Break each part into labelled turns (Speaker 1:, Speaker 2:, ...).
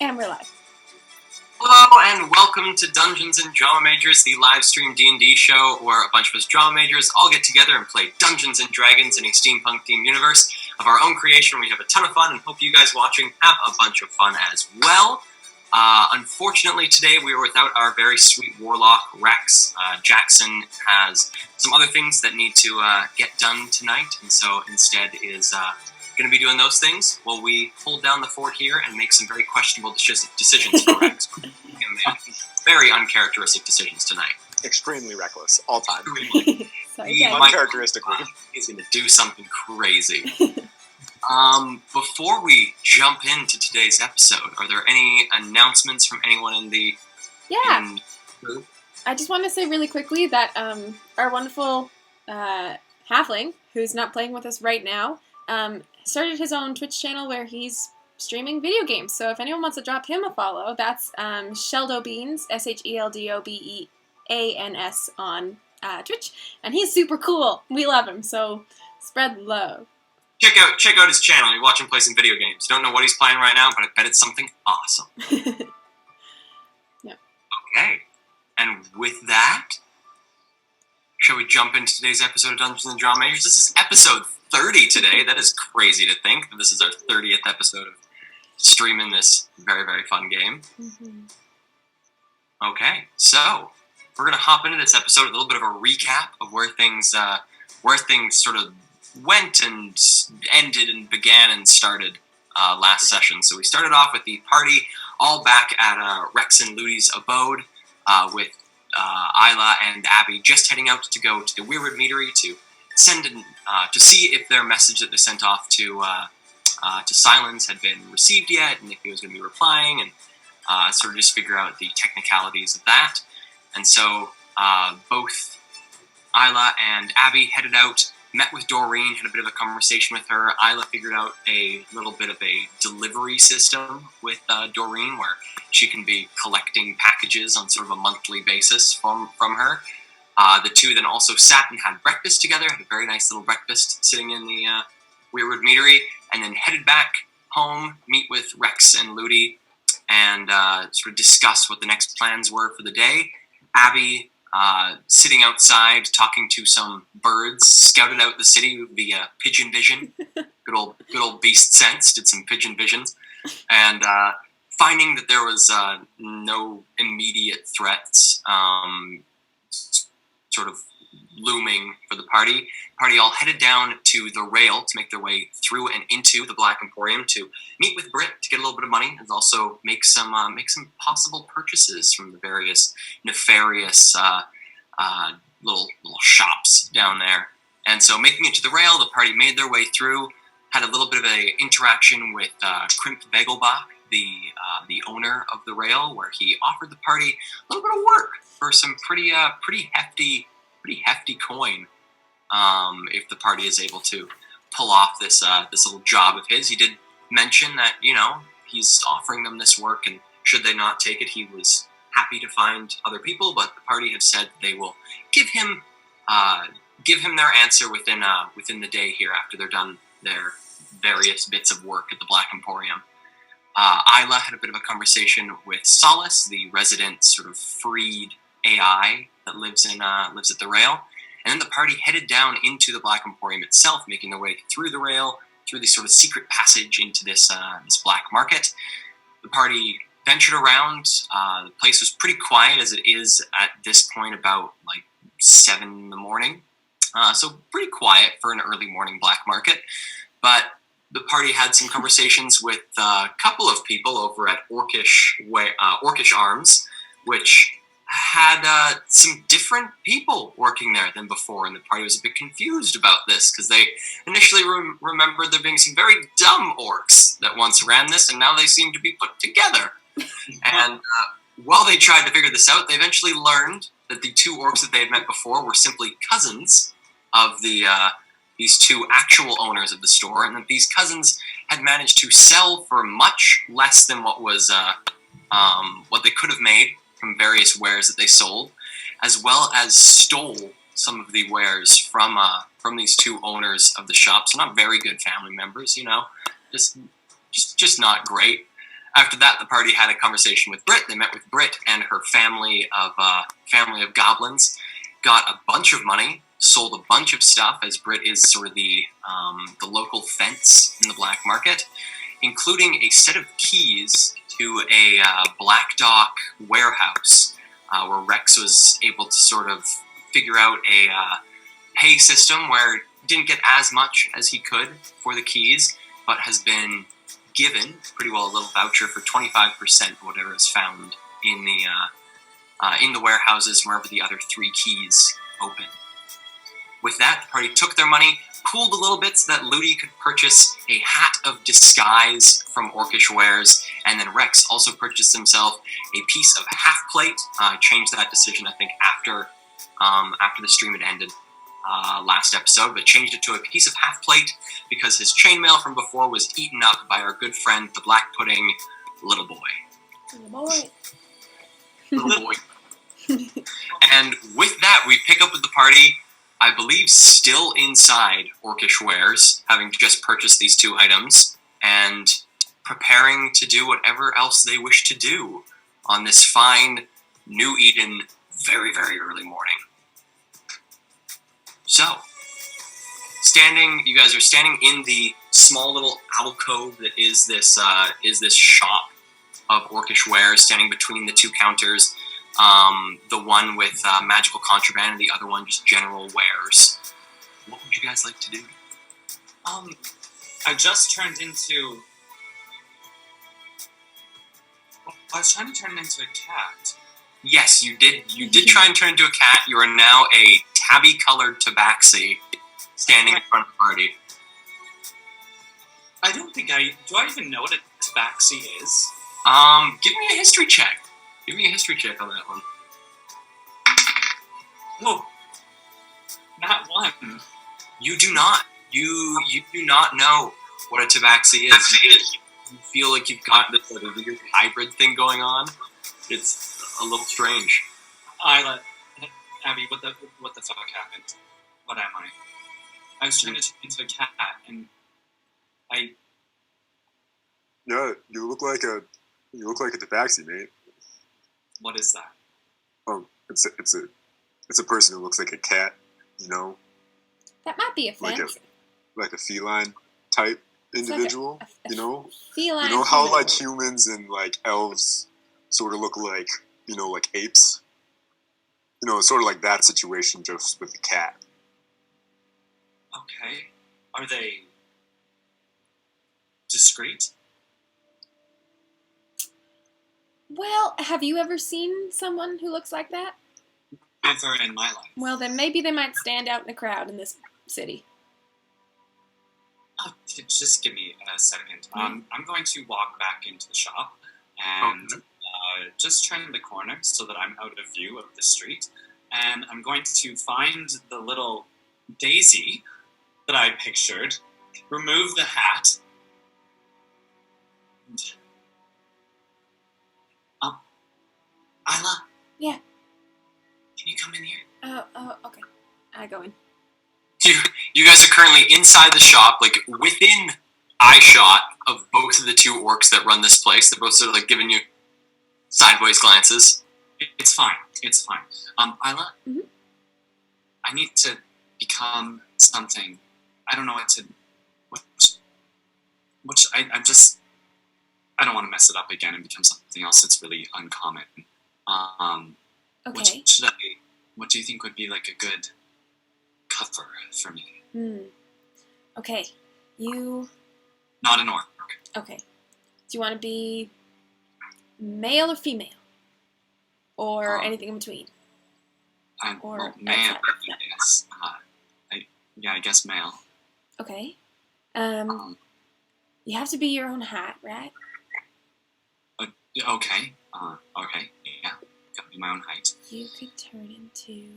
Speaker 1: And we're live.
Speaker 2: Hello and welcome to Dungeons & Drama Majors, the live stream D&D show where a bunch of us drama majors all get together and play Dungeons & Dragons in a steampunk-themed universe of our own creation. We have a ton of fun and hope you guys watching have a bunch of fun as well. Unfortunately today we are without our very sweet warlock Rex. Jackson has some other things that need to get done tonight, and so instead is going to be doing those things while we hold down the fort here and make some very questionable decisions for Rex. Very uncharacteristic decisions tonight.
Speaker 3: Extremely reckless, all time.
Speaker 1: Uncharacteristically.
Speaker 2: He's going to do something crazy. Before we jump into today's episode, are there any announcements from anyone in the group?
Speaker 1: I just want to say really quickly that our wonderful halfling, who's not playing with us right now, started his own Twitch channel where he's streaming video games. So if anyone wants to drop him a follow, that's Sheldobeans, SHELDOBEANS on Twitch, and he's super cool. We love him, so spread love.
Speaker 2: Check out his channel. You watch him play some video games. Don't know what he's playing right now, but I bet it's something awesome.
Speaker 1: Yep.
Speaker 2: Okay, and with that, shall we jump into today's episode of Dungeons & Drama Majors? This is episode 30 today. That is crazy to think that this is our 30th episode of streaming this very, very fun game.
Speaker 1: Mm-hmm.
Speaker 2: Okay, so we're going to hop into this episode, a little bit of a recap of where things sort of went and ended and began and started last session. So we started off with the party all back at Rex and Ludi's abode with Isla and Abby just heading out to go to the Weirwood Meadery to send to see if their message that they sent off to Silence had been received yet, and if he was going to be replying, and sort of just figure out the technicalities of that. And so both Isla and Abby headed out, met with Doreen, had a bit of a conversation with her. Isla figured out a little bit of a delivery system with Doreen, where she can be collecting packages on sort of a monthly basis from her. The two then also sat and had breakfast together, had a very nice little breakfast sitting in the Weirwood Meadery, and then headed back home, meet with Rex and Ludi, and sort of discuss what the next plans were for the day. Abby, sitting outside, talking to some birds, scouted out the city via pigeon vision. Good old beast sense, did some pigeon visions, and finding that there was no immediate threats sort of looming for the party. Party all headed down to the rail to make their way through and into the Black Emporium to meet with Britt to get a little bit of money and also make some possible purchases from the various nefarious little shops down there. And so making it to the rail, the party made their way through, had a little bit of an interaction with Krimp Begelbach, the owner of the rail, where he offered the party a little bit of work for some pretty hefty coin, if the party is able to pull off this little job of his. He did mention that, he's offering them this work, and should they not take it, he was happy to find other people, but the party have said they will give him their answer within the day here after they're done their various bits of work at the Black Emporium. Isla had a bit of a conversation with Solace, the resident sort of freed AI that lives at the rail, and then the party headed down into the Black Emporium itself, making their way through the rail, through this sort of secret passage into this black market. The party ventured around. The place was pretty quiet, as it is at this point about 7 in the morning, so pretty quiet for an early morning black market. But the party had some conversations with a couple of people over at Orcish Arms, which had some different people working there than before, and the party was a bit confused about this because they initially remembered there being some very dumb orcs that once ran this, and now they seem to be put together. And while they tried to figure this out, they eventually learned that the two orcs that they had met before were simply cousins of these two actual owners of the store, and that these cousins had managed to sell for much less than what was what they could have made from various wares that they sold, as well as stole some of the wares from these two owners of the shop. So not very good family members, just not great. After that, the party had a conversation with Brit. They met with Brit and her family of goblins, got a bunch of money, sold a bunch of stuff, as Brit is sort of the local fence in the black market, including a set of keys to a Black Dock warehouse, where Rex was able to sort of figure out a pay system where he didn't get as much as he could for the keys, but has been given pretty well a little voucher for 25% of whatever is found in the warehouses wherever the other 3 keys open. With that, the party took their money, pooled a little bit so that Ludi could purchase a hat of disguise from Orcish Wares, and then Rex also purchased himself a piece of half plate. Changed that decision, I think, after the stream had ended last episode, but changed it to a piece of half plate because his chainmail from before was eaten up by our good friend, the Black Pudding Little Boy. Little boy. And with that, we pick up with the party, I believe, still inside Orcish Wares, having just purchased these 2 items, and preparing to do whatever else they wish to do on this fine New Eden, very, very early morning. So, you guys are standing in the small little alcove that is this shop of Orcish Wares, standing between the 2 counters. The one with magical contraband and the other one just general wares. What would you guys like to do?
Speaker 4: I just turned into... I was trying to turn into a cat.
Speaker 2: Yes, you did. You did try and turn into a cat. You are now a tabby-colored tabaxi standing in front of the party.
Speaker 4: I don't think do I even know what a tabaxi is?
Speaker 2: Give me a history check. Give me a history check on that one.
Speaker 4: Oh, not one.
Speaker 2: You do not. You do not know what a tabaxi is. You feel like you've got this sort of weird hybrid thing going on. It's a little strange.
Speaker 4: Abby, what the fuck happened? What am I? I was trying to turn into a cat, and
Speaker 3: Yeah, you look like a tabaxi, mate.
Speaker 4: What is that?
Speaker 3: It's a person who looks like a cat, you know,
Speaker 1: That might be offensive.
Speaker 3: like a feline type individual, you know.
Speaker 1: Feline.
Speaker 3: You know how like humans and like elves sort of look like, you know, like apes. You know, it's sort of like that situation, just with the cat.
Speaker 4: Okay. Are they discreet?
Speaker 1: Well, have you ever seen someone who looks like that?
Speaker 4: Never in my life.
Speaker 1: Well, then maybe they might stand out in a crowd in this city.
Speaker 4: Just give me a second. I'm going to walk back into the shop and just turn the corner so that I'm out of view of the street. And I'm going to find the little daisy that I pictured, remove the hat, and... Isla?
Speaker 1: Yeah.
Speaker 4: Can you come in here?
Speaker 1: Okay. I go in.
Speaker 2: You guys are currently inside the shop, like within eye shot of both of the 2 orcs that run this place. They're both sort of like giving you sideways glances.
Speaker 4: It's fine. It's fine. Isla?
Speaker 1: Mm-hmm.
Speaker 4: I need to become something. I don't know what to... I don't want to mess it up again and become something else that's really uncommon.
Speaker 1: Okay.
Speaker 4: What do you think would be like a good cover for me?
Speaker 1: Okay. You...
Speaker 4: Not an orc.
Speaker 1: Okay. Do you want to be male or female? Or anything in between?
Speaker 4: Well, male, yes. I guess male.
Speaker 1: Okay. You have to be your own hat, right?
Speaker 4: Okay. Okay. Yeah. Gotta be my own height.
Speaker 1: You could turn into...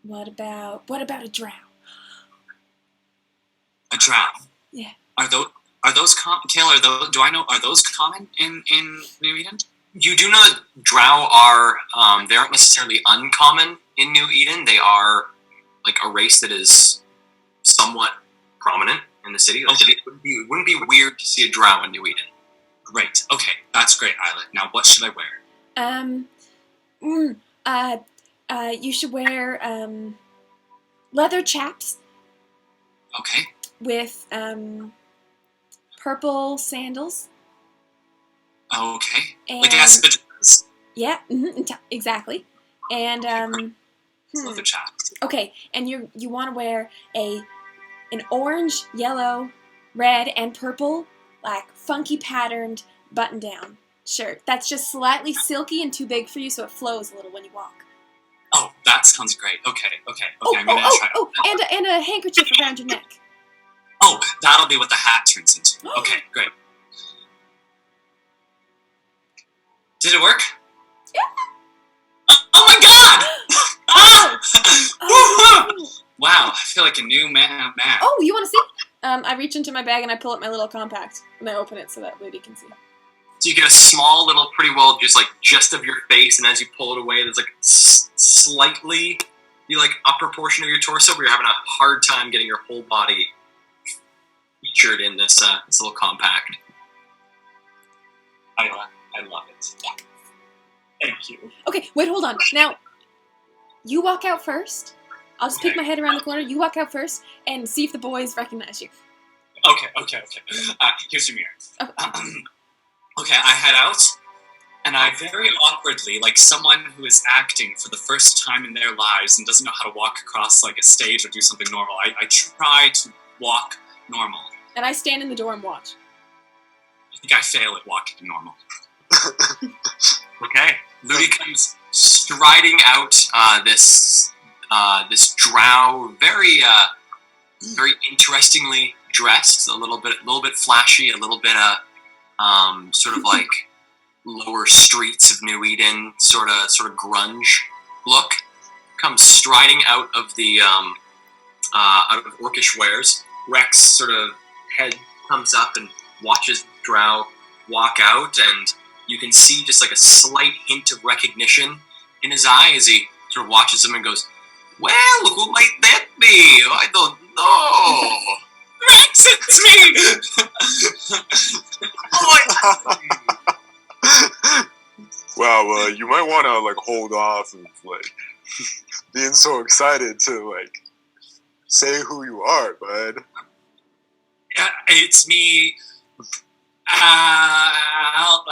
Speaker 1: What about a drow?
Speaker 4: A drow?
Speaker 1: Yeah.
Speaker 4: Are those Kale, do I know, are those common in New Eden?
Speaker 2: You do know that drow are, they aren't necessarily uncommon in New Eden. They are like a race that is somewhat prominent in the city. Like, it wouldn't be weird to see a drow in New Eden.
Speaker 4: Great. Okay, that's great, Isla. Now, what should I wear?
Speaker 1: You should wear leather chaps
Speaker 4: Okay.
Speaker 1: with purple sandals.
Speaker 4: Okay.
Speaker 1: And
Speaker 4: Like espadrilles.
Speaker 1: yeah, exactly. And
Speaker 4: Leather chaps.
Speaker 1: okay, and you want to wear an orange, yellow, red, and purple, like funky patterned button-down shirt. That's just slightly silky and too big for you, so it flows a little when you walk.
Speaker 4: Oh, that sounds great. Okay, I'm gonna try.
Speaker 1: And a handkerchief around your neck.
Speaker 4: Oh, that'll be what the hat turns into. Okay, great. Did it work?
Speaker 1: Yeah.
Speaker 4: Oh my god!
Speaker 1: Oh.
Speaker 4: Wow, I feel like a new man.
Speaker 1: Oh, you want to see? I reach into my bag and I pull up my little compact and I open it so that Ludi can see.
Speaker 2: So you get a small little, pretty well, just of your face, and as you pull it away, there's like slightly the like upper portion of your torso where you're having a hard time getting your whole body featured in this little compact.
Speaker 4: I love it.
Speaker 1: Yeah.
Speaker 4: Thank you.
Speaker 1: Okay, wait, hold on. Now, you walk out first. I'll just peek my head around the corner. You walk out first and see if the boys recognize you.
Speaker 4: Okay. Here's your mirror. Okay, I head out, and I very awkwardly, like someone who is acting for the first time in their lives and doesn't know how to walk across like a stage or do something normal, I try to walk normal.
Speaker 1: And I stand in the door and watch.
Speaker 4: I think I fail at walking normal.
Speaker 2: Okay. Ludi comes striding out this drow, very interestingly dressed, a little bit flashy, a little bit sort of like lower streets of New Eden, sort of grunge look. Comes striding out of the out of Orcish Wares. Rex sort of head comes up and watches drow walk out, and you can see just like a slight hint of recognition in his eye as he sort of watches him and goes, "Well, who might that be? I don't know."
Speaker 4: Rex, it's me!
Speaker 3: Wow, you might want to like hold off and like being so excited to like say who you are, bud.
Speaker 4: Yeah, it's me. Al.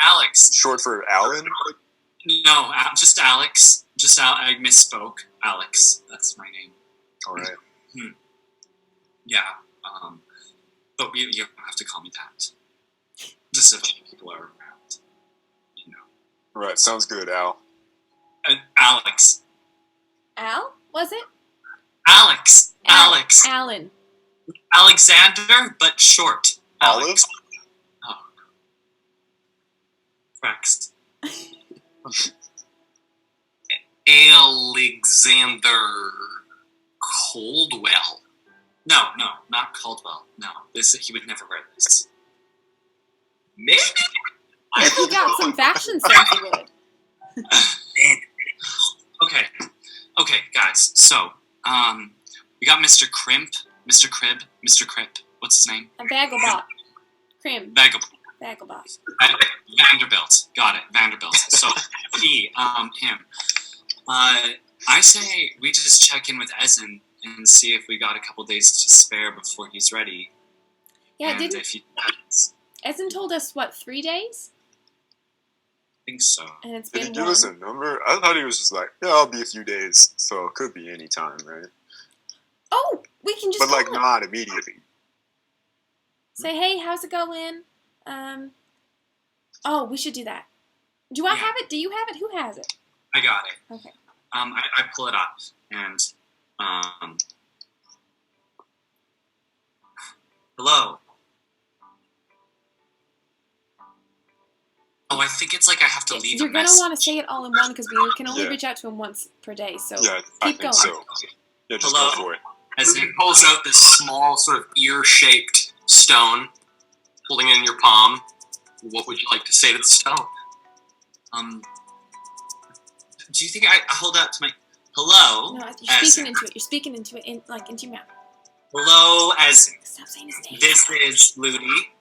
Speaker 4: Alex.
Speaker 3: Short for Alan?
Speaker 4: No, just Alex. Just Al. I misspoke. Alex. That's my name.
Speaker 3: All right.
Speaker 4: Yeah. But you don't have to call me that. Just if people are around, you know.
Speaker 3: Right. Sounds good, Al.
Speaker 4: Alex.
Speaker 1: Al? Was it?
Speaker 4: Alex.
Speaker 1: Alan.
Speaker 4: Alexander, but short.
Speaker 3: Olive?
Speaker 4: Oh. Rex.
Speaker 2: Alexander Coldwell.
Speaker 4: No, not Caldwell. No, he would never wear this.
Speaker 2: Maybe.
Speaker 1: If he got some fashion sense, he would.
Speaker 4: Okay, guys. So, we got Mr. Crimp, Mr. Crib, Mr. Crip. What's his name?
Speaker 1: A Bagglebot. Crim. Bagglebot.
Speaker 4: Vanderbilt. Got it. Vanderbilt. So, him. I say we just check in with Ezen and see if we got a couple days to spare before he's ready.
Speaker 1: Yeah,
Speaker 4: and if he does.
Speaker 1: Ezen told us, 3 days?
Speaker 4: I think so.
Speaker 1: And it's
Speaker 3: Did
Speaker 1: been
Speaker 3: he give
Speaker 1: one.
Speaker 3: us a number? I thought he was just like, yeah, I'll be a few days, so it could be any time, right?
Speaker 1: Oh, we can just
Speaker 3: But like
Speaker 1: call him.
Speaker 3: not immediately.
Speaker 1: Say, hey, how's it going? Oh, we should do that. Do I have it? Do you have it? Who has it?
Speaker 4: I got it.
Speaker 1: Okay.
Speaker 4: I pull it up and hello. Oh, I think it's like I have to leave
Speaker 1: You're
Speaker 4: a
Speaker 1: going to
Speaker 4: message.
Speaker 1: want to say it all in one because we can only
Speaker 3: Yeah.
Speaker 1: reach out to him once per day. So
Speaker 3: Yeah, I
Speaker 1: keep
Speaker 3: think
Speaker 1: going.
Speaker 3: so. Yeah, just
Speaker 4: Hello?
Speaker 3: go for it.
Speaker 4: As
Speaker 2: He
Speaker 4: in,
Speaker 2: pulls out this small, sort of ear-shaped stone, holding it in your palm. What would you like to say to the stone?
Speaker 4: do you think I hold out to my Hello.
Speaker 1: No, you're
Speaker 4: Essen.
Speaker 1: speaking into it. You're speaking into it, into your mouth.
Speaker 4: Hello, Essen.
Speaker 1: Stop saying his name.
Speaker 4: This is Ludi.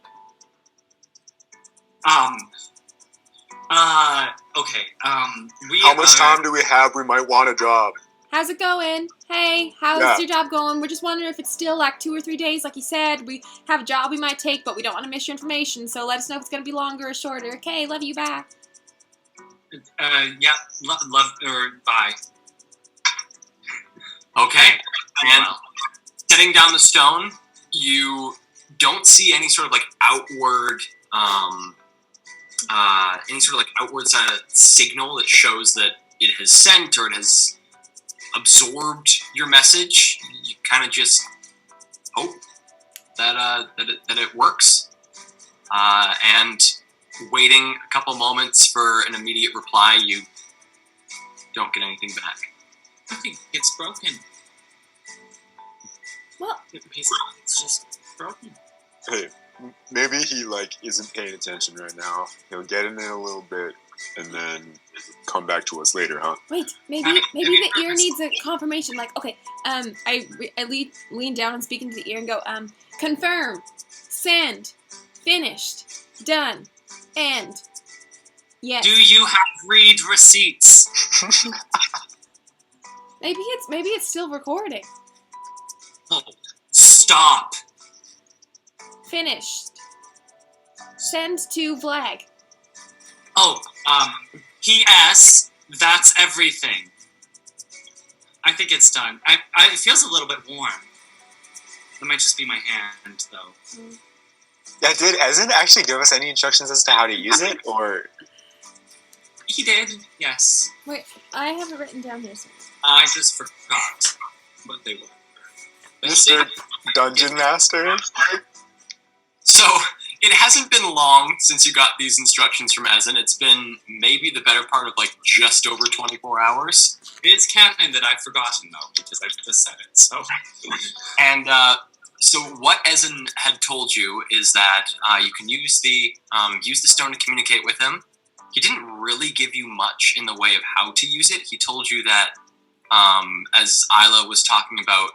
Speaker 4: Okay.
Speaker 3: How much time do we have? We might want a job.
Speaker 1: How's it going? Hey, how's
Speaker 3: Yeah.
Speaker 1: your job going? We're just wondering if it's still like 2 or 3 days, like you said. We have a job we might take, but we don't want to miss your information, so let us know if it's going to be longer or shorter. Okay, love you, bye.
Speaker 4: Yeah. Love or bye.
Speaker 2: Okay. And
Speaker 4: Well,
Speaker 2: setting down the stone, you don't see any sort of like outward, any sort of like outward signal that shows that it has sent or it has absorbed your message. You kind of just hope that it works, and waiting a couple moments for an immediate reply, you don't get anything back.
Speaker 4: I think it's broken.
Speaker 1: Well,
Speaker 4: It's just broken.
Speaker 3: Hey, maybe he like isn't paying attention right now. He'll get in a little bit and then come back to us later, huh?
Speaker 1: wait, maybe the ear needs a confirmation. Like, okay, I lean down and speak into the ear and go, confirm, send, finished, done, and yes.
Speaker 4: Do you have read receipts?
Speaker 1: Maybe it's still recording.
Speaker 4: Oh, stop.
Speaker 1: Finished. Send to Vlag.
Speaker 4: Oh, P.S. That's everything. I think it's done. It feels a little bit warm. That might just be my hand, though.
Speaker 3: Yeah, did Ezen actually give us any instructions as to how to use it, or?
Speaker 4: He did, yes.
Speaker 1: Wait, I have it written down here somewhere.
Speaker 4: I just forgot what they were. But
Speaker 3: Mr. Dungeon Master?
Speaker 2: So it hasn't been long since you got these instructions from Ezen. It's been maybe the better part of like just over 24 hours.
Speaker 4: It's canon that I've forgotten, though, because I've just said it, so...
Speaker 2: And so what Ezen had told you is that you can use the stone to communicate with him. He didn't really give you much in the way of how to use it. He told you that as Isla was talking about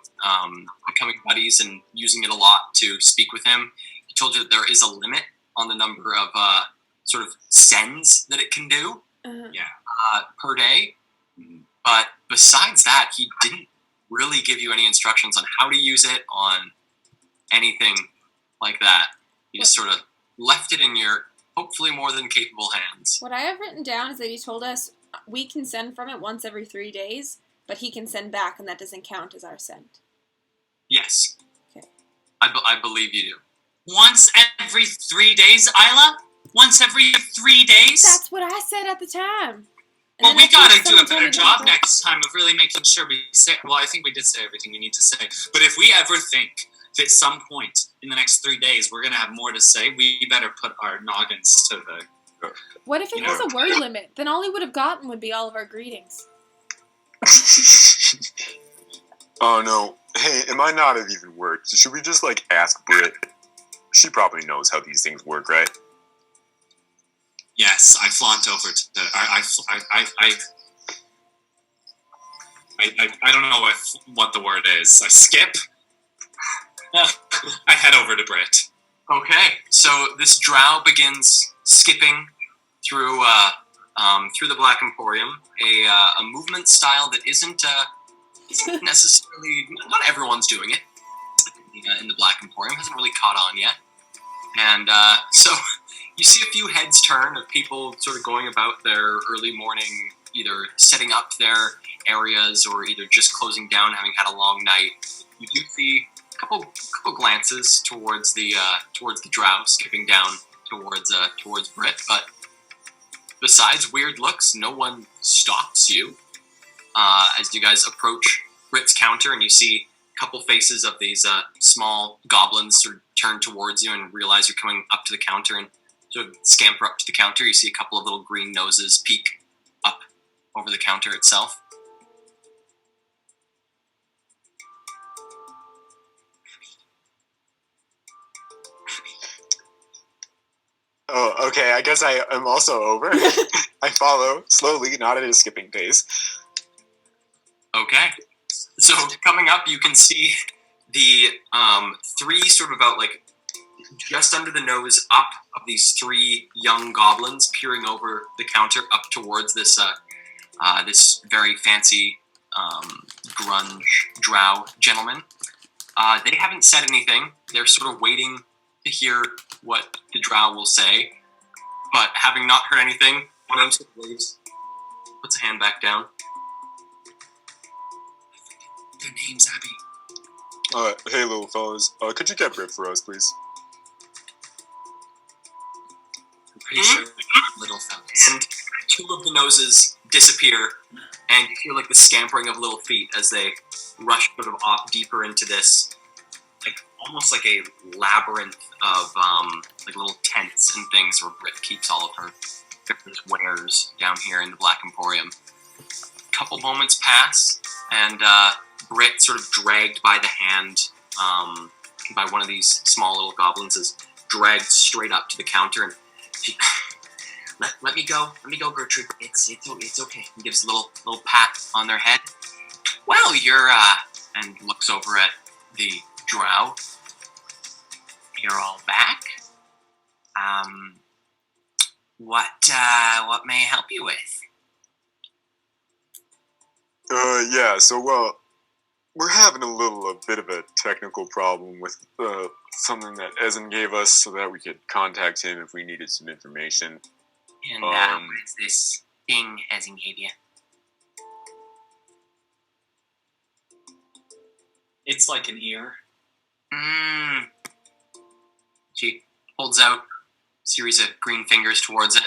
Speaker 2: becoming buddies and using it a lot to speak with him, he told you that there is a limit on the number of sort of sends that it can do per day. But besides that, he didn't really give you any instructions on how to use it, on anything like that. He just sort of left it in your hopefully more than capable hands.
Speaker 1: What I have written down is that he told us we can send from it once every 3 days, but he can send back, and that doesn't count as our send.
Speaker 2: Yes.
Speaker 1: Okay.
Speaker 2: I believe you do.
Speaker 4: Once every 3 days, Isla? Once every 3 days?
Speaker 1: That's what I said at the time. And
Speaker 4: Well,
Speaker 1: then I
Speaker 4: we
Speaker 1: think
Speaker 4: gotta do
Speaker 1: someone
Speaker 4: a
Speaker 1: told
Speaker 4: better
Speaker 1: me
Speaker 4: job
Speaker 1: to-
Speaker 4: next time of really making sure we say... Well, I think we did say everything we need to say. But if we ever think that at some point in the next 3 days we're gonna have more to say, we better put our noggins to the...
Speaker 1: What if it
Speaker 4: You
Speaker 1: has
Speaker 4: know.
Speaker 1: a word limit? Then all he would have gotten would be all of our greetings.
Speaker 3: Oh no. Hey, it might not have even worked. Should we just like ask Britt? She probably knows how these things work, right?
Speaker 4: Yes, I flaunt over to the... I don't know what the word is. I skip. I head over to Britt.
Speaker 2: Okay, so this drow begins skipping through the Black Emporium, a movement style that isn't necessarily, not everyone's doing it in the Black Emporium, hasn't really caught on yet. And so you see a few heads turn of people sort of going about their early morning, either setting up their areas or either just closing down, having had a long night. You do see a couple glances towards the drow skipping down towards Britt, but besides weird looks, no one stops you as you guys approach Britt's counter, and you see a couple faces of these small goblins sort of turn towards you and realize you're coming up to the counter and sort of scamper up to the counter. You see a couple of little green noses peek up over the counter itself.
Speaker 3: Oh, okay. I guess I am also over. I follow slowly, not at a skipping pace.
Speaker 2: Okay. So coming up, you can see the three sort of about like just under the nose up of these three young goblins peering over the counter up towards this this very fancy grunge drow gentleman. They haven't said anything. They're sort of waiting to hear what the drow will say. But having not heard anything, one of them sort of waves, puts a hand back down.
Speaker 4: Their name's Abby.
Speaker 3: Hey, little fellas. Could you get Brit for us, please?
Speaker 4: I'm pretty sure they're little fellas.
Speaker 2: And two of the noses disappear, and you hear like the scampering of little feet as they rush sort of off deeper into this, like almost like a labyrinth of like little tents and things where Brit keeps all of her different wares down here in the Black Emporium. A couple moments pass, and Brit, sort of dragged by the hand by one of these small little goblins, is dragged straight up to the counter, and she, let me go, Gertrude. It's okay. And gives a little pat on their head. Well, you're and looks over at the drow. You're all back. What may I help you with?
Speaker 3: Yeah, so, we're having a bit of a technical problem with, something that Ezen gave us so that we could contact him if we needed some information.
Speaker 2: And, what is this thing Ezen gave you?
Speaker 4: It's like an ear.
Speaker 2: She holds out a series of green fingers towards it.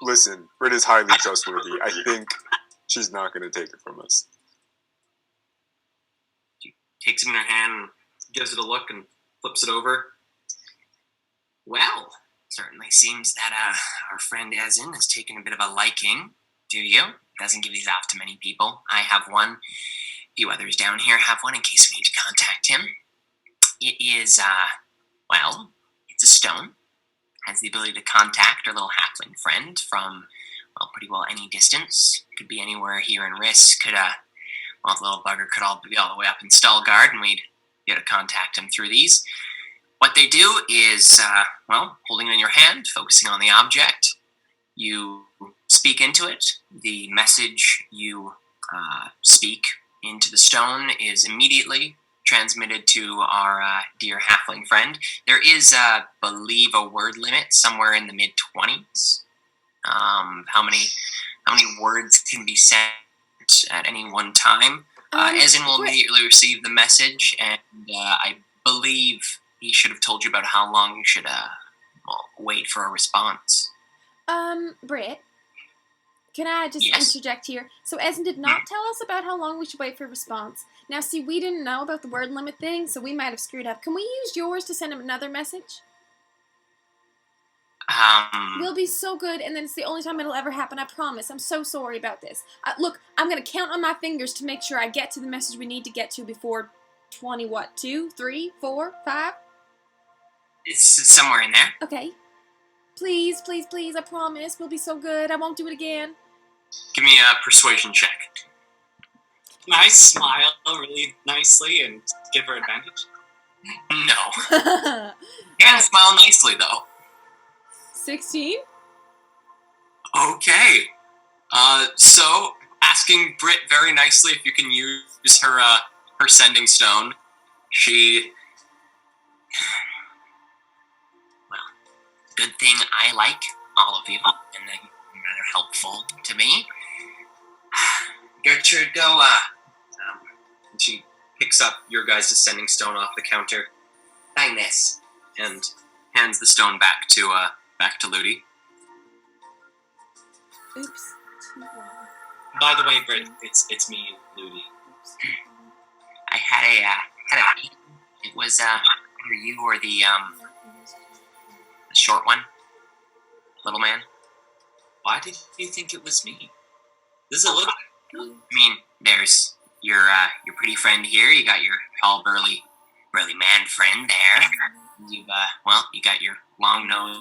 Speaker 3: Listen, Brit is highly trustworthy. I think she's not going to take it from us.
Speaker 2: She takes it in her hand and gives it a look and flips it over. Well, certainly seems that our friend Ezen has taken a bit of a liking to you. Doesn't give these off to many people. I have one. A few others down here have one in case we need to contact him. It is, well, it's a stone. Has the ability to contact our little halfling friend from, well, pretty well any distance. Could be anywhere here in Risk. Could, well, the little bugger could all be all the way up in Stalgard, and we'd be able to contact him through these. What they do is, well, holding it in your hand, focusing on the object, you speak into it. The message you speak into the stone is immediately transmitted to our dear halfling friend. There is, believe, a word limit somewhere in the mid-20s. How many words can be sent at any one time? Ezen will immediately receive the message, and I believe he should have told you about how long you should wait for a response.
Speaker 1: Britt, can I just interject here? So Ezen did not tell us about how long we should wait for a response. Now, see, we didn't know about the word limit thing, so we might have screwed up. Can we use yours to send him another message? We'll be so good, and then it's the only time it'll ever happen, I promise. I'm so sorry about this. Look, I'm going to count on my fingers to make sure I get to the message we need to get to before 2, 3, 4, 5?
Speaker 2: It's somewhere in there.
Speaker 1: Okay. Please, please, please, I promise. We'll be so good. I won't do it again.
Speaker 2: Give me a persuasion check.
Speaker 4: Can I smile really nicely and give her advantage?
Speaker 2: No. And smile nicely, though.
Speaker 1: 16?
Speaker 2: Okay. So, asking Brit very nicely if you can use her sending stone, she... Well, good thing I like all of you, and that you're rather helpful to me. Gertrude, go, and she picks up your guys' sending stone off the counter. Sign this. And hands the stone back to Ludi.
Speaker 1: Oops.
Speaker 4: By the way, Britt, it's me, Ludi.
Speaker 2: I had a feeling it was either you or the short one, little man.
Speaker 4: Why did you think it was me? This is a little.
Speaker 2: I mean, there's your pretty friend here. You got your tall, burly man friend there. You got your long-nosed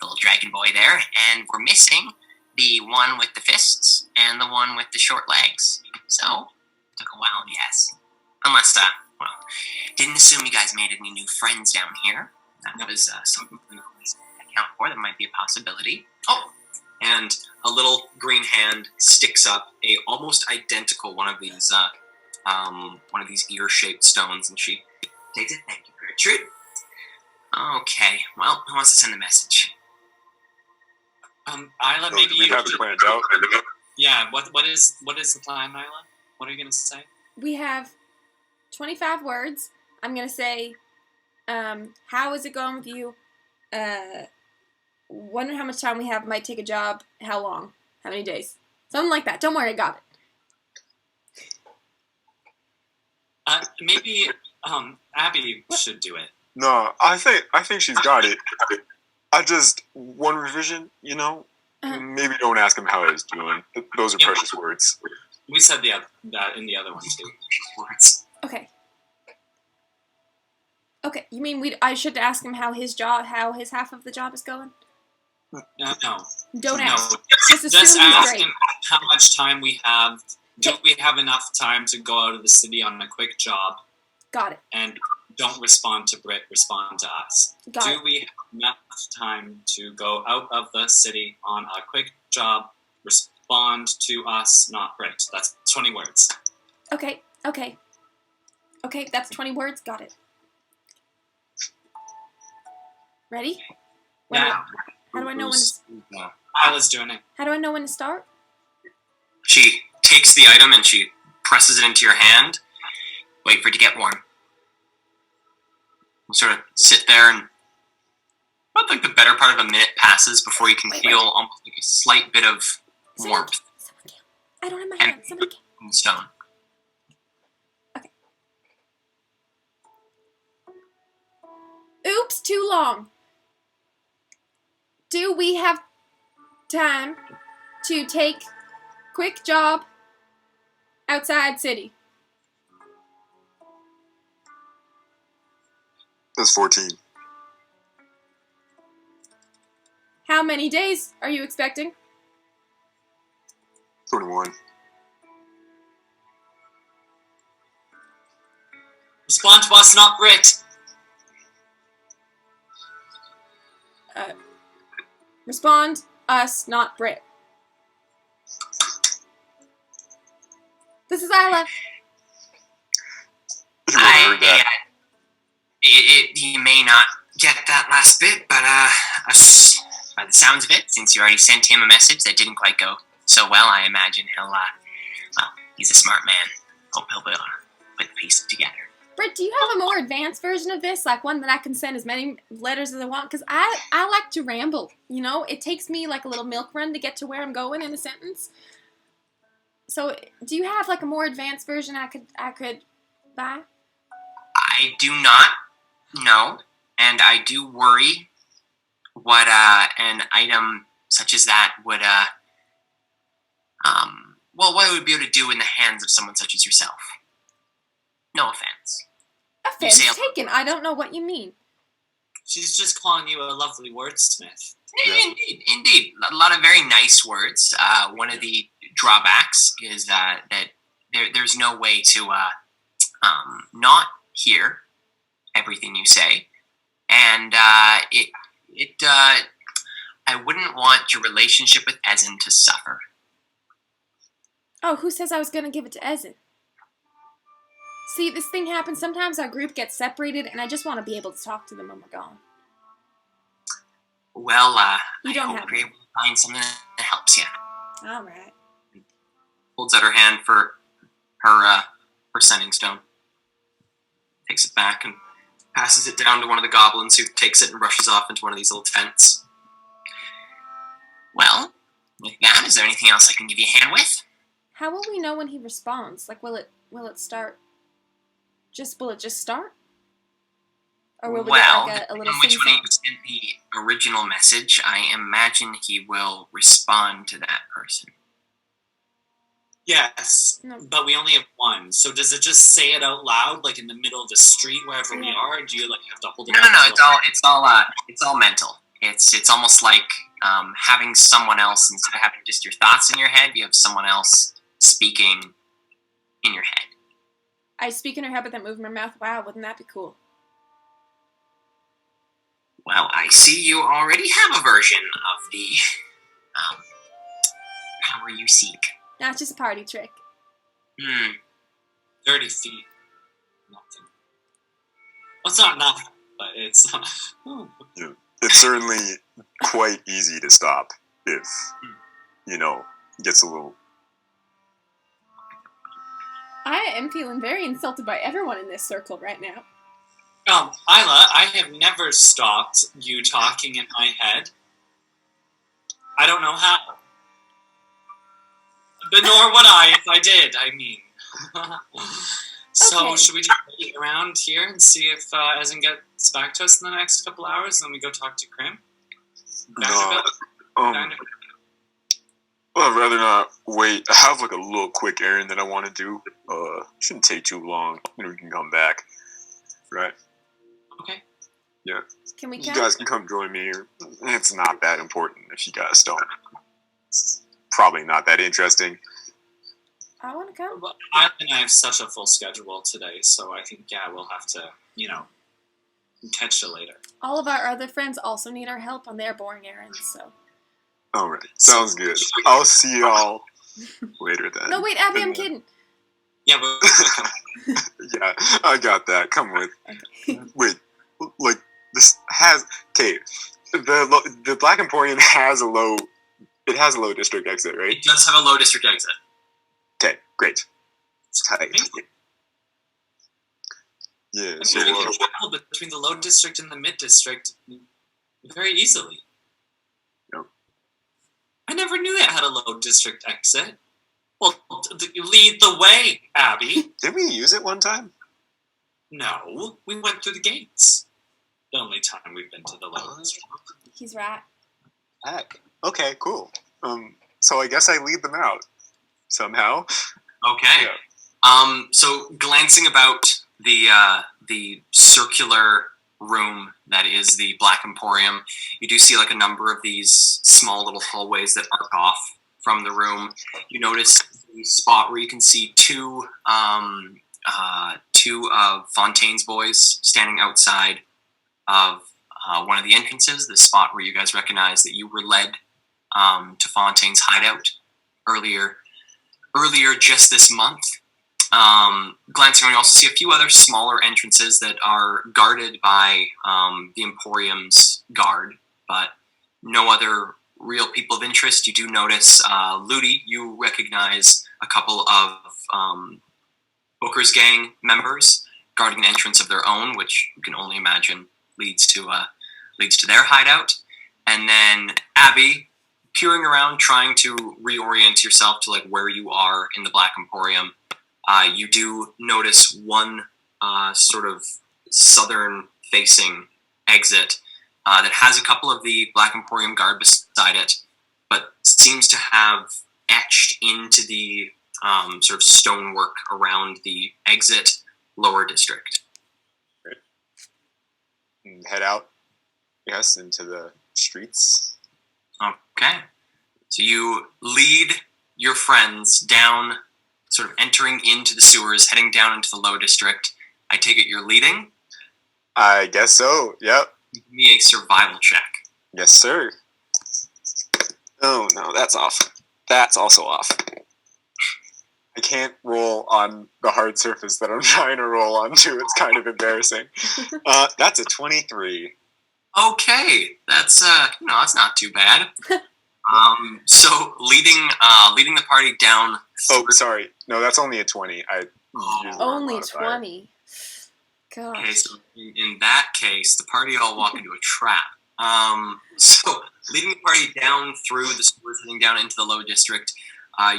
Speaker 2: little dragon boy there, and we're missing the one with the fists and the one with the short legs. So, took a while, yes. Unless, well, didn't assume you guys made any new friends down here. That was something we always account for. That might be a possibility. Oh, and a little green hand sticks up a almost identical one of these ear-shaped stones, and she takes it. Thank you, Gertrude. Okay, well, who wants to send the message?
Speaker 4: Isla, maybe
Speaker 3: we
Speaker 4: you
Speaker 3: have it planned out.
Speaker 4: Yeah, what is the plan, Isla? What are you gonna say?
Speaker 1: We have 25 words. I'm gonna say, how is it going with you? Wonder how much time we have. Might take a job. How long? How many days? Something like that. Don't worry, I got it.
Speaker 4: Maybe Abby should do it.
Speaker 3: No, I think she's got it. I just one revision, Maybe don't ask him how he's doing. Those are precious words.
Speaker 4: We said that in the other one too. Words.
Speaker 1: Okay. Okay, you mean I should ask him how his half of the job is going?
Speaker 4: No.
Speaker 1: Don't
Speaker 4: No.
Speaker 1: ask. Just assume
Speaker 4: Just
Speaker 1: he's
Speaker 4: ask
Speaker 1: great.
Speaker 4: him how much time we have. Do we have enough time to go out of the city on a quick job?
Speaker 1: Got it.
Speaker 4: And don't respond to Brit, respond to us.
Speaker 1: Got
Speaker 4: Do
Speaker 1: it.
Speaker 4: we have enough time to go out of the city on a quick job, respond to us, not Brit? That's 20 words.
Speaker 1: Okay, that's 20 words. Got it. Ready?
Speaker 4: Yeah.
Speaker 1: How do I know when to,
Speaker 4: Isla's doing it.
Speaker 1: how do I know when to start?
Speaker 2: She takes the item and she presses it into your hand. Wait for it to get warm. You sort of sit there, and about like the better part of a minute passes before you can feel almost like a slight bit of warmth
Speaker 1: Someone can. I don't have my hand. Someone can.
Speaker 2: in the stone.
Speaker 1: Okay. Oops, too long. Do we have time to take quick job outside city?
Speaker 3: That's 14.
Speaker 1: How many days are you expecting?
Speaker 3: 21.
Speaker 4: Respond to us, not Brit.
Speaker 1: Respond us, not Brit. This is Isla.
Speaker 3: You won't heard that.
Speaker 2: You may not get that last bit, but by the sounds of it, since you already sent him a message that didn't quite go so well, I imagine he'll, he's a smart man. Hope he'll be able to put the pieces together.
Speaker 1: Britt, do you have a more advanced version of this? Like one that I can send as many letters as I want? Because I like to ramble, It takes me like a little milk run to get to where I'm going in a sentence. So, do you have like a more advanced version I could buy?
Speaker 2: I do not know, and I do worry what an item such as that would what it would be able to do in the hands of someone such as yourself. No offense.
Speaker 1: Offense taken. I don't know what you mean.
Speaker 4: She's just calling you a lovely wordsmith.
Speaker 2: Yeah. Indeed. A lot of very nice words. One of the drawbacks is that there's no way to not hear everything you say, and I wouldn't want your relationship with Ezen to suffer.
Speaker 1: Oh, who says I was going to give it to Ezen? See, this thing happens. Sometimes our group gets separated, and I just want to be able to talk to them when we're gone.
Speaker 2: Well,
Speaker 1: You don't
Speaker 2: I hope
Speaker 1: have
Speaker 2: you're able to find something that helps you.
Speaker 1: All right.
Speaker 2: Holds out her hand for her sending stone. Takes it back and passes it down to one of the goblins, who takes it and rushes off into one of these little tents. Well, with that, is there anything else I can give you a hand with?
Speaker 1: How will we know when he responds? Like, will it start? Will it just start? Or will we get like a little
Speaker 2: depending on which one
Speaker 1: sing-song?
Speaker 2: he sent the original message, I imagine he will respond to that person.
Speaker 4: Yes,
Speaker 1: No.
Speaker 4: but we only have one. So does it just say it out loud, like in the middle of the street, wherever we are? Or do you like have to hold it?
Speaker 2: No. It's all mental. It's almost like having someone else, instead of having just your thoughts in your head, you have someone else speaking in your head.
Speaker 1: I speak in her head, but then move my mouth. Wow, wouldn't that be cool?
Speaker 2: Well, I see you already have a version of the power you seek.
Speaker 1: No, it's just a party trick.
Speaker 4: 30 feet. Nothing. Well, it's not nothing, but it's...
Speaker 3: It's certainly quite easy to stop if, gets a little...
Speaker 1: I am feeling very insulted by everyone in this circle right now.
Speaker 4: Isla, I have never stopped you talking in my head. I don't know how. But nor would I if I did, I mean. So,
Speaker 1: Okay.
Speaker 4: should we just wait around here and see if Ezen gets back to us in the next couple hours, and then we go talk to Krim?
Speaker 3: No,
Speaker 4: Vanderbilt?
Speaker 3: well, I'd rather not wait. I have like a little quick errand that I want to do. Shouldn't take too long, and we can come back. Right?
Speaker 4: Okay.
Speaker 3: Yeah.
Speaker 1: Can we
Speaker 3: You
Speaker 1: count?
Speaker 3: guys can come join me. It's not that important if you guys don't. It's probably not that interesting.
Speaker 1: I want to come.
Speaker 4: Well, Isla and I have such a full schedule today, so I think, we'll have to, catch you later.
Speaker 1: All of our other friends also need our help on their boring errands, so.
Speaker 3: All right. Sounds good. I'll see y'all later then.
Speaker 1: No, wait, Abby, I'm kidding.
Speaker 4: Yeah, but
Speaker 3: Yeah, I got that. Come with.
Speaker 1: Okay.
Speaker 3: Wait, like this has the Black Emporium has a low. It has a low district exit, right?
Speaker 2: It does have a low district exit.
Speaker 3: Okay, great. Tight. Yeah. So
Speaker 4: you can travel between the low district and the mid district very easily.
Speaker 3: Yep.
Speaker 4: I never knew it had a low district exit. Well, lead the way, Abby.
Speaker 3: did we use it one time?
Speaker 4: No, we went through the gates. The only time we've been to the low district.
Speaker 1: He's right.
Speaker 3: Heck. Okay, cool. So I guess I lead them out somehow.
Speaker 2: Okay.
Speaker 3: Yeah.
Speaker 2: So glancing about the circular room that is the Black Emporium, you do see like a number of these small little hallways that arc off from the room. You notice the spot where you can see two of Fontaine's boys standing outside of one of the entrances, the spot where you guys recognize that you were led to Fontaine's hideout earlier just this month. Glancing around, you also see a few other smaller entrances that are guarded by the Emporium's guard, but no other real people of interest. You do notice, Ludi, you recognize a couple of Booker's gang members guarding an entrance of their own, which you can only imagine leads to their hideout. And then Abby, peering around, trying to reorient yourself to like where you are in the Black Emporium. You do notice one sort of southern-facing exit that has a couple of the Black Emporium guard beside it, but seems to have etched into the sort of stonework around the exit lower district.
Speaker 3: And head out, yes, into the streets.
Speaker 2: Okay. So you lead your friends down, sort of entering into the sewers, heading down into the low district. I take it you're leading?
Speaker 3: I guess so. Yep.
Speaker 2: Give me a survival check.
Speaker 3: Yes, sir. Oh no, that's off. That's also off. I can't roll on the hard surface that I'm trying to roll onto. It's kind of embarrassing. That's a 23.
Speaker 2: Okay, that's that's not too bad. So leading the party down.
Speaker 3: Oh, sorry. No, that's only a 20. I used the wrong
Speaker 1: Only
Speaker 3: modifier.
Speaker 1: 20.
Speaker 2: Okay,
Speaker 1: Gosh.
Speaker 2: so in that case, the party all walk into a trap. So leading the party down through the sewers, heading down into the low district,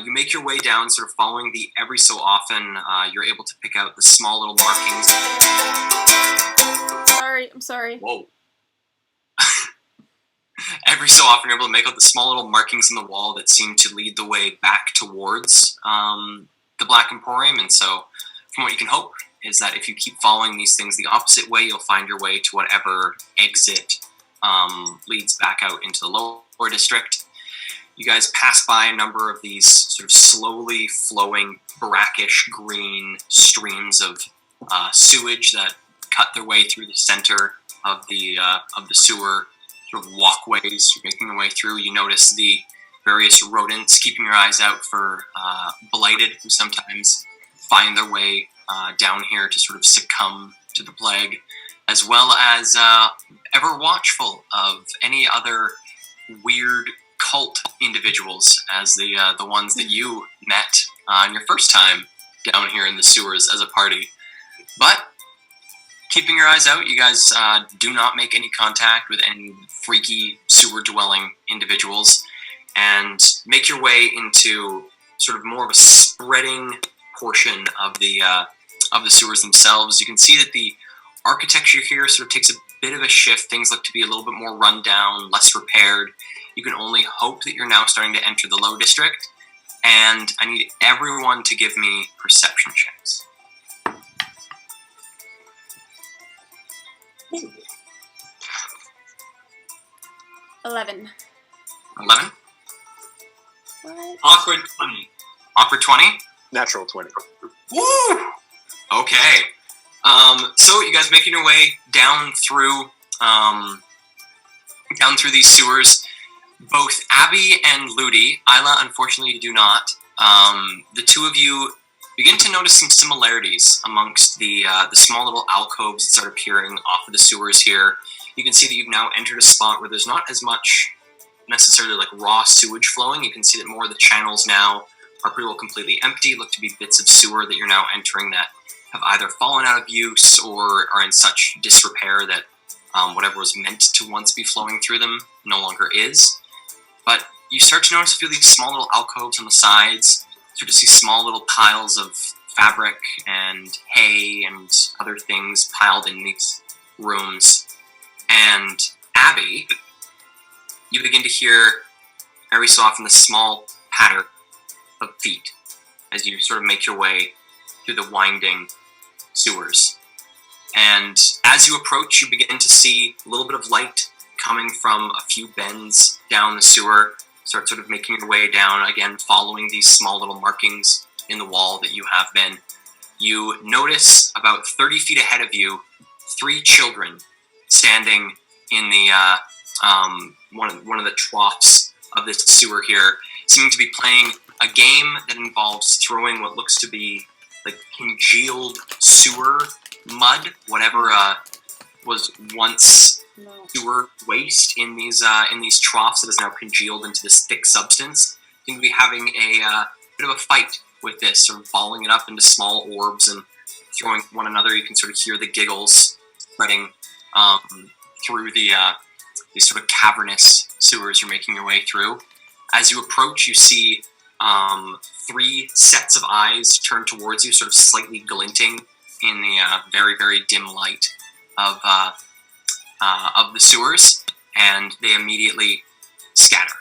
Speaker 2: you make your way down, sort of following the every so often. You're able to pick out the small little markings.
Speaker 1: I'm sorry.
Speaker 2: Whoa. Every so often, you're able to make out the small little markings in the wall that seem to lead the way back towards the Black Emporium. And so, from what you can hope, is that if you keep following these things the opposite way, you'll find your way to whatever exit leads back out into the lower Core District. You guys pass by a number of these sort of slowly flowing, brackish green streams of sewage that cut their way through the center of the sewer sort of walkways. You're making your way through. You notice the various rodents, keeping your eyes out for blighted, who sometimes find their way down here to sort of succumb to the plague, as well as ever watchful of any other weird cult individuals, as the ones that you met on your first time down here in the sewers as a party. But keeping your eyes out, you guys do not make any contact with any freaky sewer-dwelling individuals, and make your way into sort of more of a spreading portion of the sewers themselves. You can see that the architecture here sort of takes a bit of a shift. Things look to be a little bit more run down, less repaired. You can only hope that you're now starting to enter the low district, and I need everyone to give me perception checks.
Speaker 1: 11.
Speaker 2: 11?
Speaker 1: What?
Speaker 4: Awkward 20.
Speaker 2: Awkward 20?
Speaker 3: Natural 20.
Speaker 2: Woo! Okay. So you guys making your way down through these sewers. Both Abby and Ludi, Isla, unfortunately, you do not. The two of you begin to notice some similarities amongst the small little alcoves that start appearing off of the sewers here. You can see that you've now entered a spot where there's not as much necessarily like raw sewage flowing. You can see that more of the channels now are pretty well completely empty, look to be bits of sewer that you're now entering that have either fallen out of use or are in such disrepair that whatever was meant to once be flowing through them no longer is. But you start to notice a few of these small little alcoves on the sides, start to see small little piles of fabric and hay and other things piled in these rooms. And Abby, you begin to hear every so often the small patter of feet as you sort of make your way through the winding sewers. And as you approach, you begin to see a little bit of light coming from a few bends down the sewer, start sort of making your way down, again, following these small little markings in the wall that you have been. You notice about 30 feet ahead of you, 3 children standing in the one of the troughs of this sewer here, seeming to be playing a game that involves throwing what looks to be like congealed sewer mud, whatever was once sewer waste in these troughs that is now congealed into this thick substance. You seem to be having a bit of a fight with this, sort of balling it up into small orbs and throwing one another. You can sort of hear the giggles spreading through these sort of cavernous sewers you're making your way through. As you approach, you see 3 sets of eyes turn towards you, sort of slightly glinting in the very, very dim light of the sewers, and they immediately scatter.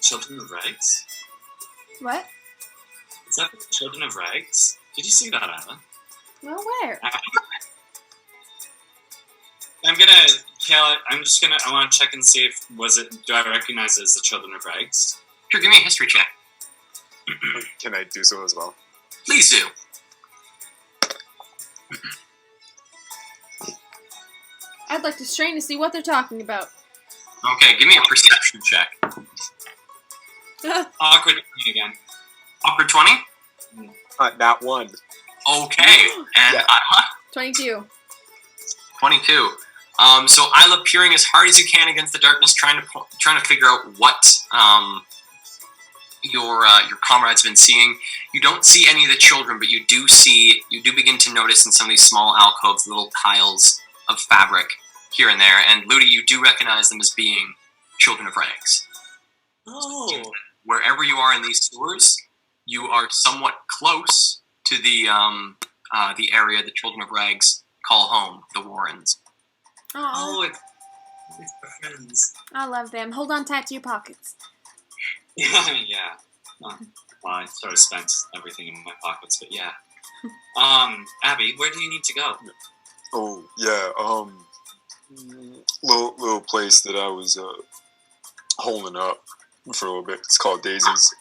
Speaker 4: Children of Rags?
Speaker 1: What?
Speaker 4: Is that the Children of Rags? Did you see that, Isla?
Speaker 1: No, where?
Speaker 4: I'm gonna, Kayla, I want to check and see if, do I recognize it as the Children of Rags?
Speaker 2: Sure, give me a history check.
Speaker 3: Can I do so as well?
Speaker 2: Please do.
Speaker 1: I'd like to strain to see what they're talking about.
Speaker 2: Okay, give me a perception check.
Speaker 4: Awkward 20 again.
Speaker 2: Awkward 20?
Speaker 3: Not one.
Speaker 2: Okay, and
Speaker 3: Yeah.
Speaker 2: Isla?
Speaker 1: 22.
Speaker 2: 22. So Isla, peering as hard as you can against the darkness, trying to figure out what your comrades have been seeing. You don't see any of the children, but you do begin to notice in some of these small alcoves little piles of fabric here and there. And Ludi, you do recognize them as being Children of Rags.
Speaker 4: Oh.
Speaker 2: Wherever you are in these sewers, you are somewhat close to the area the Children of Rags call home, the Warrens.
Speaker 1: Oh,
Speaker 4: it's our friends.
Speaker 1: I love them. Hold on tight to your pockets.
Speaker 4: Yeah. Well, I sort of spent everything in my pockets, but yeah. Abby, where do you need to go?
Speaker 3: Oh, yeah, little place that I was holding up for a little bit. It's called Daisy's.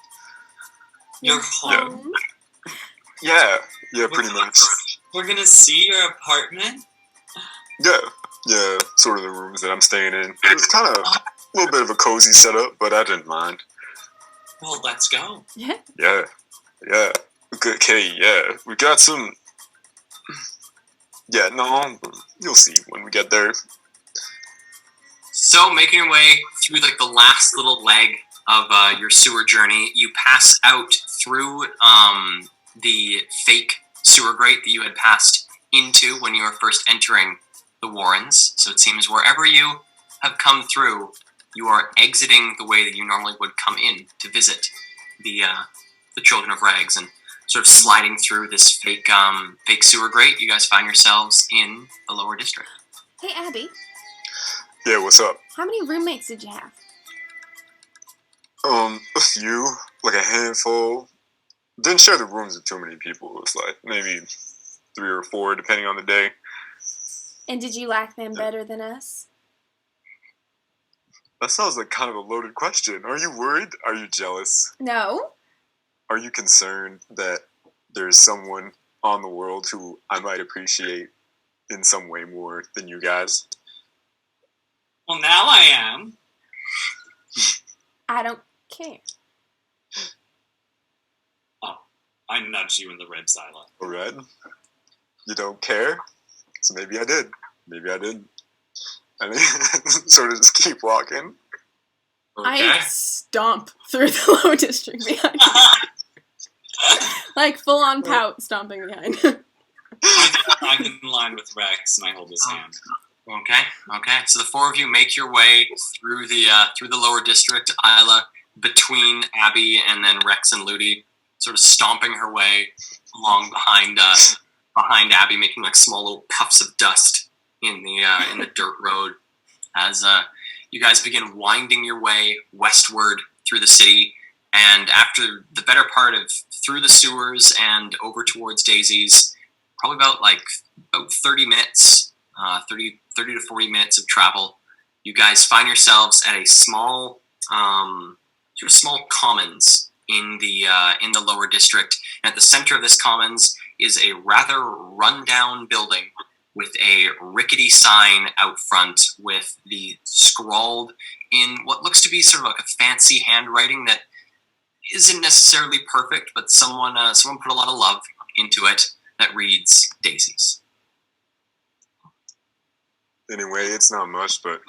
Speaker 4: Your home?
Speaker 3: Yeah, pretty much.
Speaker 4: We're gonna see your apartment?
Speaker 3: Yeah, sort of the rooms that I'm staying in. It's kind of a little bit of a cozy setup, but I didn't mind.
Speaker 4: Well, let's go.
Speaker 1: Yeah.
Speaker 3: Yeah. Okay, yeah. We got some... Yeah, no, you'll see when we get there.
Speaker 2: So, making your way through like the last little leg of your sewer journey, you pass out through the fake sewer grate that you had passed into when you were first entering the Warrens. So it seems wherever you have come through, you are exiting the way that you normally would come in to visit the Children of Rags, and sort of sliding through this fake sewer grate. You guys find yourselves in the lower district.
Speaker 1: Hey, Abby.
Speaker 3: Yeah, what's up?
Speaker 1: How many roommates did you have?
Speaker 3: A few, like a handful. Didn't share the rooms with too many people. It was like maybe 3 or 4, depending on the day.
Speaker 1: And did you like them better than us?
Speaker 3: That sounds like kind of a loaded question. Are you worried? Are you jealous?
Speaker 1: No.
Speaker 3: Are you concerned that there's someone on the world who I might appreciate in some way more than you guys?
Speaker 4: Well, now I am.
Speaker 1: I don't care.
Speaker 4: Oh, I nudged you in the ribs, Isla.
Speaker 3: All right. You don't care? So maybe I did. Maybe I didn't. And sort of just keep walking.
Speaker 2: Okay.
Speaker 1: I stomp through the low district behind you. Like full on pout stomping behind.
Speaker 4: I'm in line with Rex and I hold his hand.
Speaker 2: Okay. So the 4 of you make your way through the lower district. Isla between Abby and then Rex and Ludi, sort of stomping her way along behind Abby, making like small little puffs of dust in the dirt road as you guys begin winding your way westward through the city. And after the better part of through the sewers and over towards Daisy's, probably about 30 minutes, 30 to 40 minutes of travel, you guys find yourselves at a small commons in the lower district. And at the center of this commons is a rather rundown building with a rickety sign out front with the scrawled in what looks to be sort of like a fancy handwriting that isn't necessarily perfect, but someone put a lot of love into it, that reads Daisy's.
Speaker 3: Anyway, it's not much, but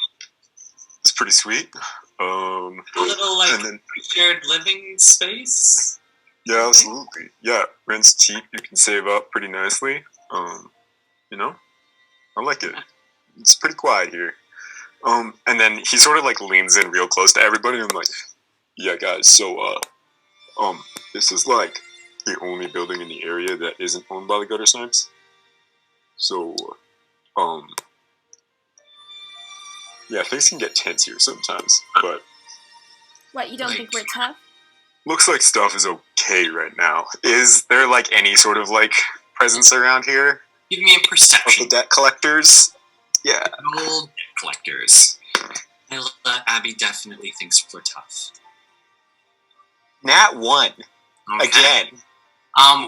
Speaker 3: it's pretty sweet.
Speaker 4: A little shared living space?
Speaker 3: Yeah, absolutely. Yeah, rent's cheap. You can save up pretty nicely. I like it. It's pretty quiet here. And then he sort of like leans in real close to everybody and I'm like, yeah, guys, so this is like the only building in the area that isn't owned by the Gutter Snipes. So, yeah, things can get tense here sometimes, but...
Speaker 1: What, you don't think we're tough?
Speaker 3: Looks like stuff is okay right now. Is there like any sort of like presence around here?
Speaker 2: Give me a perception.
Speaker 3: Of the debt collectors? Yeah.
Speaker 2: Old debt collectors.
Speaker 4: Abby definitely thinks we're tough.
Speaker 3: Nat 1.
Speaker 2: Okay.
Speaker 3: Again.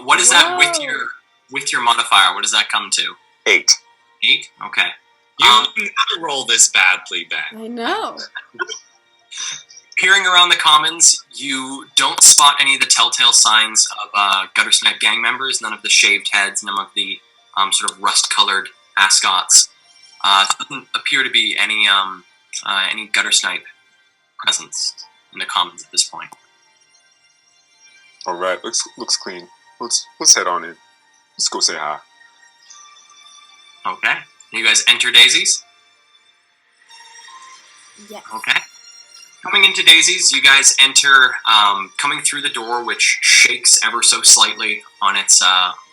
Speaker 2: What is that with your modifier? What does that come to?
Speaker 3: 8.
Speaker 2: 8? Okay.
Speaker 4: You never roll this badly, Ben.
Speaker 1: I know.
Speaker 2: Peering around the commons, you don't spot any of the telltale signs of Gutter Snipe gang members, none of the shaved heads, none of the sort of rust-colored ascots. There doesn't appear to be any Gutter Snipe presence in the commons at this point.
Speaker 3: All right, looks clean. Let's head on in. Let's go say hi.
Speaker 2: Okay. You guys enter Daisy's?
Speaker 1: Yes.
Speaker 2: Okay. Coming into Daisy's, you guys enter, coming through the door, which shakes ever so slightly on its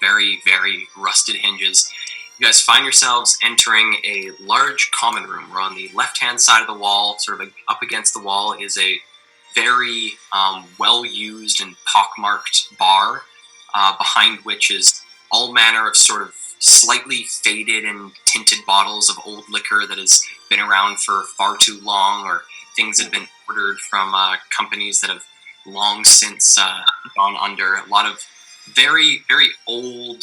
Speaker 2: very, very rusted hinges. You guys find yourselves entering a large common room, where on the left-hand side of the wall, sort of up against the wall, is a very well-used and pockmarked bar, behind which is all manner of sort of slightly faded and tinted bottles of old liquor that has been around for far too long, or things that have been ordered from companies that have long since gone under. A lot of very, very old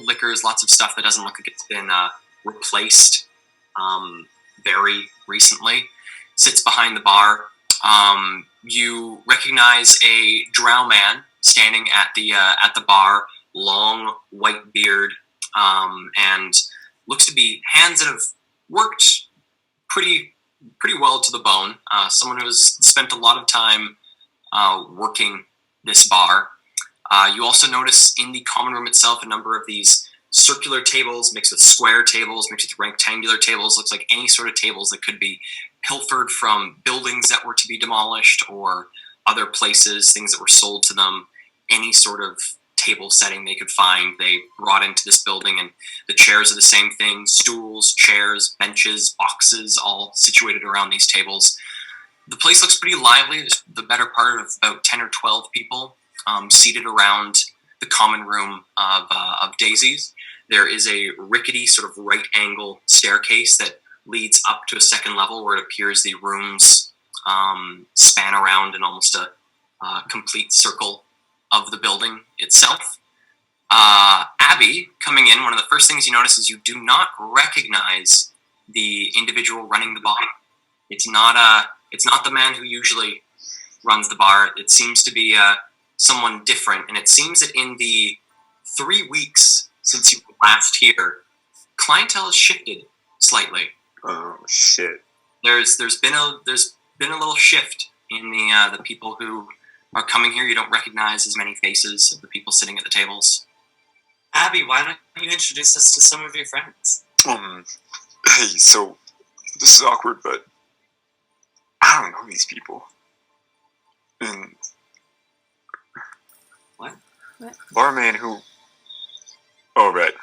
Speaker 2: liquors, lots of stuff that doesn't look like it's been replaced very recently, sits behind the bar. You recognize a drow man standing at the bar, long white beard, and looks to be hands that have worked pretty well to the bone. Someone who has spent a lot of time working this bar. You also notice in the common room itself a number of these circular tables mixed with square tables, mixed with rectangular tables. Looks like any sort of tables that could be pilfered from buildings that were to be demolished or other places, things that were sold to them. Any sort of table setting they could find, they brought into this building, and the chairs are the same thing. Stools, chairs, benches, boxes, all situated around these tables. The place looks pretty lively. There's the better part of about 10 or 12 people seated around the common room of Daisy's. There is a rickety sort of right angle staircase that leads up to a second level where it appears the rooms span around in almost a complete circle of the building itself. Abby, coming in, one of the first things you notice is you do not recognize the individual running the bar. It's not the man who usually runs the bar. It seems to be someone different, and it seems that in the 3 weeks since you were last here, clientele has shifted slightly.
Speaker 3: Oh shit!
Speaker 2: There's been a little shift in the people who are coming here. You don't recognize as many faces of the people sitting at the tables.
Speaker 4: Abby, why don't you introduce us to some of your friends?
Speaker 3: Hey, so this is awkward, but I don't know these people. And
Speaker 4: What?
Speaker 3: Barman who? Oh right.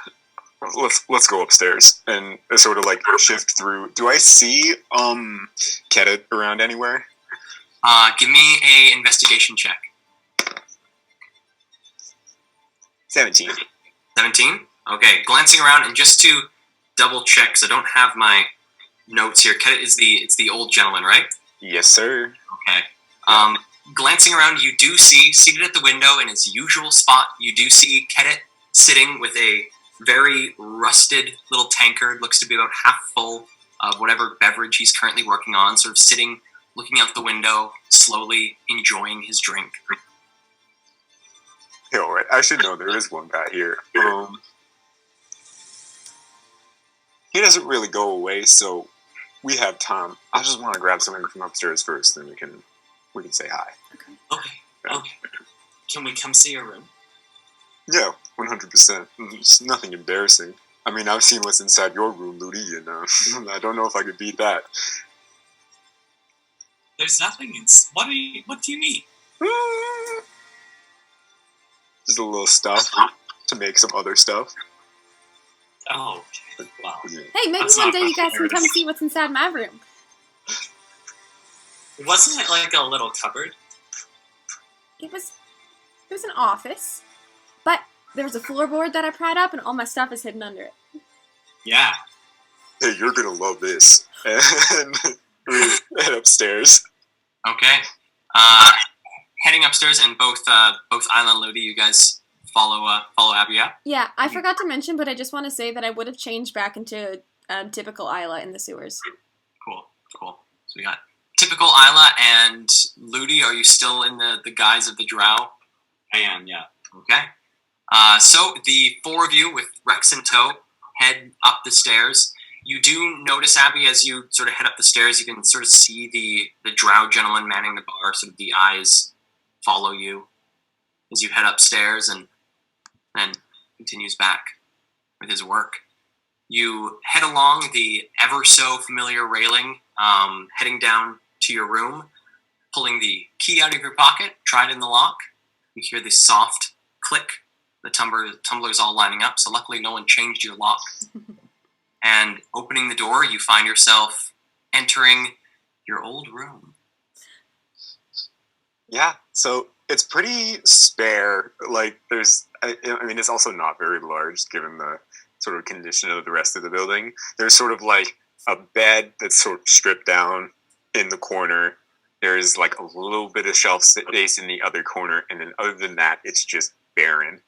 Speaker 3: Let's go upstairs and sort of like shift through. Do I see Kedit around anywhere?
Speaker 2: Give me a investigation check.
Speaker 3: 17.
Speaker 2: 17? Okay, glancing around, and just to double check, so I don't have my notes here. Kedit is the old gentleman, right?
Speaker 3: Yes, sir.
Speaker 2: Okay. Glancing around, you do see, seated at the window in his usual spot, you do see Kedit sitting with a very rusted little tankard, looks to be about half full of whatever beverage he's currently working on, sort of sitting, looking out the window, slowly enjoying his drink.
Speaker 3: Hey, all right. I should know there is one guy here. He doesn't really go away, so we have time. I just want to grab something from upstairs first, then we can say hi.
Speaker 4: Okay. Can we come see your room?
Speaker 3: Yeah, 100%. It's nothing embarrassing. I mean, I've seen what's inside your room, Ludi, and I don't know if I could beat that.
Speaker 4: There's nothing in. What do you need?
Speaker 3: Just a little stuff to make some other stuff.
Speaker 4: Oh, okay. Wow.
Speaker 3: Yeah.
Speaker 1: Hey, maybe
Speaker 4: That's
Speaker 1: one
Speaker 4: not
Speaker 1: day you guys can
Speaker 4: much
Speaker 1: come see what's inside my room.
Speaker 4: Wasn't it like a little cupboard?
Speaker 1: It was an office, but there was a floorboard that I pried up, and all my stuff is hidden under it.
Speaker 4: Yeah.
Speaker 3: Hey, you're gonna love this. And we head upstairs.
Speaker 2: Okay. Heading upstairs, and both Isla and Ludi, you guys follow Abby up.
Speaker 1: Yeah, I forgot to mention, but I just want to say that I would have changed back into typical Isla in the sewers.
Speaker 2: Cool. So we got typical Isla and Ludi. Are you still in the guise of the drow?
Speaker 4: I am, yeah.
Speaker 2: Okay. So the four of you with Rex in tow head up the stairs. You do notice, Abby, as you sort of head up the stairs, you can sort of see the drow gentleman manning the bar, sort of the eyes follow you as you head upstairs, and then continues back with his work. You head along the ever so familiar railing, heading down to your room, pulling the key out of your pocket, try it in the lock. You hear this soft click, the tumblers all lining up, so luckily no one changed your lock. And opening the door, you find yourself entering your old room.
Speaker 3: Yeah, so it's pretty spare. Like I mean, it's also not very large given the sort of condition of the rest of the building. There's sort of like a bed that's sort of stripped down in the corner. There's like a little bit of shelf space in the other corner, and then other than that, it's just barren.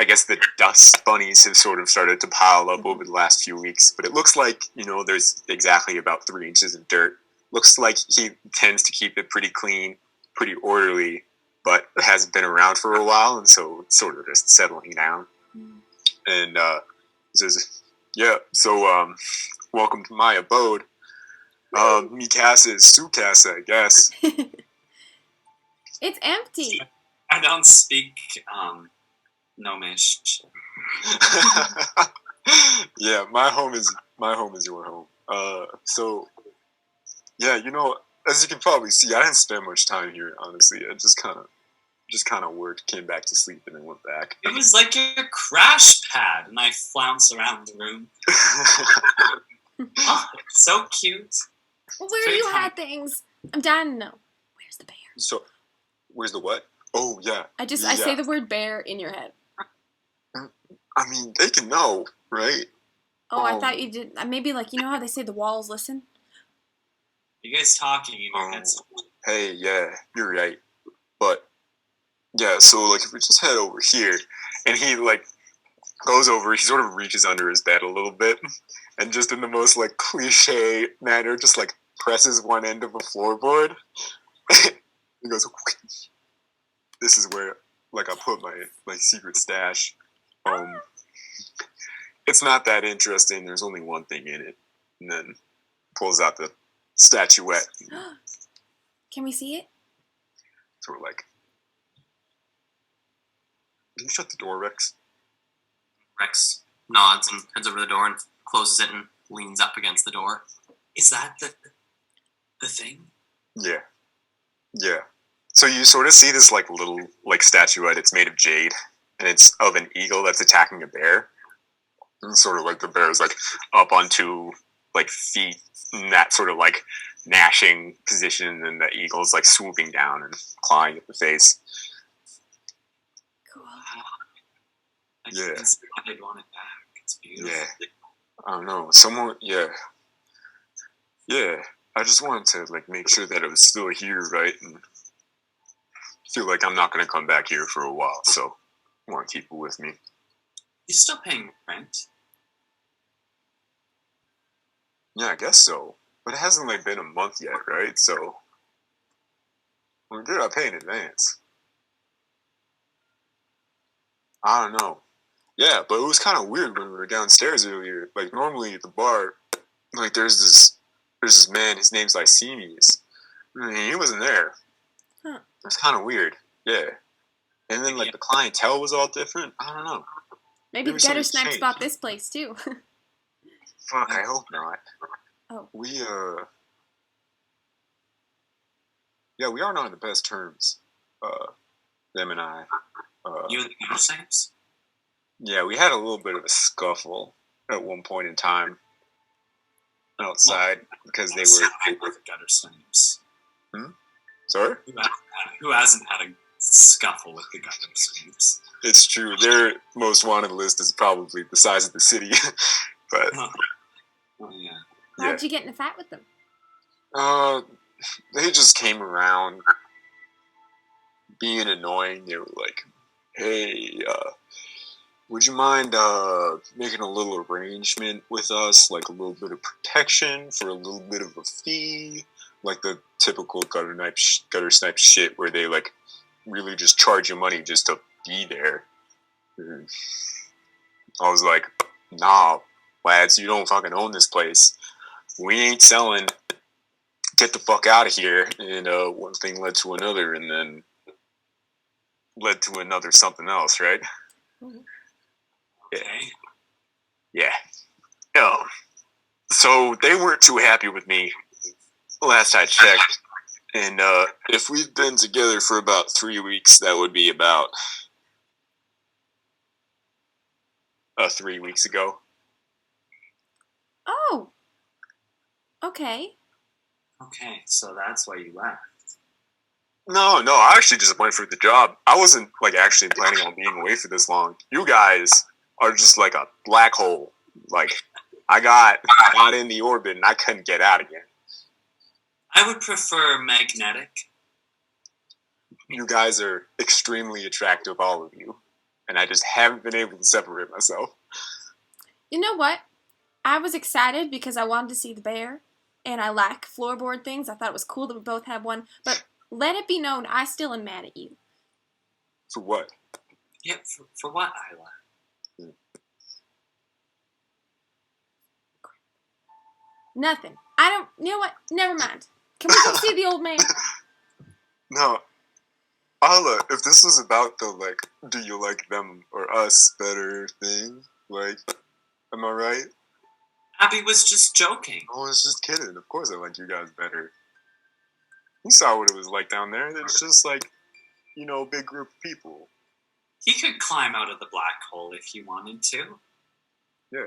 Speaker 3: I guess the dust bunnies have sort of started to pile up over the last few weeks, but it looks like, there's exactly about 3 inches of dirt. Looks like he tends to keep it pretty clean, pretty orderly, but hasn't been around for a while, and so it's sort of just settling down. And he says, yeah, so welcome to my abode. Mi casa is su casa, I guess.
Speaker 1: It's empty.
Speaker 4: I don't speak Gnomish.
Speaker 3: Yeah, my home is your home. So yeah, as you can probably see, I didn't spend much time here. Honestly, I just kind of worked, came back to sleep, and then went back.
Speaker 4: It was like your crash pad, and I flounce around the room. Oh, so cute.
Speaker 1: Well, where you had things? I'm dying to know. Where's the bear?
Speaker 3: So, where's the what? Oh yeah.
Speaker 1: I say the word bear in your head.
Speaker 3: I mean, they can know, right?
Speaker 1: Oh, I thought you did. Maybe how they say the walls listen.
Speaker 4: You guys talking in your heads?
Speaker 3: Hey, yeah, you're right. But yeah, so if we just head over here, and he goes over, he sort of reaches under his bed a little bit, and just in the most cliche manner, just presses one end of a floorboard. He goes, "This is where I put my secret stash." It's not that interesting. There's only one thing in it, and then pulls out the statuette.
Speaker 1: Can we see it?
Speaker 3: Sort of can you shut the door, Rex?
Speaker 2: Rex nods and heads over the door and closes it and leans up against the door.
Speaker 4: Is that the thing?
Speaker 3: Yeah. Yeah. So you sort of see this little statuette. It's made of jade, and it's of an eagle that's attacking a bear. And sort of the bear is up on two feet in that sort of gnashing position, and the eagle's swooping down and clawing at the face.
Speaker 1: Cool.
Speaker 4: Yeah. I'd want it back. It's beautiful.
Speaker 3: Yeah. I don't know. Someone. Yeah. Yeah. I just wanted to make sure that it was still here, right? And feel like I'm not going to come back here for a while, so I want to keep it with me.
Speaker 4: You're still paying rent?
Speaker 3: Yeah, I guess so. But it hasn't been a month yet, right? So when did I pay in advance? I don't know. Yeah, but it was kind of weird when we were downstairs earlier. Normally at the bar, there's this man. His name's Lycemius. He wasn't there.
Speaker 1: Huh.
Speaker 3: It's kind of weird. Yeah. And then the clientele was all different. I don't know.
Speaker 1: Maybe the gutter snipes bought this place too.
Speaker 3: Fuck, I hope not.
Speaker 1: Oh.
Speaker 3: We yeah, we aren't on the best terms. Them and I.
Speaker 4: You and the gutter snipes?
Speaker 3: Yeah, we had a little bit of a scuffle at one point in time outside because they were
Speaker 4: the gutter snipes.
Speaker 3: Sorry?
Speaker 4: Who hasn't had a scuffle with the gutter snipes?
Speaker 3: It's true. Their most wanted list is probably the size of the city. But
Speaker 4: Oh yeah.
Speaker 1: How'd you get in a fight with them?
Speaker 3: They just came around being annoying. They were like, "Hey, would you mind making a little arrangement with us, a little bit of protection for a little bit of a fee, the typical gutter snipe shit where they really just charge you money just to be there." And I was like, "Nah, lads, you don't fucking own this place. We ain't selling. Get the fuck out of here." And one thing led to another, and then led to another something else, right?
Speaker 1: Mm-hmm.
Speaker 4: Okay.
Speaker 3: Yeah. So they weren't too happy with me last I checked. And if we've been together for about 3 weeks, that would be about 3 weeks ago.
Speaker 1: Oh. Okay.
Speaker 4: Okay, so that's why you left.
Speaker 3: No, I actually just went for the job. I wasn't like actually planning on being away for this long. You guys are just like a black hole. Like I got in the orbit and I couldn't get out again.
Speaker 4: I would prefer magnetic.
Speaker 3: You guys are extremely attractive, all of you, and I just haven't been able to separate myself.
Speaker 1: You know what? I was excited because I wanted to see the bear, and I like floorboard things. I thought it was cool that we both have one, but let it be known, I still am mad at you.
Speaker 3: For what?
Speaker 4: Yeah, for what, Isla?
Speaker 1: Nothing. I don't. You know what? Never mind. Can we go see the old man?
Speaker 3: No, Ala, if this was about the like, do you like them or us better thing, like, am I right?
Speaker 4: Abby was just joking.
Speaker 3: I was just kidding. Of course I like you guys better. You saw what it was like down there. It's just like, you know, a big group of people.
Speaker 4: He could climb out of the black hole if he wanted to.
Speaker 3: Yeah.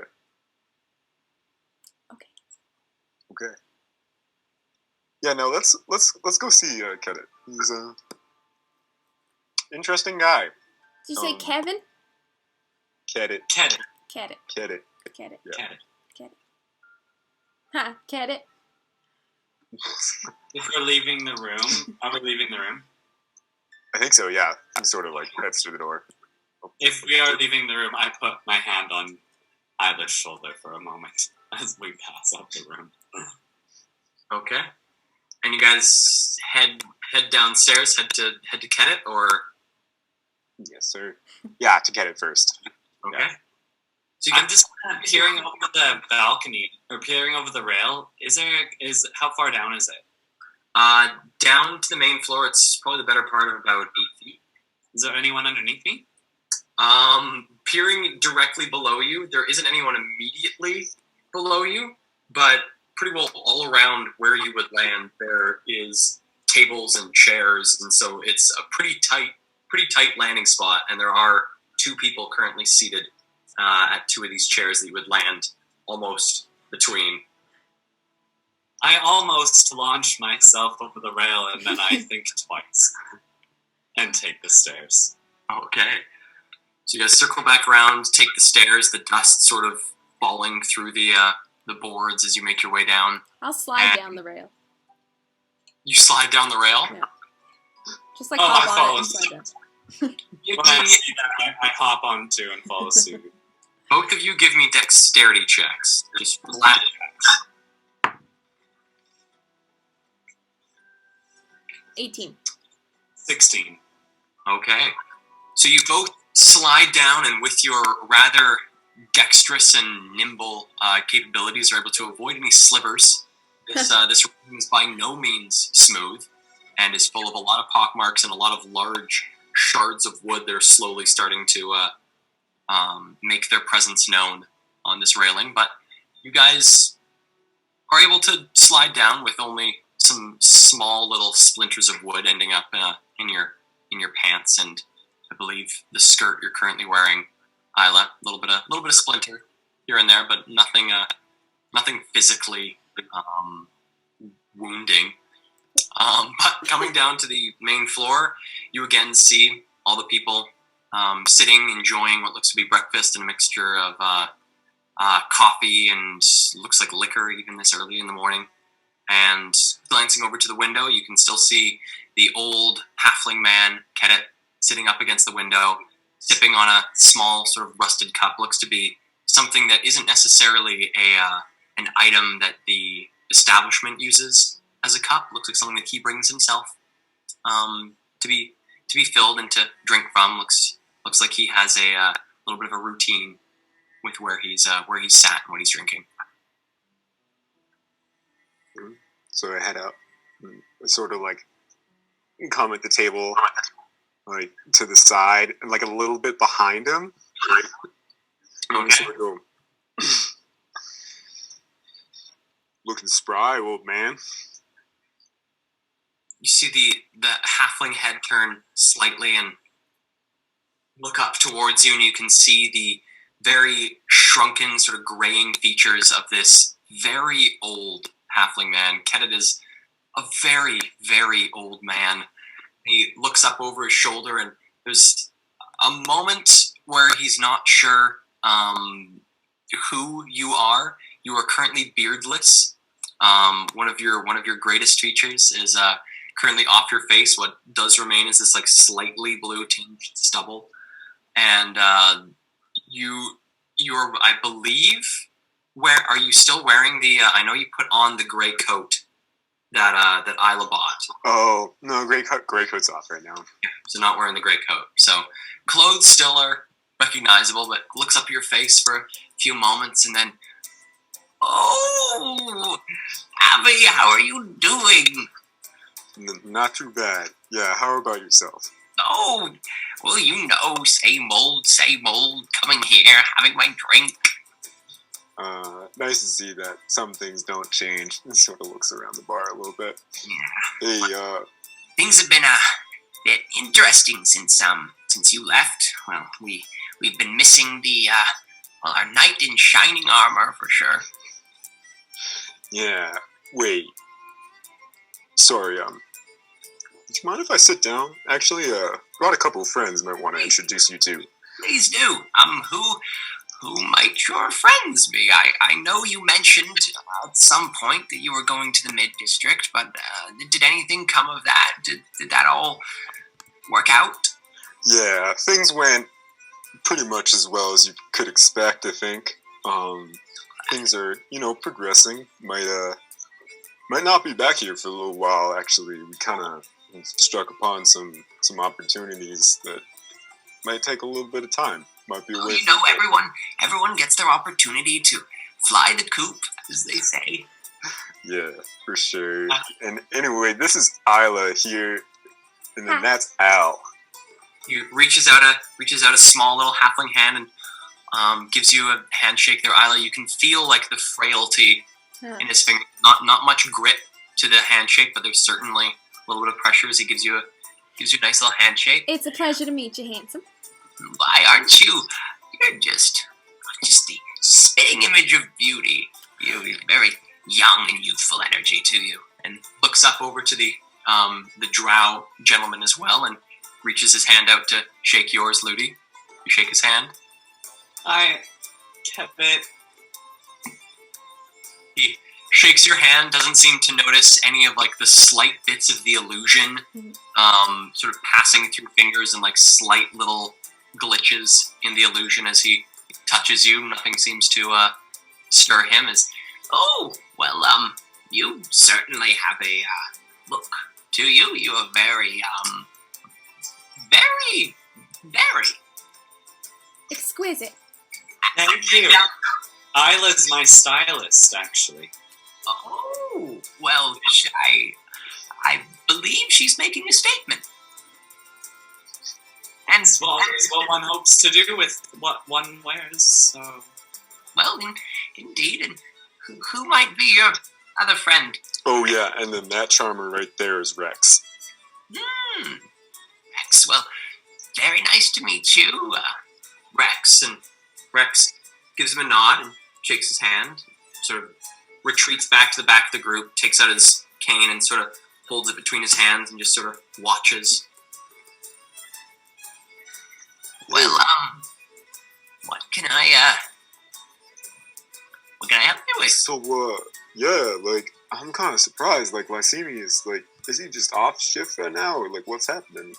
Speaker 3: Okay. Yeah, no, let's go see Kedit. He's a interesting guy.
Speaker 1: Did you say Kevin?
Speaker 3: Kedit.
Speaker 4: Kedit.
Speaker 1: Kedit.
Speaker 3: Kedit.
Speaker 1: Kedit.
Speaker 3: Yeah.
Speaker 1: Kedit. Huh, Kedit.
Speaker 4: If we're leaving the room, are we leaving the room?
Speaker 3: I think so, yeah. He sort of like heads through the door.
Speaker 4: If we are leaving the room, I put my hand on Isla's shoulder for a moment as we pass out the room.
Speaker 2: Okay. And you guys head downstairs, head to Kedit, or
Speaker 3: Yes, sir. Yeah, to get it first.
Speaker 2: okay.
Speaker 3: Yeah.
Speaker 2: So you
Speaker 4: I'm just kind of peering over the balcony or peering over the rail. How far down is it?
Speaker 2: down to the main floor. It's probably the better part of about 8 feet.
Speaker 4: Is there anyone underneath me?
Speaker 2: Peering directly below you, there isn't anyone immediately below you, but pretty well all around where you would land, there is tables and chairs, and so it's a pretty tight landing spot, and there are 2 people currently seated at 2 of these chairs that you would land almost between.
Speaker 4: I almost launched myself over the rail, and then I think twice and take the stairs.
Speaker 2: Okay. So you guys circle back around, take the stairs, the dust sort of falling through the boards as you make your way down.
Speaker 1: I'll slide down the rail.
Speaker 2: You slide down the rail?
Speaker 1: Yeah. Just like
Speaker 4: I
Speaker 1: hop on
Speaker 4: follow
Speaker 1: it and slide down.
Speaker 2: Give
Speaker 4: When I
Speaker 2: me-
Speaker 4: see that, I hop on too and follow suit.
Speaker 2: both of you give me dexterity checks. Just flat checks.
Speaker 1: 18.
Speaker 4: 16.
Speaker 2: Okay. So you both slide down, and with your rather dexterous and nimble capabilities, are able to avoid any slivers. This room is by no means smooth, and is full of a lot of pockmarks and a lot of large shards of wood that are slowly starting to make their presence known on this railing. But you guys are able to slide down with only some small little splinters of wood ending up in your pants, and I believe the skirt you're currently wearing, Isla. A little bit of splinter here and there, but nothing physically wounding. But coming down to the main floor, you again see all the people sitting, enjoying what looks to be breakfast and a mixture of coffee and looks like liquor even this early in the morning. And glancing over to the window, you can still see the old halfling man, Kedit, sitting up against the window, sipping on a small sort of rusted cup. Looks to be something that isn't necessarily an item that the establishment uses as a cup. Looks like something that he brings himself to be filled and to drink from. Looks like he has a little bit of a routine with where he's sat and what he's drinking.
Speaker 3: So I head up, and sort of like come at the table, like to the side and like a little bit behind him. And
Speaker 2: Okay.
Speaker 3: sort of go, looking spry, old man.
Speaker 2: You see the halfling head turn slightly and look up towards you, and you can see the very shrunken, sort of graying features of this very old halfling man. Kedit is a very, very old man, He looks up over his shoulder, and there's a moment where he's not sure who you are. You are currently beardless. One of your greatest features is currently off your face. What does remain is this like slightly blue tinged stubble, and you're I believe are you still wearing the? I know you put on the gray coat that Isla bought.
Speaker 3: Oh no, gray coat's off right now.
Speaker 2: So not wearing the gray coat. So clothes still are recognizable, but looks up your face for a few moments and then, oh, Abby, how are you doing?
Speaker 3: Not too bad. Yeah, how about yourself?
Speaker 2: Oh, well, same old, coming here, having my drink.
Speaker 3: Nice to see that some things don't change. He sort of looks around the bar a little bit.
Speaker 2: Yeah.
Speaker 3: Hey,
Speaker 2: things have been a bit interesting since you left. Well, we've been missing our knight in shining armor for sure.
Speaker 3: Yeah, wait. Sorry, do you mind if I sit down? Actually, got a couple of friends might want to introduce you to.
Speaker 2: Please do. Who might your friends be? I know you mentioned at some point that you were going to the Mid-District, but did anything come of that? Did that all work out?
Speaker 3: Yeah, things went pretty much as well as you could expect, I think. Things are, progressing. Might not be back here for a little while, actually. We kind of struck upon some opportunities that might take a little bit of time. Might be away.
Speaker 2: Everyone gets their opportunity to fly the coop, as they say.
Speaker 3: Yeah, for sure. And anyway, this is Isla here, and then that's Al.
Speaker 2: He reaches out a small little halfling hand and gives you a handshake there, Isla. You can feel like the frailty in his finger. Not much grip to the handshake, but there's certainly a little bit of pressure as he gives you a nice little handshake.
Speaker 1: It's a pleasure to meet you, handsome.
Speaker 2: Why aren't you? You're just the spitting image of beauty. You're very young and youthful energy to you. And looks up over to the drow gentleman as well and reaches his hand out to shake yours, Ludi. You shake his hand.
Speaker 4: I kept it.
Speaker 2: He shakes your hand, doesn't seem to notice any of like the slight bits of the illusion, sort of passing through fingers and like slight little glitches in the illusion as he touches you. Nothing seems to stir him. You certainly have a look to you. You are very
Speaker 1: exquisite.
Speaker 4: Thank you. Isla's my stylist, actually.
Speaker 2: Oh, well, I believe she's making a statement. And
Speaker 4: that's what one hopes to do with what one wears, so...
Speaker 2: Well, indeed, and who might be your other friend?
Speaker 3: Oh, yeah, and then that charmer right there is Rex.
Speaker 2: Rex, well, very nice to meet you, Rex. And Rex gives him a nod and shakes his hand, sort of retreats back to the back of the group, takes out his cane and sort of holds it between his hands and just sort of watches. Well, what can I help you with?
Speaker 3: So, yeah, like, I'm kind of surprised, like, Lysemius, like, is he just off shift right now, or, like, what's happening?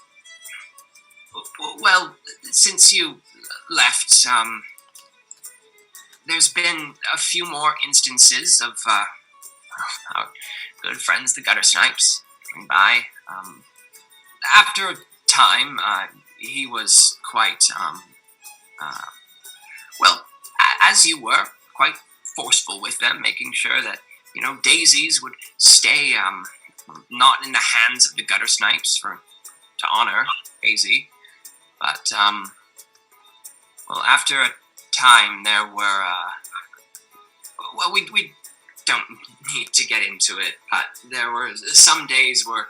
Speaker 2: Well, since you left, there's been a few more instances of, our good friends, the Gutter Snipes, coming by. After a time, he was quite, as you were, quite forceful with them, making sure that, daisies would stay, not in the hands of the Gutter Snipes to honor Daisy. But, after a time, there were, we don't need to get into it, but there were some days where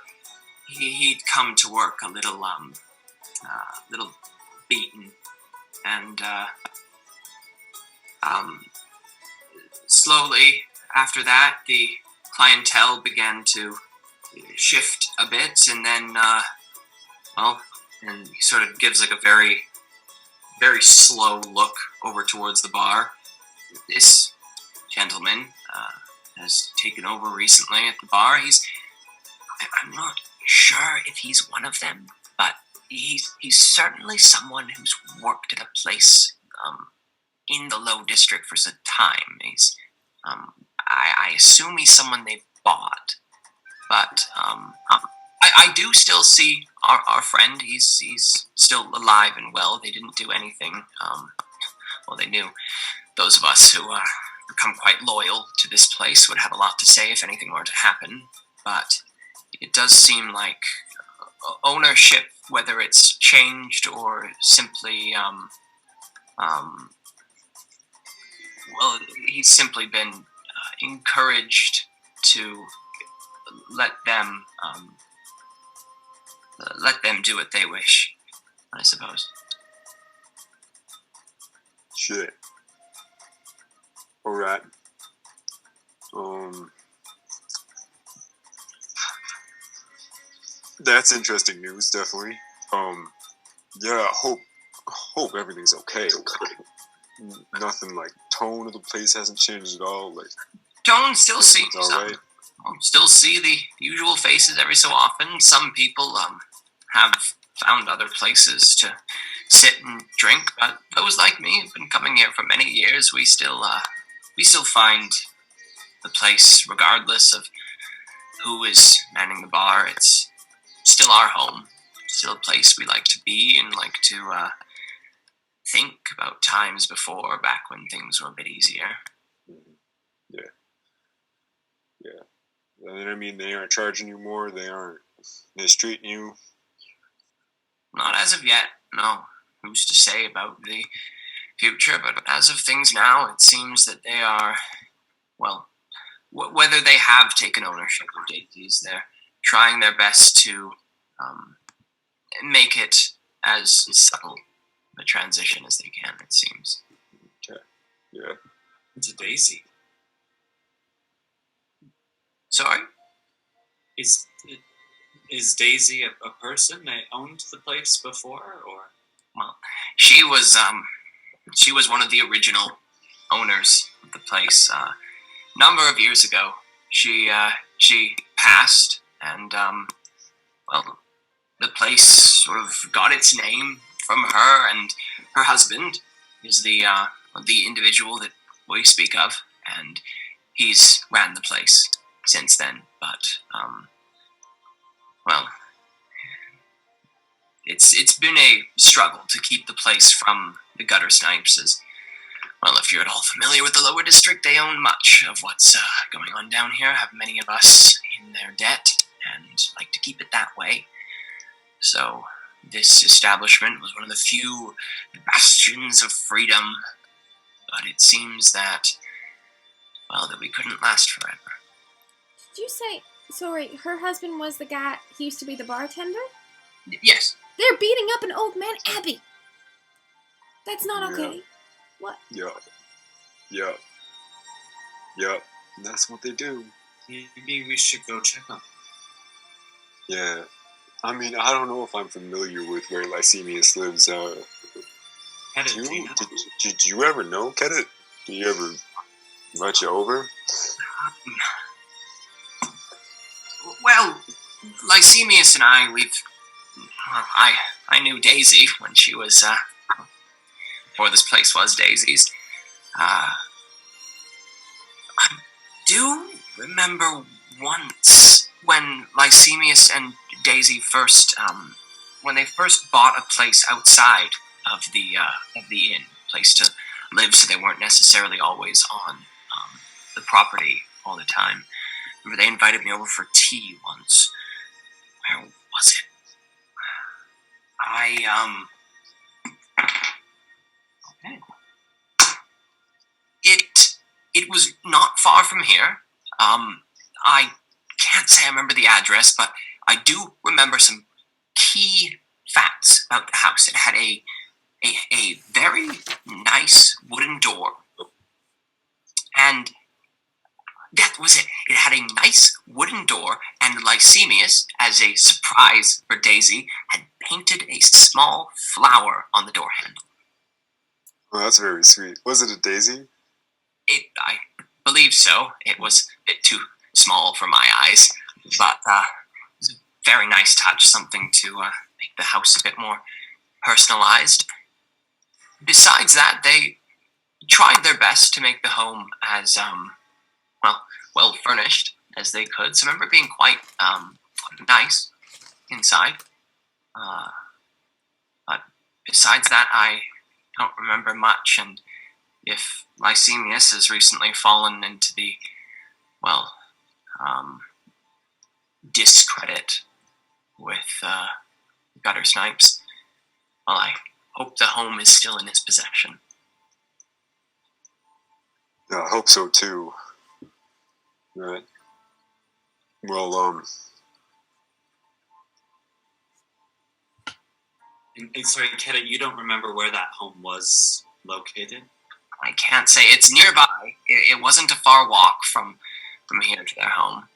Speaker 2: he'd come to work a little beaten, and, slowly after that, the clientele began to shift a bit, and then, Well, and he sort of gives like a very, very slow look over towards the bar. This gentleman has taken over recently at the bar. I'm not sure if he's one of them, but he's certainly someone who's worked at a place in the Low District for some time. I assume he's someone they've bought, but I do still see our friend. He's still alive and well. They didn't do anything. Well, they knew. Those of us who become quite loyal to this place would have a lot to say if anything were to happen. But it does seem like ownership, whether it's changed or simply, well, he's simply been encouraged to let them do what they wish, I suppose.
Speaker 3: Shit. Alright. That's interesting news, definitely. Yeah, hope everything's okay. Nothing like tone of the place hasn't changed at all. Like
Speaker 2: Tone still seems
Speaker 3: alright.
Speaker 2: still see the usual faces every so often. Some people have found other places to sit and drink, but those like me have been coming here for many years. We still find the place, regardless of who is manning the bar. It's still our home, still a place we like to be and like to think about times before, back when things were a bit easier.
Speaker 3: Yeah. And I mean, they aren't charging you more. They're mistreating you.
Speaker 2: Not as of yet, no. Who's to say about the future? But as of things now, it seems that they are, well, whether they have taken ownership of Daisy's, they're trying their best to make it as subtle a transition as they can, it seems.
Speaker 3: Okay. Yeah.
Speaker 4: It's a Daisy.
Speaker 2: Sorry?
Speaker 4: Is Daisy a person that owned the place before, or?
Speaker 2: Well, she was one of the original owners of the place. Number of years ago, she passed, and well, the place sort of got its name from her, and her husband is the individual that we speak of, and he's ran the place since then. But well, it's been a struggle to keep the place from the gutter snipes. As well, if you're at all familiar with the Lower District, they own much of what's going on down here. Have many of us in their debt, and like to keep it that way. So this establishment was one of the few bastions of freedom, but it seems that, well, that we couldn't last forever.
Speaker 1: Did you say, sorry, her husband was the guy, he used to be the bartender?
Speaker 2: Yes.
Speaker 1: They're beating up an old man, Abby. That's not okay. What?
Speaker 3: Yup. And that's what they do.
Speaker 4: Maybe we should go check them.
Speaker 3: Yeah. I mean, I don't know if I'm familiar with where Lycemius lives. Did you ever know, Kedit? Did you ever invite you over?
Speaker 2: Well, Lycemius and I knew Daisy when she was, before this place was Daisy's. I do remember once when Lycemius and Daisy first, when they first bought a place outside of the inn, place to live, so they weren't necessarily always on the property all the time. Remember, they invited me over for tea once. Where was it? Okay. It was not far from here. I can't say I remember the address, but I do remember some key facts about the house. It had a very nice wooden door, and that was it. It had a nice wooden door, and Lycemius, as a surprise for Daisy, had painted a small flower on the door handle.
Speaker 3: Oh, that's very sweet. Was it a daisy?
Speaker 2: I believe so. It was a bit too small for my eyes, but it was a very nice touch, something to make the house a bit more personalized. Besides that, they tried their best to make the home as well furnished as they could. So I remember it being quite nice inside. But besides that, I don't remember much. And if Lycemius has recently fallen into the discredit with Gutter Snipes, well, I hope the home is still in his possession.
Speaker 3: Yeah, I hope so too. Right. Well,
Speaker 4: And sorry, Keta, you don't remember where that home was located?
Speaker 2: I can't say. It's nearby. It wasn't a far walk from here to their home.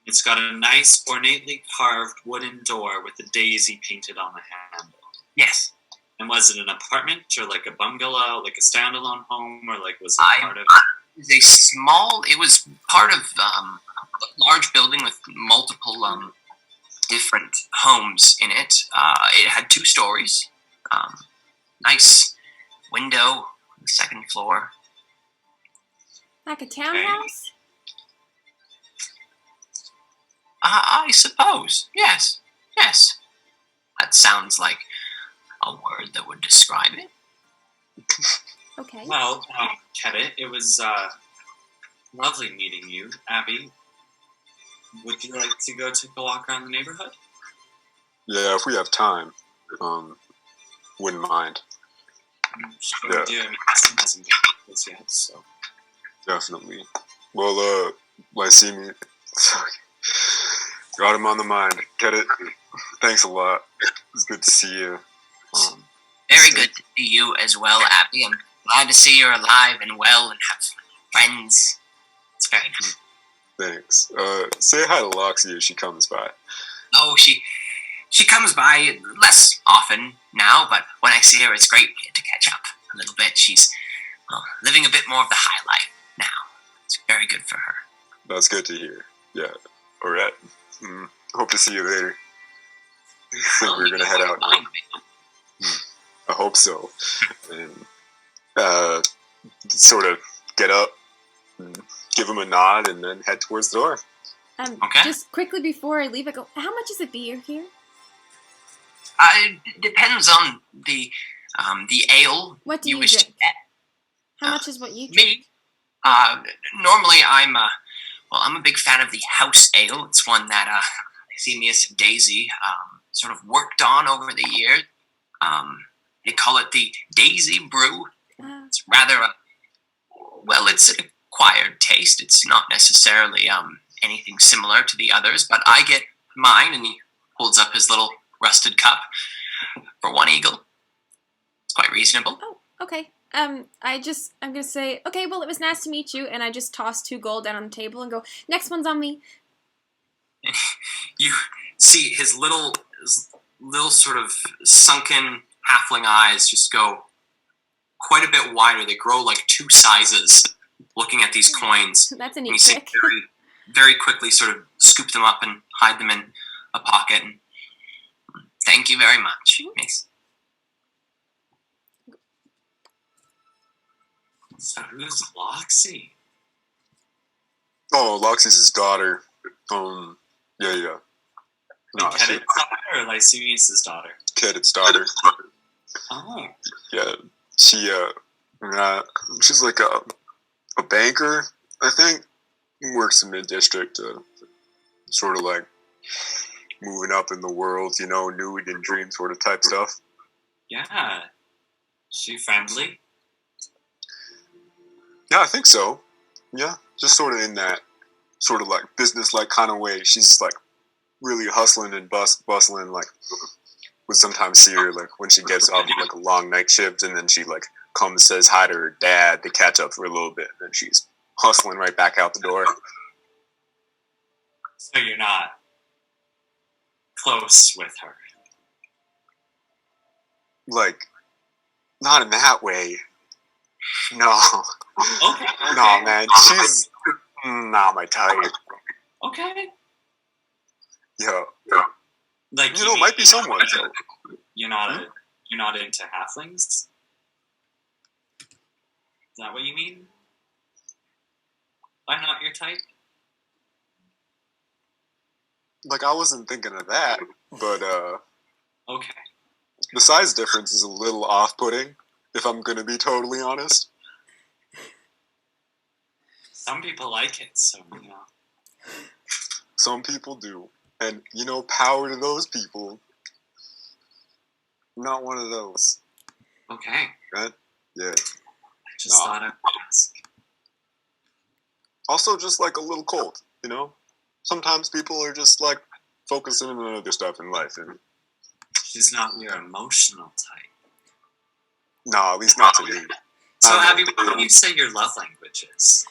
Speaker 4: It's got a nice, ornately carved wooden door with a daisy painted on the handle.
Speaker 2: Yes.
Speaker 4: And was it an apartment or like a bungalow, like a standalone home, or like was it part of?
Speaker 2: It was part of a large building with multiple different homes in it. It had 2 stories. Nice window on the 2nd floor.
Speaker 1: Like a townhouse?
Speaker 2: I suppose. Yes. Yes. That sounds like a word that would describe it.
Speaker 1: Okay.
Speaker 4: Well, Keta, it was lovely meeting you. Abby, would you like to go take a walk around the neighborhood?
Speaker 3: yeah, if we have time, wouldn't mind.
Speaker 4: Sure
Speaker 3: Yeah.
Speaker 4: we do. I mean, Austin hasn't been this yet, so.
Speaker 3: Definitely. Well, Lycemia, got him on the mind. Get it? Thanks a lot. It's good to see you.
Speaker 2: Very good to see you as well, Abby. I'm glad to see you're alive and well and have friends. It's very nice.
Speaker 3: Thanks. Say hi to Loxy if she comes by.
Speaker 2: Oh, she comes by less often now, but when I see her, it's great to catch up a little bit. She's living a bit more of the high life now. It's very good for her.
Speaker 3: That's good to hear. Yeah. All right. Hope to see you later. I think we're gonna head out now. I hope so. And sort of get up, and give him a nod, and then head towards the door.
Speaker 2: Okay.
Speaker 1: Just quickly before I leave, I go, how much is a beer here?
Speaker 2: It depends on the ale.
Speaker 1: What do you
Speaker 2: wish to
Speaker 1: drink?
Speaker 2: get.
Speaker 1: How much is what you drink?
Speaker 2: Me? Normally I'm a big fan of the house ale. It's one that Lycemius and Daisy sort of worked on over the years. They call it the Daisy Brew. It's rather it's an acquired taste. It's not necessarily anything similar to the others, but I get mine, and he holds up his little rusted cup for 1 eagle. It's quite reasonable.
Speaker 1: Oh, okay. I'm gonna say, okay, well, it was nice to meet you, and I just toss 2 gold down on the table and go, next one's on me.
Speaker 2: You see his little sort of sunken halfling eyes just go quite a bit wider. They grow like 2 sizes looking at these coins.
Speaker 1: That's a
Speaker 2: And you
Speaker 1: neat
Speaker 2: see
Speaker 1: trick.
Speaker 2: very, very quickly sort of scoop them up and hide them in a pocket. And thank you very much, miss.
Speaker 4: So who's Loxy?
Speaker 3: Oh, Loxy's his daughter. Yeah. No,
Speaker 4: Kedit's daughter or Lycemius' daughter?
Speaker 3: Kedit's daughter.
Speaker 4: Oh.
Speaker 3: Yeah, she's like a banker, I think. Works in mid-district, sort of like moving up in the world, new and dream sort of type stuff.
Speaker 4: Yeah. She friendly?
Speaker 3: Yeah, I think so. Yeah, just sort of in that sort of like business-like kind of way. She's like really hustling and bustling. Like, would sometimes see her like when she gets off like a long night shift, and then she like comes, says hi to her dad to catch up for a little bit, and then she's hustling right back out the door.
Speaker 4: So you're not close with her?
Speaker 3: Like, not in that way. No.
Speaker 4: Okay.
Speaker 3: No, man. She's not my type.
Speaker 4: Okay.
Speaker 3: Yeah.
Speaker 4: Like
Speaker 3: You know, might be someone. So.
Speaker 4: You're not into halflings. Is that what you mean? I'm not your type.
Speaker 3: Like, I wasn't thinking of that, but
Speaker 4: Okay.
Speaker 3: the size difference is a little off-putting, if I'm gonna be totally honest.
Speaker 4: Some people like it, so you know.
Speaker 3: Some people do. And, power to those people. Not one of those.
Speaker 4: Okay.
Speaker 3: Right? Yeah.
Speaker 4: I just thought I'd ask.
Speaker 3: Also, just like a little cold, Sometimes people are just like focusing on other stuff in life. And
Speaker 4: She's not your emotional type.
Speaker 3: no, at least not to me.
Speaker 4: So, Abby, what do you say your love language is?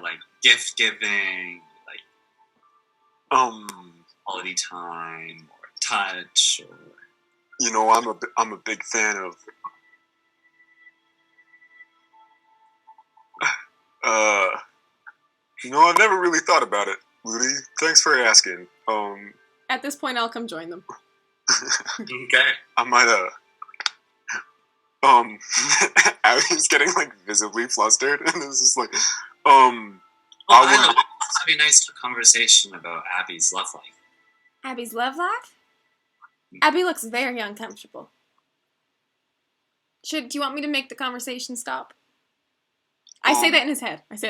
Speaker 4: Like gift giving, like quality time, or touch, or
Speaker 3: I'm a big fan of I've never really thought about it, Ludi. Thanks for asking.
Speaker 1: At this point, I'll come join them.
Speaker 4: okay.
Speaker 3: I might Abby's getting like visibly flustered, and this is like
Speaker 4: Let's have a nice conversation about Abby's love life.
Speaker 1: Abby's love life? Abby looks very uncomfortable. Do you want me to make the conversation stop? I say that in his head. Guess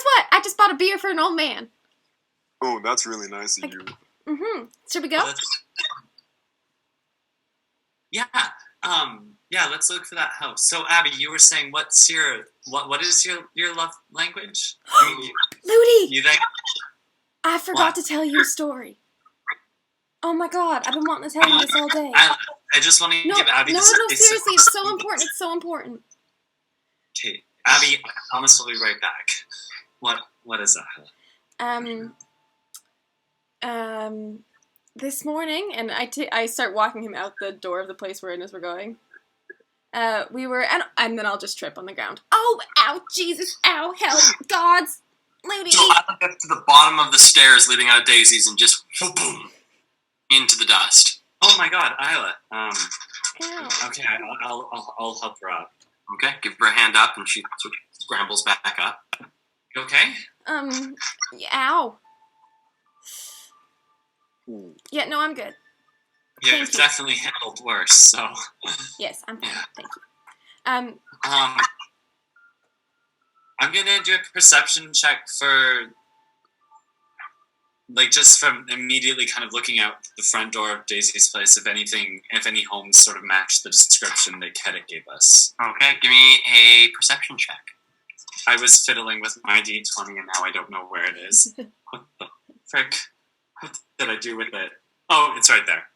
Speaker 1: what? I just bought a beer for an old man.
Speaker 3: Oh, that's really nice of you.
Speaker 1: Mm-hmm. Should we go?
Speaker 4: Yeah. Yeah, let's look for that house. So, Abby, you were saying what is your love language?
Speaker 1: Ludi!
Speaker 4: You think?
Speaker 1: I forgot to tell you a story. Oh my god, I've been wanting to tell you this all day.
Speaker 4: I just want to give Abby...
Speaker 1: No, seriously, it's so important. It's so important.
Speaker 4: Okay, Abby, I promise we'll be right back. What is that?
Speaker 1: This morning, and I start walking him out the door of the place we're in as we're going. We were, and then I'll just trip on the ground. Oh, ow, Jesus, ow, help, gods, Ludi.
Speaker 2: So I get to the bottom of the stairs leading out of Daisy's and just boom into the dust.
Speaker 4: Oh my God, Isla.
Speaker 1: Ow.
Speaker 4: Okay, I'll help her up.
Speaker 2: Okay, give her a hand up, and she sort of scrambles back up.
Speaker 4: You okay?
Speaker 1: Ow. Yeah, no, I'm good.
Speaker 4: Yeah, it's definitely handled worse, so...
Speaker 1: Yes, I'm fine, thank you.
Speaker 4: I'm gonna do a perception check for... Like, just from immediately kind of looking out the front door of Daisy's place, if any homes sort of match the description that Kedit gave us.
Speaker 2: Okay, give me a perception check.
Speaker 4: I was fiddling with my D20 and now I don't know where it is. What the frick? What did I do with it? Oh, it's right there.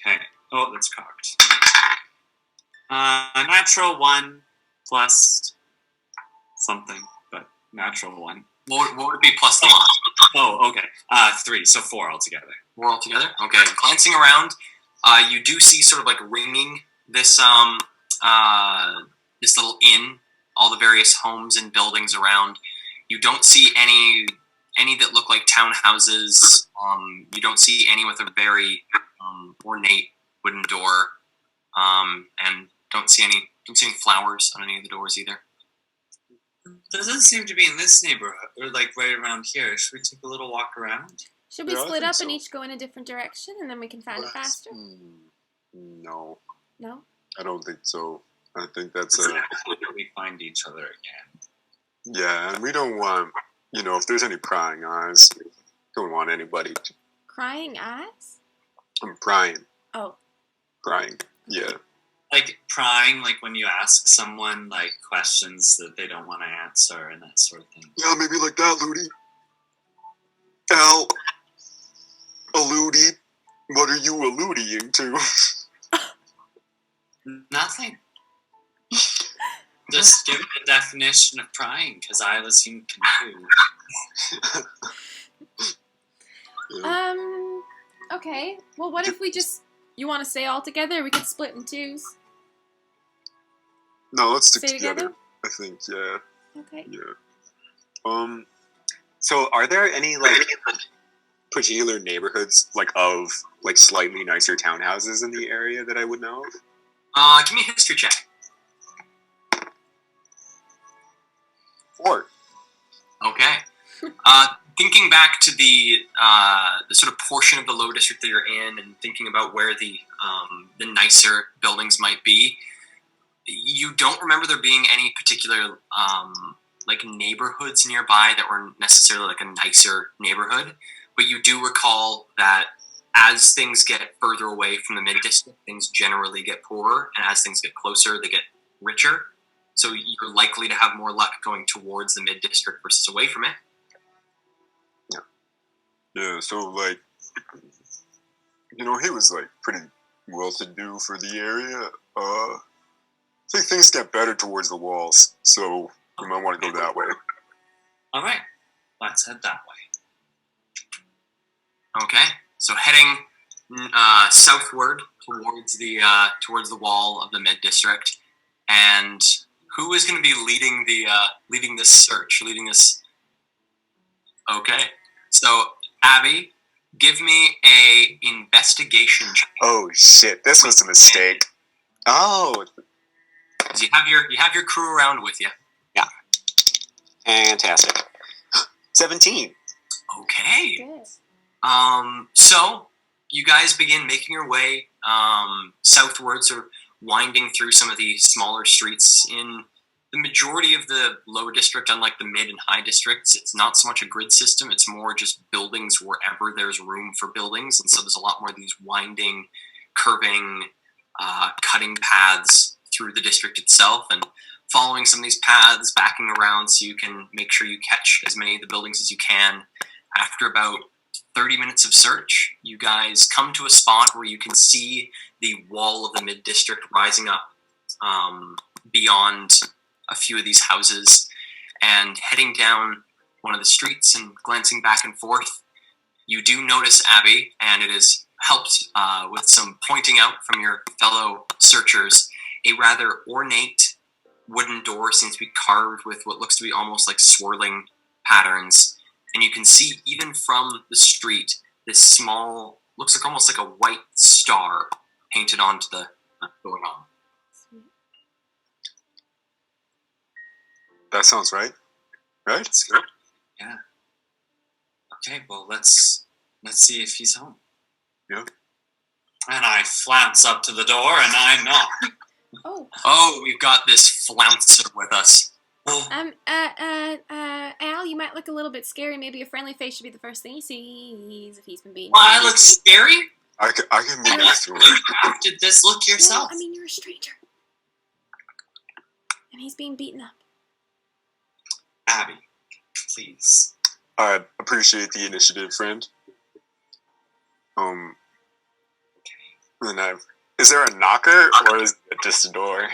Speaker 4: Okay. Oh, that's cocked. Natural 1 plus something, but natural 1.
Speaker 2: What would it be plus the 1?
Speaker 4: Oh, okay. 3, so 4 altogether.
Speaker 2: 4 altogether? Okay. Glancing around, you do see sort of like ringing this this little inn, all the various homes and buildings around. You don't see any that look like townhouses. You don't see any with a very ornate wooden door, and don't see any flowers on any of the doors either.
Speaker 4: Doesn't seem to be in this neighborhood, or like right around here. Should we take a little walk around?
Speaker 1: Should we split up and each go in a different direction, and then we can find it faster?
Speaker 3: No.
Speaker 1: No?
Speaker 3: I don't think so. I think that's
Speaker 4: we find each other again.
Speaker 3: Yeah, and we don't want, if there's any prying eyes, we don't want anybody to...
Speaker 1: Crying eyes?
Speaker 3: I'm prying.
Speaker 1: Oh.
Speaker 3: Prying, yeah.
Speaker 4: Like prying, like when you ask someone like questions that they don't want to answer and that sort of thing.
Speaker 3: Yeah, maybe like that, Ludi. Alludi. What are you alluding to?
Speaker 4: Nothing. Just give me a definition of prying, because I seem confused.
Speaker 1: Okay. Well, what if we just... You want to stay all together? We could split in twos.
Speaker 3: No, let's stick
Speaker 1: Stay
Speaker 3: together.
Speaker 1: together?
Speaker 3: I think, yeah.
Speaker 1: Okay.
Speaker 3: Yeah. So are there any, like, particular neighborhoods, like, of, like, slightly nicer townhouses in the area that I would know of?
Speaker 2: Give me a history check.
Speaker 3: 4.
Speaker 2: Okay. Thinking back to the sort of portion of the low district that you're in, and thinking about where the nicer buildings might be, you don't remember there being any particular like neighborhoods nearby that were necessarily like a nicer neighborhood, but you do recall that as things get further away from the mid district, things generally get poorer, and as things get closer, they get richer. So you're likely to have more luck going towards the mid district versus away from it.
Speaker 3: Yeah, so, like, he was, like, pretty well-to-do for the area. I think things get better towards the walls, so you might want to go that way.
Speaker 4: All right, let's head that way.
Speaker 2: Okay, so heading southward towards the wall of the mid district, and who is going to be leading this search, leading this? Okay, so Abby, give me a investigation check.
Speaker 3: Oh shit! This was a mistake. Oh,
Speaker 2: 'Cause you have your crew around with you.
Speaker 3: yeah, fantastic. 17.
Speaker 2: Okay.
Speaker 1: Good.
Speaker 2: So you guys begin making your way southwards, or winding through some of the smaller streets. In the majority of the low district, unlike the mid and high districts, it's not so much a grid system, it's more just buildings wherever there's room for buildings, and so there's a lot more of these winding, curving, cutting paths through the district itself, and following some of these paths, backing around so you can make sure you catch as many of the buildings as you can. After about 30 minutes of search, you guys come to a spot where you can see the wall of the mid district rising up beyond a few of these houses, and heading down one of the streets and glancing back and forth, you do notice, Abby, and it is helped with some pointing out from your fellow searchers, a rather ornate wooden door seems to be carved with what looks to be almost like swirling patterns. And you can see, even from the street, this small, looks like almost like a white star painted onto the going on.
Speaker 3: That sounds right. Right?
Speaker 4: Yeah. Okay, well, let's see if he's home.
Speaker 3: Yeah.
Speaker 4: And I flounce up to the door and I knock.
Speaker 1: Oh.
Speaker 2: We've got this flouncer with us.
Speaker 1: Al, you might look a little bit scary. Maybe a friendly face should be the first thing he sees if he's been beaten.
Speaker 2: Well, I look scary?
Speaker 3: I can be next to him.
Speaker 2: You crafted this look yourself.
Speaker 1: No, I mean, you're a stranger. And he's being beaten up.
Speaker 4: Abby, please.
Speaker 3: I appreciate the initiative, friend. Is there a knocker, or is it just a door?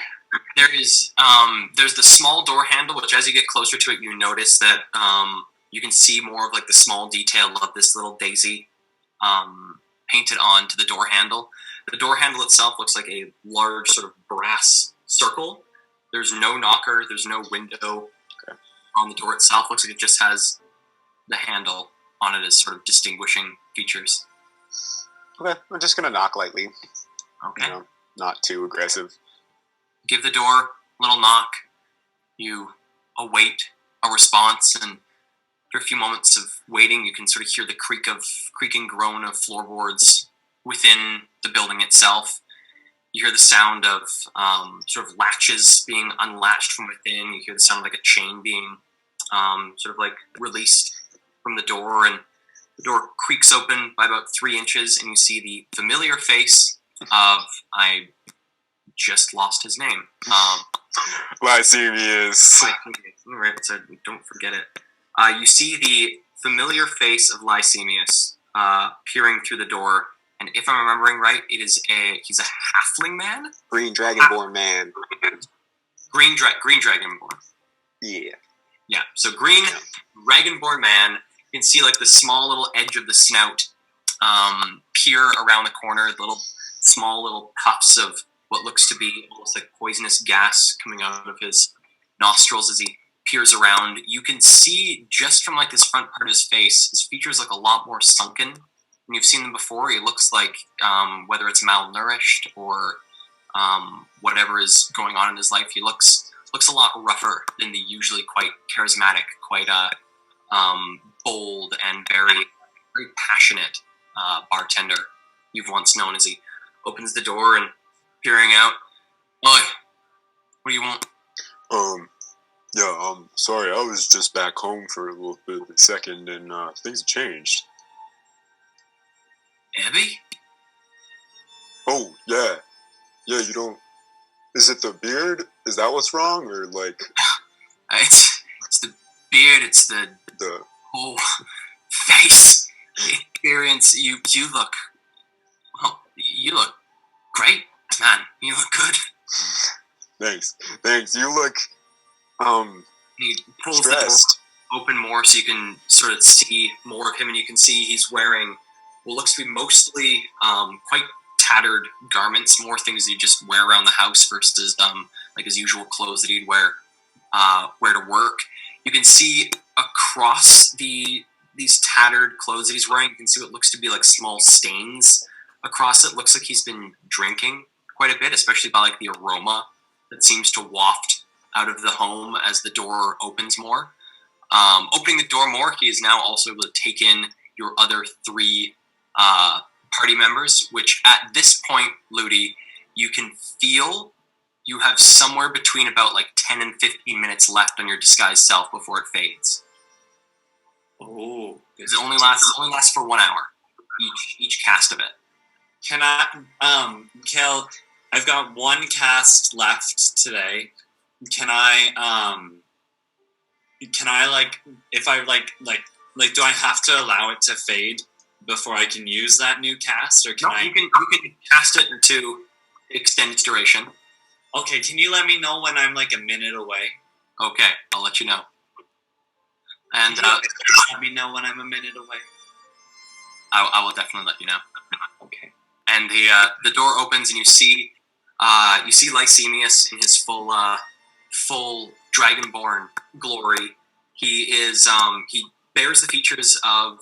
Speaker 2: There's the small door handle, which as you get closer to it, you notice that you can see more of like the small detail of this little daisy painted onto the door handle. The door handle itself looks like a large sort of brass circle. There's no knocker. There's no window on the door itself. Looks like it just has the handle on it as sort of distinguishing features.
Speaker 3: Okay, I'm just gonna knock lightly.
Speaker 2: Okay.
Speaker 3: Not too aggressive.
Speaker 2: Give the door a little knock. You await a response, and after a few moments of waiting, you can sort of hear the creaking groan of floorboards within the building itself. You hear the sound of sort of latches being unlatched from within. You hear the sound of like a chain being sort of like released from the door, and the door creaks open by about 3 inches, and you see the familiar face of, I just lost his name.
Speaker 3: Lycemius.
Speaker 2: Right, so don't forget it. You see the familiar face of Lycemius peering through the door, and if I'm remembering right, he's a halfling man?
Speaker 3: Green Dragonborn man.
Speaker 2: Green Dragonborn.
Speaker 3: Yeah.
Speaker 2: Yeah, so green Dragonborn man. You can see like the small little edge of the snout peer around the corner, small little puffs of what looks to be almost like poisonous gas coming out of his nostrils as he peers around. You can see just from like this front part of his face, his features look a lot more sunken when you've seen them before. He looks like whether it's malnourished or whatever is going on in his life, he looks a lot rougher than the usually quite charismatic, quite bold and very passionate bartender you've once known. As he opens the door and peering out, "Oi, what do you want?"
Speaker 3: Yeah, sorry, I was just back home for a little bit of a second, and things have changed.
Speaker 2: Abby?
Speaker 3: Oh, yeah. Yeah, you don't... Is it the beard? Is that what's wrong, or, like...
Speaker 2: It's the beard, it's the whole face. The appearance, you look... Well, you look great, man. You look good.
Speaker 3: Thanks. You look,
Speaker 2: He pulls
Speaker 3: stressed.
Speaker 2: the door open more so you can sort of see more of him, and you can see he's wearing what looks to be mostly quite tattered garments, more things you just wear around the house versus like his usual clothes that he'd wear to work. You can see across these tattered clothes that he's wearing, you can see what looks to be like small stains across it. Looks like he's been drinking quite a bit, especially by like the aroma that seems to waft out of the home as the door opens more. Opening the door more, he is now also able to take in your other three party members, which at this point, Ludi, you can feel you have somewhere between about like 10 and 15 minutes left on your disguised self before it fades.
Speaker 4: Oh,
Speaker 2: It only lasts for 1 hour, each cast of it.
Speaker 4: Can I, Kel? I've got one cast left today. Can I like, if I like, do I have to allow it to fade before I can use that new cast, or can I?
Speaker 2: You can cast it into extended duration.
Speaker 4: Okay, can you let me know when I'm like a minute away?
Speaker 2: Okay, I'll let you know. And
Speaker 4: Let me know when I'm a minute away.
Speaker 2: I will definitely let you know.
Speaker 4: Okay.
Speaker 2: And the door opens, and you see Lycemius in his full dragonborn glory. He bears the features of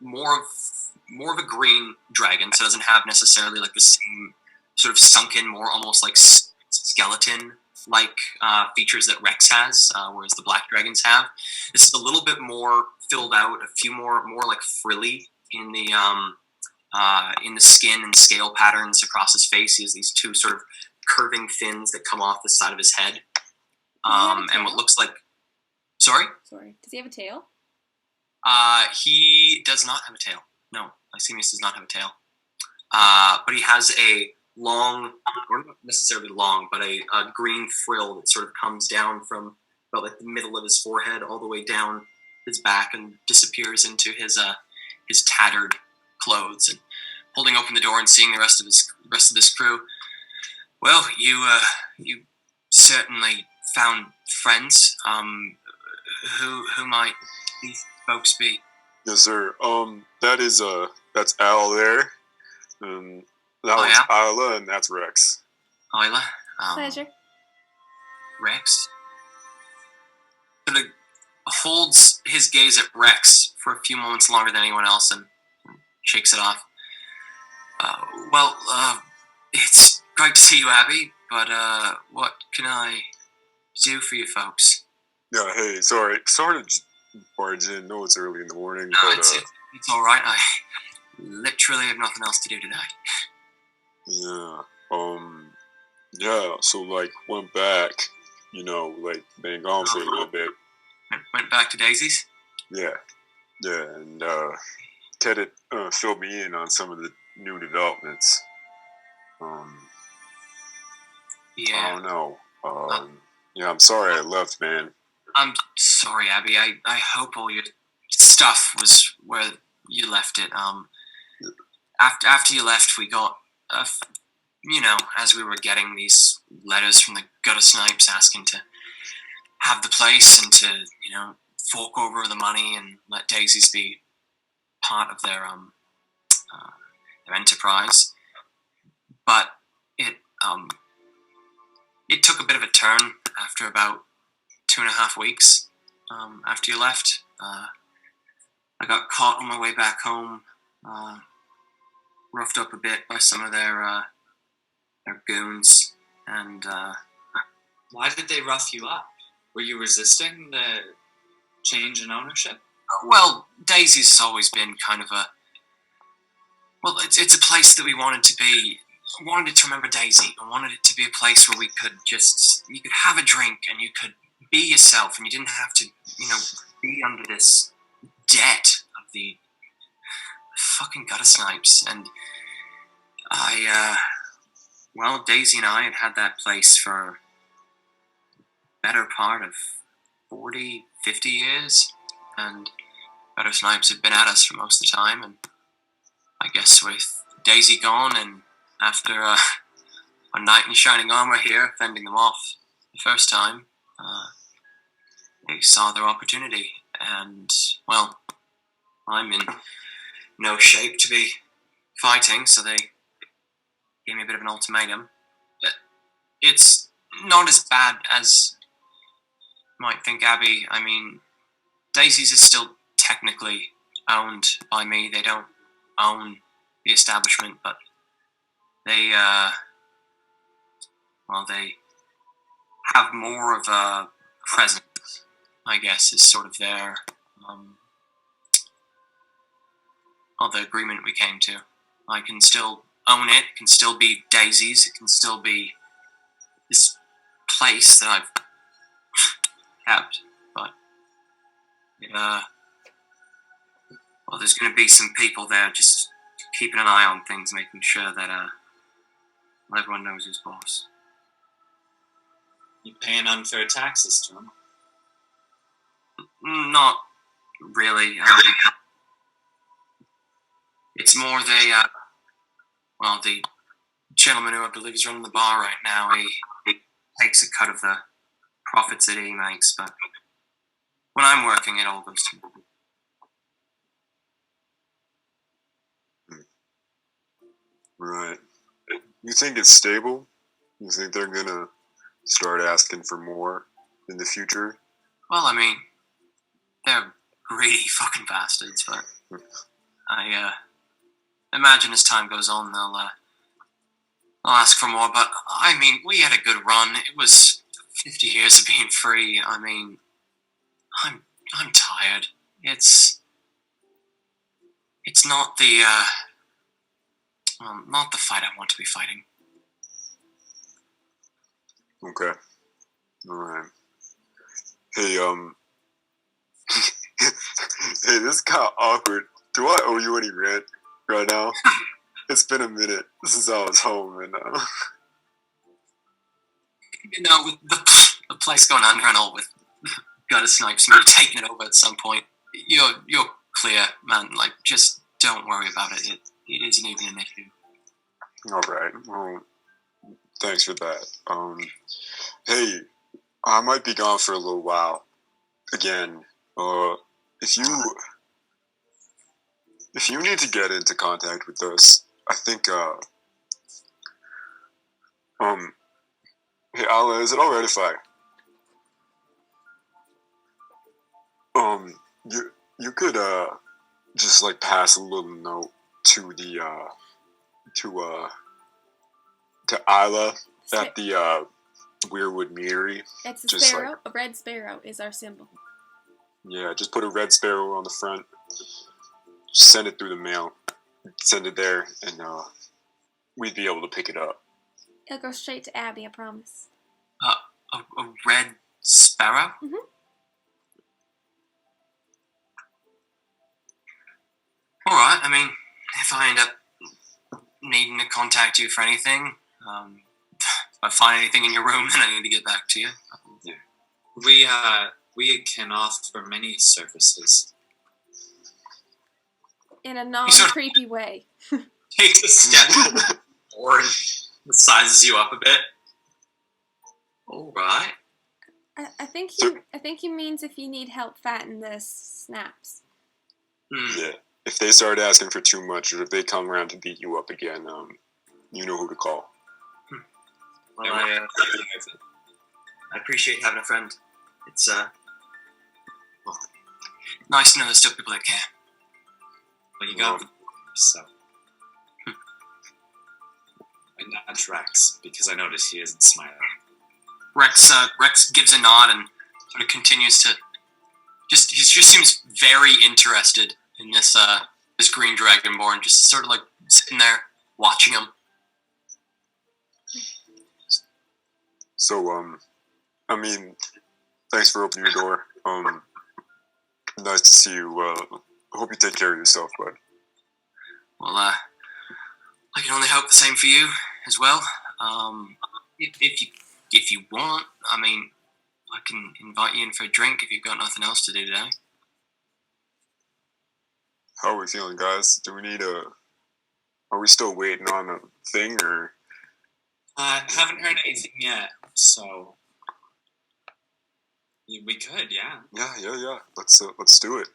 Speaker 2: more of a green dragon, so doesn't have necessarily like the same sort of sunken, more almost like skeleton like features that Rex has, whereas the black dragons have. This is a little bit more filled out, a few more like frilly in the skin and scale patterns across his face. He has these two sort of curving fins that come off the side of his head, and what looks like. Sorry.
Speaker 1: Does he have a tail?
Speaker 2: He does not have a tail. No, Lycemius does not have a tail. But he has a long, or not necessarily long, but a green frill that sort of comes down from about like the middle of his forehead all the way down his back and disappears into his tattered clothes. And holding open the door and seeing the rest of this crew. Well, you certainly found friends. Who might these folks be?
Speaker 3: Yes, sir. That's Al there. That was
Speaker 2: yeah?
Speaker 3: Isla, and that's Rex.
Speaker 2: Isla?
Speaker 1: Pleasure.
Speaker 2: Rex? Sort of holds his gaze at Rex for a few moments longer than anyone else and shakes it off. It's great to see you, Abby, but what can I do for you folks?
Speaker 3: Yeah, hey, sorry to barge in. No, it's early in the morning.
Speaker 2: No,
Speaker 3: but,
Speaker 2: it's all right. I literally have nothing else to do today.
Speaker 3: Yeah. Yeah. So like went back. Like been gone for a little bit.
Speaker 2: Went back to Daisy's.
Speaker 3: Yeah. And Ted filled me in on some of the new developments.
Speaker 2: Yeah.
Speaker 3: I don't know. Yeah, I'm sorry I left, man.
Speaker 2: I'm sorry, Abby. I hope all your stuff was where you left it. After you left, we got, as we were getting these letters from the gutter snipes asking to have the place and to, fork over the money and let Daisy's be part of their their enterprise. But it took a bit of a turn after about 2.5 weeks after you left. I got caught on my way back home, roughed up a bit by some of their goons, and
Speaker 4: Why did they rough you up? Were you resisting the change in ownership?
Speaker 2: well, Daisy's always been kind of it's a place that we wanted to be. I wanted it to remember Daisy. I wanted it to be a place where you could have a drink and you could be yourself, and you didn't have to, be under this debt of the fucking gutter snipes. And Daisy and I had that place for better part of 40, 50 years, and gutter snipes had been at us for most of the time. And I guess with Daisy gone, and after a knight in shining armor here fending them off the first time, they saw their opportunity. And, well, I'm in no shape to be fighting, so they gave me a bit of an ultimatum. It's not as bad as you might think, Abby. I mean, Daisy's is still technically owned by me. They don't own the establishment, but they have more of a presence, I guess, is sort of their the agreement we came to. I can still own it, can still be Daisy's, it can still be this place that I've kept, but there's going to be some people there just keeping an eye on things, making sure that everyone knows who's boss.
Speaker 4: You paying unfair taxes to them?
Speaker 2: Not really. It's more the gentleman who I believe is running the bar right now, he takes a cut of the profits that he makes, but when I'm working, it all goes to me.
Speaker 3: Right. You think it's stable? You think they're gonna start asking for more in the future?
Speaker 2: Well, I mean, they're greedy fucking bastards, but I imagine as time goes on, they'll ask for more. But I mean, we had a good run. It was 50 years of being free. I mean, I'm tired. It's not the not the fight I want to be fighting.
Speaker 3: Okay. Alright. Hey, hey, this is kind of awkward. Do I owe you any rent right now? It's been a minute since I was home, and
Speaker 2: With the place going under and all, with gutter snipes maybe taking it over at some point, you're clear, man. Like, just don't worry about it. It isn't even an issue.
Speaker 3: alright. Well, thanks for that. Hey, I might be gone for a little while. Again, if you need to get into contact with us, I think, hey, Ala, is it alright if you could, just, like, pass a little note to the, to Isla at the, Weirwood Meadery.
Speaker 1: It's a
Speaker 3: Just
Speaker 1: sparrow. A red sparrow is our symbol.
Speaker 3: Yeah, just put a red sparrow on the front. Send it through the mail. Send it there, and we'd be able to pick it up.
Speaker 1: It'll go straight to Abby, I promise.
Speaker 2: A red sparrow?
Speaker 1: Mhm.
Speaker 2: Alright, I mean, if I end up needing to contact you for anything, if I find anything in your room, then I need to get back to you.
Speaker 4: We can offer many services.
Speaker 1: In a non-creepy way.
Speaker 2: Takes a step forward, sizes you up a bit. Alright.
Speaker 1: I think he means if you need help fatten the snaps.
Speaker 3: Yeah. if they start asking for too much, or if they come around to beat you up again, you know who to call.
Speaker 2: Well, I appreciate having a friend. It's well, nice to know there's still people that care.
Speaker 4: Well, you got the so. And that's Rex, because I noticed he isn't smiling.
Speaker 2: Rex gives a nod and sort of continues to he just seems very interested in this green dragonborn, just sort of like sitting there watching him.
Speaker 3: So, I mean, thanks for opening your door. Nice to see you. I hope you take care of yourself, bud.
Speaker 2: Well, I can only hope the same for you as well. If you want, I mean, I can invite you in for a drink if you've got nothing else to do today.
Speaker 3: How are we feeling, guys? Do we need are we still waiting on a thing, or?
Speaker 4: Haven't heard anything yet, so we could, yeah.
Speaker 3: Yeah. Let's do it.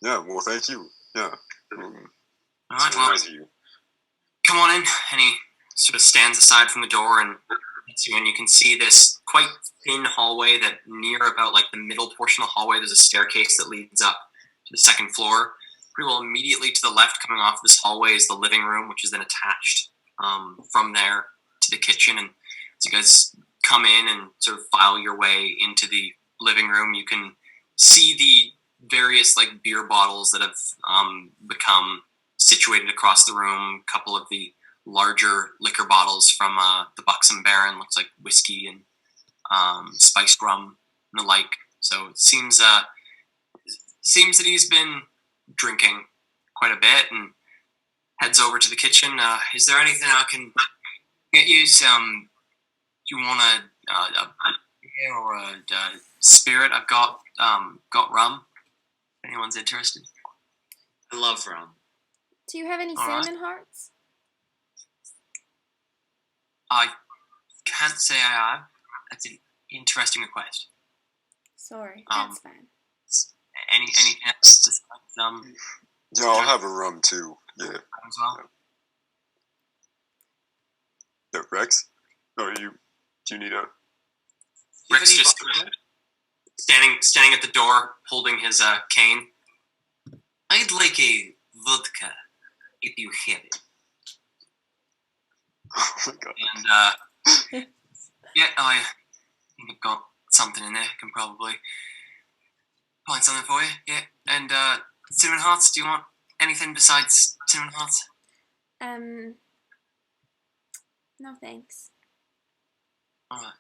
Speaker 3: Yeah. Well, thank you. Yeah.
Speaker 2: All right. Well,
Speaker 3: Nice of you.
Speaker 2: come on in. And he sort of stands aside from the door and hits you, and you can see this quite thin hallway that near about like the middle portion of the hallway, there's a staircase that leads up to the second floor. Pretty well immediately to the left, coming off this hallway, is the living room, which is then attached from there to the kitchen. And as you guys come in and sort of file your way into the living room, you can see the various like beer bottles that have become situated across the room. A couple of the larger liquor bottles from the Buxom Baron, looks like whiskey and spiced rum and the like. So it seems that he's been drinking quite a bit, and heads over to the kitchen. Is there anything I can get you? Do you want a beer or a spirit? I've got rum. If anyone's interested.
Speaker 4: I love rum.
Speaker 1: Do you have any
Speaker 2: All right.
Speaker 1: salmon hearts?
Speaker 2: I can't say I have. That's an interesting request.
Speaker 1: Sorry,
Speaker 2: Um,
Speaker 1: that's fine.
Speaker 2: Anything else besides
Speaker 3: Yeah, I'll have a rum too. Yeah.
Speaker 2: as well?
Speaker 3: Yeah, Rex. Oh, do you need a?
Speaker 2: Rex just standing at the door, holding his cane. I'd like a vodka, if you have it.
Speaker 3: Oh my god.
Speaker 2: And yeah, I think I've got something in there. I can probably find something for you. Yeah, and cinnamon hearts. Do you want anything besides cinnamon hearts?
Speaker 1: No thanks.
Speaker 2: All right.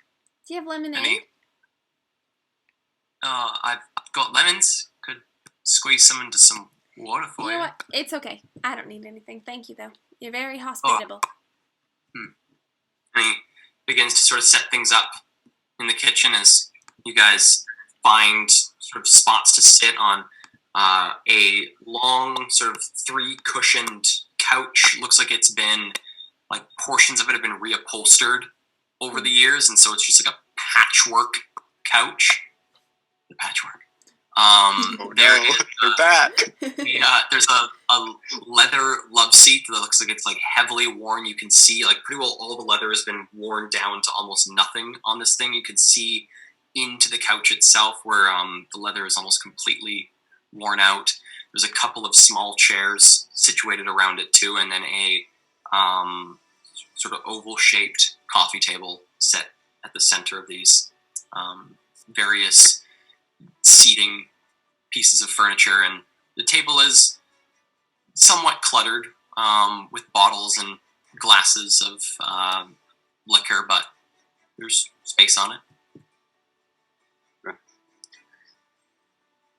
Speaker 1: Do you have lemonade?
Speaker 2: Any? I've got lemons. Could squeeze some into some water for
Speaker 1: You
Speaker 2: you.
Speaker 1: know what? It's okay. I don't need anything. Thank you, though. You're very hospitable.
Speaker 2: And he begins to sort of set things up in the kitchen as you guys find sort of spots to sit on. A long sort of 3-cushioned couch. Looks like it's been like portions of it have been reupholstered over the years, and so it's just like a patchwork couch. The patchwork.
Speaker 3: Oh
Speaker 2: There
Speaker 3: no,
Speaker 2: is
Speaker 3: they're back.
Speaker 2: there's a leather love seat that looks like it's like heavily worn. You can see like pretty well all the leather has been worn down to almost nothing on this thing. You can see into the couch itself where the leather is almost completely worn out. There's a couple of small chairs situated around it too, and then a sort of oval-shaped coffee table set at the center of these various seating pieces of furniture. And the table is somewhat cluttered with bottles and glasses of liquor, but there's space on it.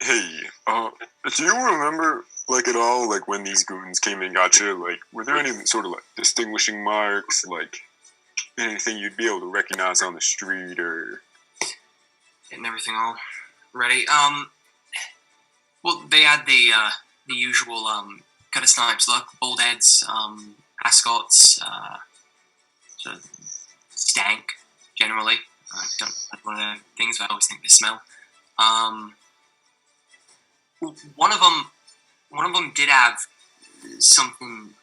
Speaker 3: Hey, do you remember, like, at all, like, when these goons came and got you? Like, were there any sort of, like, distinguishing marks, like, anything you'd be able to recognize on the street, or?
Speaker 2: Getting everything all ready. Well, they had the usual gutter snipes look, bald heads, ascots, sort of stank generally. Don't like one of the things, but I always think they smell. One of them one of them did have something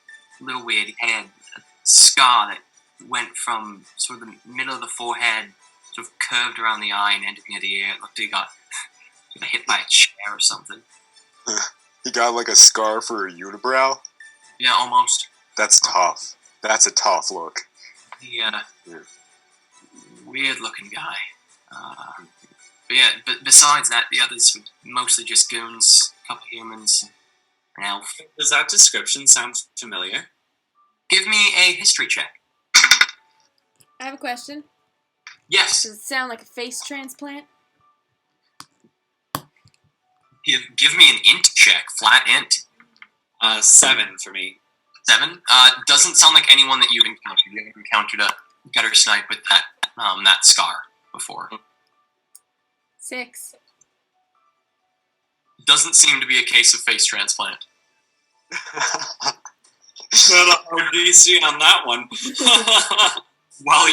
Speaker 2: a little weird. He had a scar that went from sort of the middle of the forehead, sort of curved around the eye and ended near the ear. It looked like he got hit by a chair or something.
Speaker 3: He got like a scar for a unibrow.
Speaker 2: Yeah, almost.
Speaker 3: That's tough. That's a tough look.
Speaker 2: Yeah. Weird looking guy. But yeah, but besides that, the others were mostly just goons, a couple humans, an elf.
Speaker 4: Does that description sound familiar?
Speaker 2: Give me a history check.
Speaker 1: I have a question.
Speaker 2: Yes.
Speaker 1: Does it sound like a face transplant?
Speaker 2: Give me an int check, flat int.
Speaker 4: 7 for me.
Speaker 2: 7. Doesn't sound like anyone that you've encountered. You haven't encountered a gutter snipe with that scar before.
Speaker 1: 6.
Speaker 2: Doesn't seem to be a case of face transplant.
Speaker 4: Got a hard DC on that one.
Speaker 2: While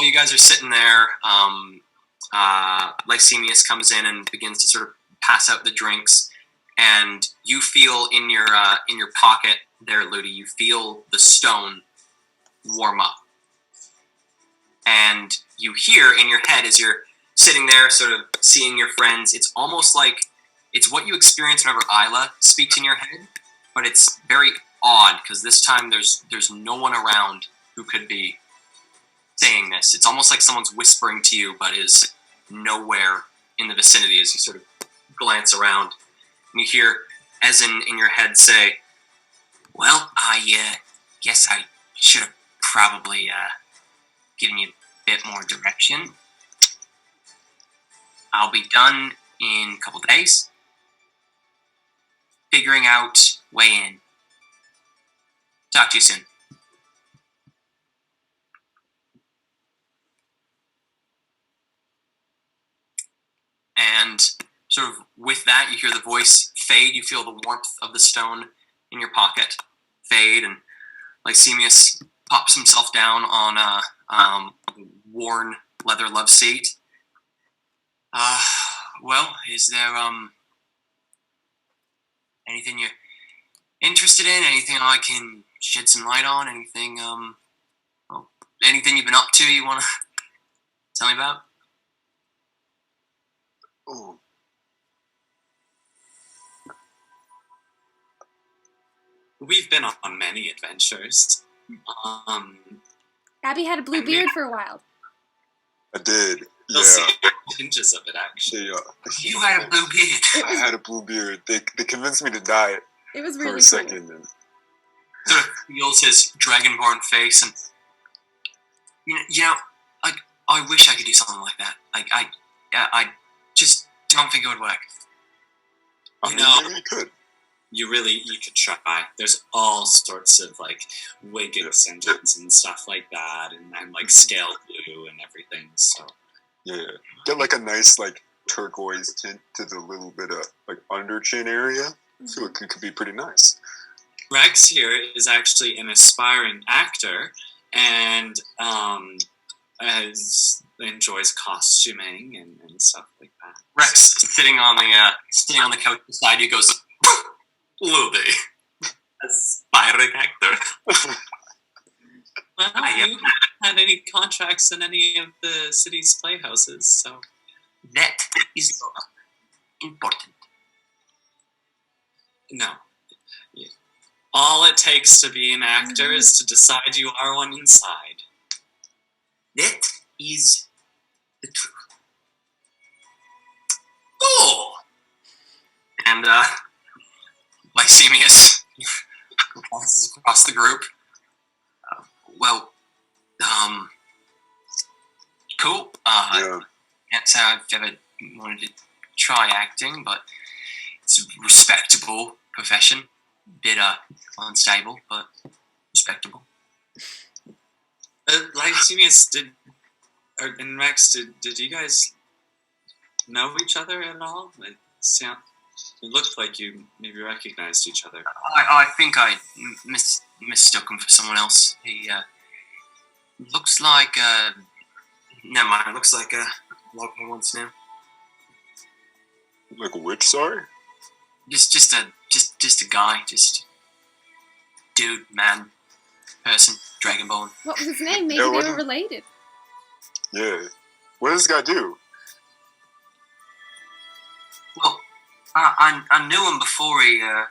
Speaker 2: you guys are sitting there, Lycemius comes in and begins to sort of pass out the drinks, and you feel in your pocket there, Ludi, you feel the stone warm up, and you hear in your head as you're sitting there, sort of seeing your friends. It's almost like it's what you experience whenever Isla speaks in your head, but it's very odd because this time there's no one around who could be saying this. It's almost like someone's whispering to you, but is nowhere in the vicinity as you sort of glance around. And you hear Ezen in your head say, "Well, I guess I should have probably given you a bit more direction. I'll be done in a couple days. Figuring out way in. Talk to you soon." And sort of with that, you hear the voice fade. You feel the warmth of the stone in your pocket fade, and Lycemius pops himself down on a worn leather love seat. Well, is there anything you're interested in? Anything I can shed some light on? Anything anything you've been up to you want to tell me about?
Speaker 3: Oh.
Speaker 4: We've been on many adventures.
Speaker 1: Abby had a blue beard for a while.
Speaker 3: I did.
Speaker 4: You'll see tinges of it, actually.
Speaker 3: Yeah.
Speaker 2: You had a blue beard.
Speaker 3: I had a blue beard. They convinced me to dye it
Speaker 1: It was
Speaker 3: for
Speaker 1: really
Speaker 3: a
Speaker 1: cool.
Speaker 3: second. And
Speaker 2: Sort of feels his dragonborn face, and you know, like I wish I could do something like that. Like I just don't think it would work.
Speaker 3: I
Speaker 4: know,
Speaker 3: maybe you could.
Speaker 4: You could try. There's all sorts of like wig extensions and stuff like that, and like scale glue and everything. So
Speaker 3: Yeah. Get like a nice like turquoise tint to the little bit of like under chin area, so it could be pretty nice.
Speaker 4: Rex here is actually an aspiring actor, and enjoys costuming and stuff like that.
Speaker 2: Rex sitting on the couch beside you goes, "Ludi, aspiring actor."
Speaker 4: Well, I haven't had any contracts in any of the city's playhouses, so
Speaker 2: That is important.
Speaker 4: no. Yeah. All it takes to be an actor is to decide you are one inside.
Speaker 2: That is the truth. Oh! And, Lycemius glances across the group. Cool.
Speaker 3: Yeah.
Speaker 2: Can't say I've ever wanted to try acting, but it's a respectable profession. Bit, unstable, but respectable.
Speaker 4: Lycemius, and Rex, did you guys know each other at all? It looked like you maybe recognized each other.
Speaker 2: I think I mistook him for someone else. He, looks like, never mind, looks like, local once now.
Speaker 3: Like which, sorry?
Speaker 2: just a guy, just dude, man, person, Dragonborn.
Speaker 1: What was his name? Maybe
Speaker 3: No,
Speaker 1: they
Speaker 3: what
Speaker 1: were
Speaker 3: did-
Speaker 1: related.
Speaker 3: Yeah. What does this guy do?
Speaker 2: Well, I knew him before he
Speaker 4: I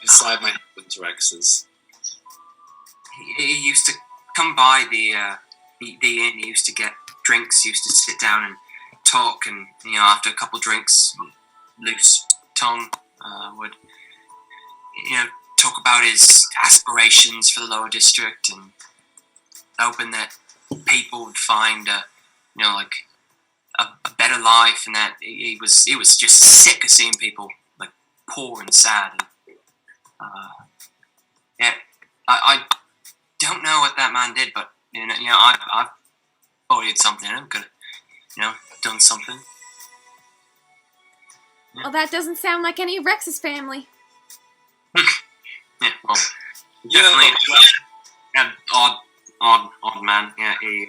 Speaker 4: slide my hand into Rex's.
Speaker 2: he used to come by the inn. He used to get drinks. He used to sit down and talk, and after a couple drinks, loose tongue would talk about his aspirations for the lower district and hoping that people would find like a better life, and that he was just sick of seeing people like poor and sad. And, I don't know what that man did, but I thought he had something in him. Could have done something.
Speaker 1: Well, that doesn't sound like any of Rex's family.
Speaker 2: Yeah, well,
Speaker 4: Yeah.
Speaker 2: definitely an odd man. Yeah, he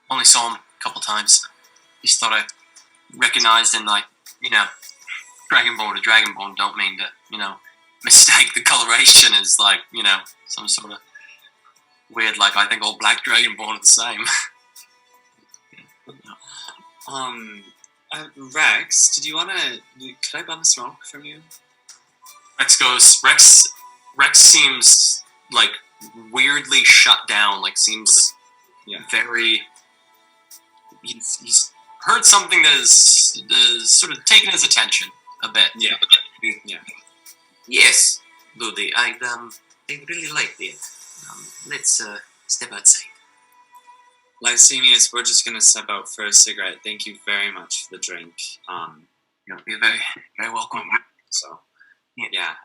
Speaker 2: only saw him a couple times. Just thought I recognized him, like, Dragonborn to Dragonborn. Don't mean to, mistake the coloration as, like, some sort of weird, like, I think all black Dragonborn are the same.
Speaker 4: Rex, did you want to? Could I bum a smoke from you?
Speaker 2: Rex seems, like, weirdly shut down, like, seems very... He's heard something that is sort of taken his attention a bit.
Speaker 4: Yeah. Yeah.
Speaker 2: Yes, Ludi, I really like it. Let's step outside.
Speaker 4: Lysenius, we're just gonna step out for a cigarette. Thank you very much for the drink.
Speaker 2: You're very, very welcome.
Speaker 4: So,
Speaker 2: Yeah.
Speaker 4: yeah.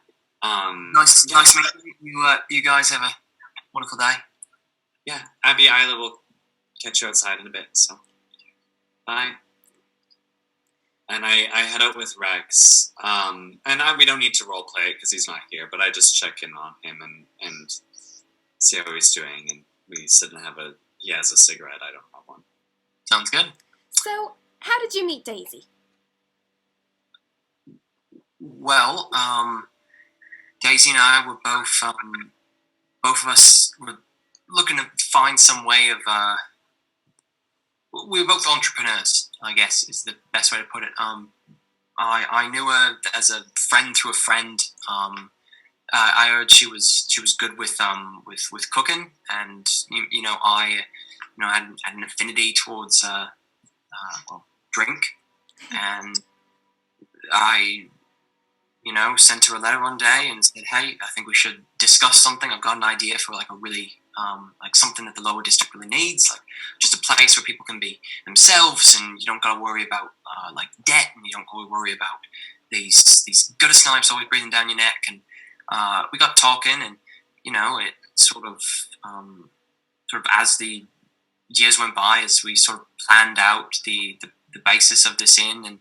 Speaker 2: Nice meeting you. You guys have a wonderful day.
Speaker 4: Yeah. Abby, Isla will catch you outside in a bit. So, bye. And I head out with Rex. And we don't need to role play it because he's not here. But I just check in on him and see how he's doing. And we sit and have he has a cigarette. I don't have one.
Speaker 2: Sounds good.
Speaker 1: So, how did you meet Daisy?
Speaker 2: Well, Daisy and I were both of us were looking to find some way of. We were both entrepreneurs, I guess, is the best way to put it. I knew her as a friend through a friend. I heard she was good with cooking, and I had an affinity towards drink, and I sent her a letter one day and said, hey, I think we should discuss something. I've got an idea for like a really like something that the lower district really needs, like just a place where people can be themselves, and you don't got to worry about like debt, and you don't got to worry about these gutter snipes always breathing down your neck. And we got talking, and it sort of as the years went by, as we sort of planned out the basis of this inn and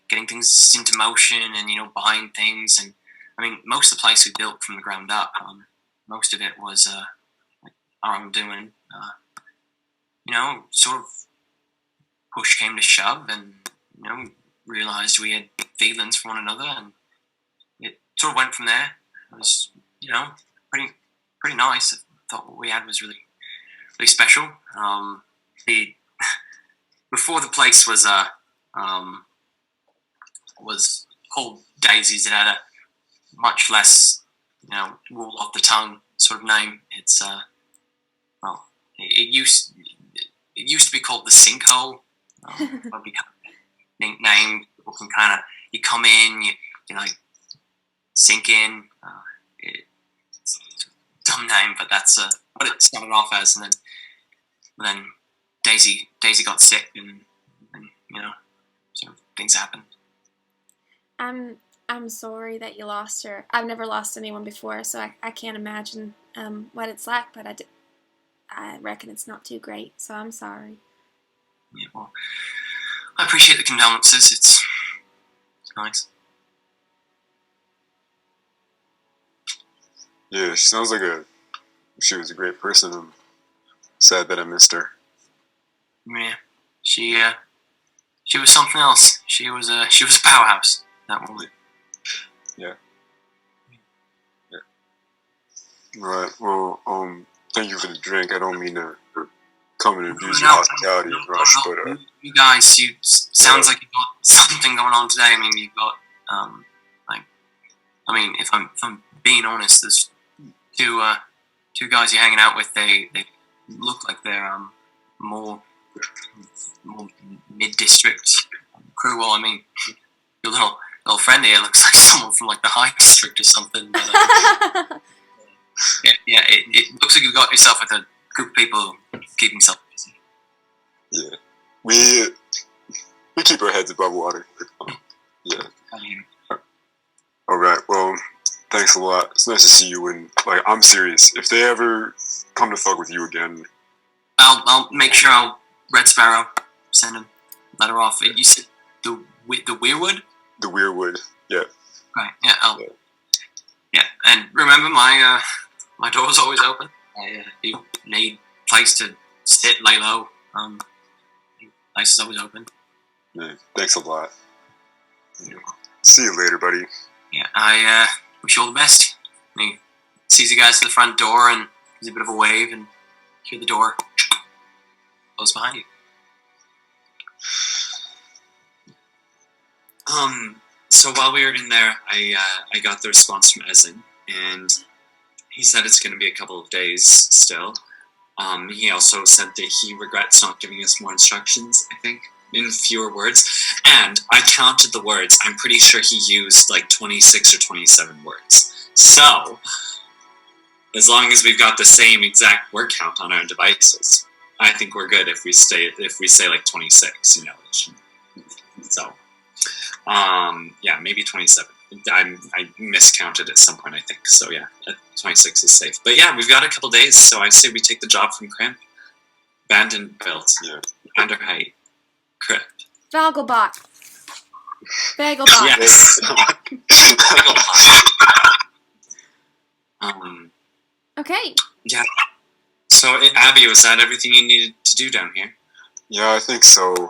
Speaker 2: getting things into motion, and buying things. And I mean, most of the place we built from the ground up. Most of it was like our own doing. Sort of push came to shove, and realized we had feelings for one another, and it sort of went from there. It was pretty nice. I thought what we had was really special. The before the place was called Daisy's, it had a much less roll off the tongue sort of name. It's it used to be called the Sinkhole. Probably kind of nickname. People can kind of, you come in, you like sink in. It's a dumb name, but that's what it started off as. And then Daisy got sick, and sort of things happened.
Speaker 1: I'm sorry that you lost her. I've never lost anyone before, so I can't imagine what it's like. But I reckon it's not too great. So I'm sorry.
Speaker 2: Yeah, well, I appreciate the condolences. It's nice.
Speaker 3: Yeah, she sounds like she was a great person. I'm sad that I missed her.
Speaker 2: Yeah, she She was something else. She was a powerhouse. That woman.
Speaker 3: Right. Well, thank you for the drink. I don't mean to come and abuse
Speaker 2: No,
Speaker 3: your hospitality, Rush, but
Speaker 2: You guys, sounds like you got something going on today. I mean, you got if I'm being honest, there's two guys you're hanging out with. They look like they're more mid-district crew. Well, I mean, your little friend here looks like someone from like the high district or something. But, yeah, it looks like you got yourself with a group of people who keep themselves busy.
Speaker 3: yeah, we keep our heads above water. Yeah.
Speaker 2: I mean,
Speaker 3: All right. Well, thanks a lot. It's nice to see you. And like, I'm serious. If they ever come to fuck with you again,
Speaker 2: I'll make sure I'll Red Sparrow send him let her off. You said the Weirwood?
Speaker 3: the Weirwood. Yeah.
Speaker 2: Right. Yeah. Yeah. And remember, my door's always open. If you need a place to sit, lay low, place is always open.
Speaker 3: Yeah. Thanks a lot. See you later, buddy.
Speaker 2: Yeah. I wish you all the best. And he sees you guys to the front door and gives a bit of a wave and hear the door close behind you.
Speaker 4: So while we were in there, I got the response from Ezen, and he said it's going to be a couple of days still. He also said that he regrets not giving us more instructions, I think, in fewer words. And I counted the words. I'm pretty sure he used like 26 or 27 words. So, as long as we've got the same exact word count on our devices, I think we're good if we say like 26, you know. So, yeah, maybe 27. I miscounted at some point, I think. So yeah, 26 is safe. But yeah, we've got a couple days, so I say we take the job from Crimp. Vandenbilt.
Speaker 3: Yeah.
Speaker 4: Vanderheit. Crypt.
Speaker 1: Vagelbot. Bagelbot.
Speaker 4: Yes.
Speaker 1: Okay.
Speaker 4: Yeah. So, Abby, was that everything you needed to do down here?
Speaker 3: Yeah, I think so.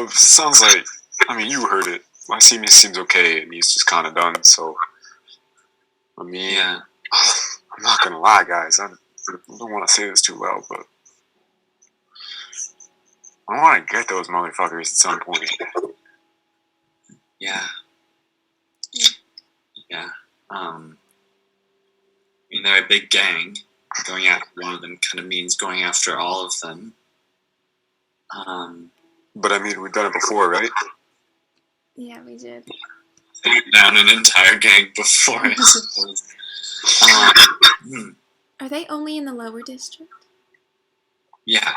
Speaker 3: Sounds like, I mean, you heard it. Lycemius seems okay, and he's just kind of done, so... I mean,
Speaker 4: Yeah.
Speaker 3: I'm not gonna lie, guys. I don't want to say this too loud, but... I want to get those motherfuckers at some point.
Speaker 4: Yeah. Yeah. I mean, they're a big gang. Going after one of them kind of means going after all of them.
Speaker 3: But I mean, we've done it before, right?
Speaker 1: Yeah, we did.
Speaker 4: Down an entire gang before, I suppose.
Speaker 1: Are they only in the lower district?
Speaker 4: Yeah,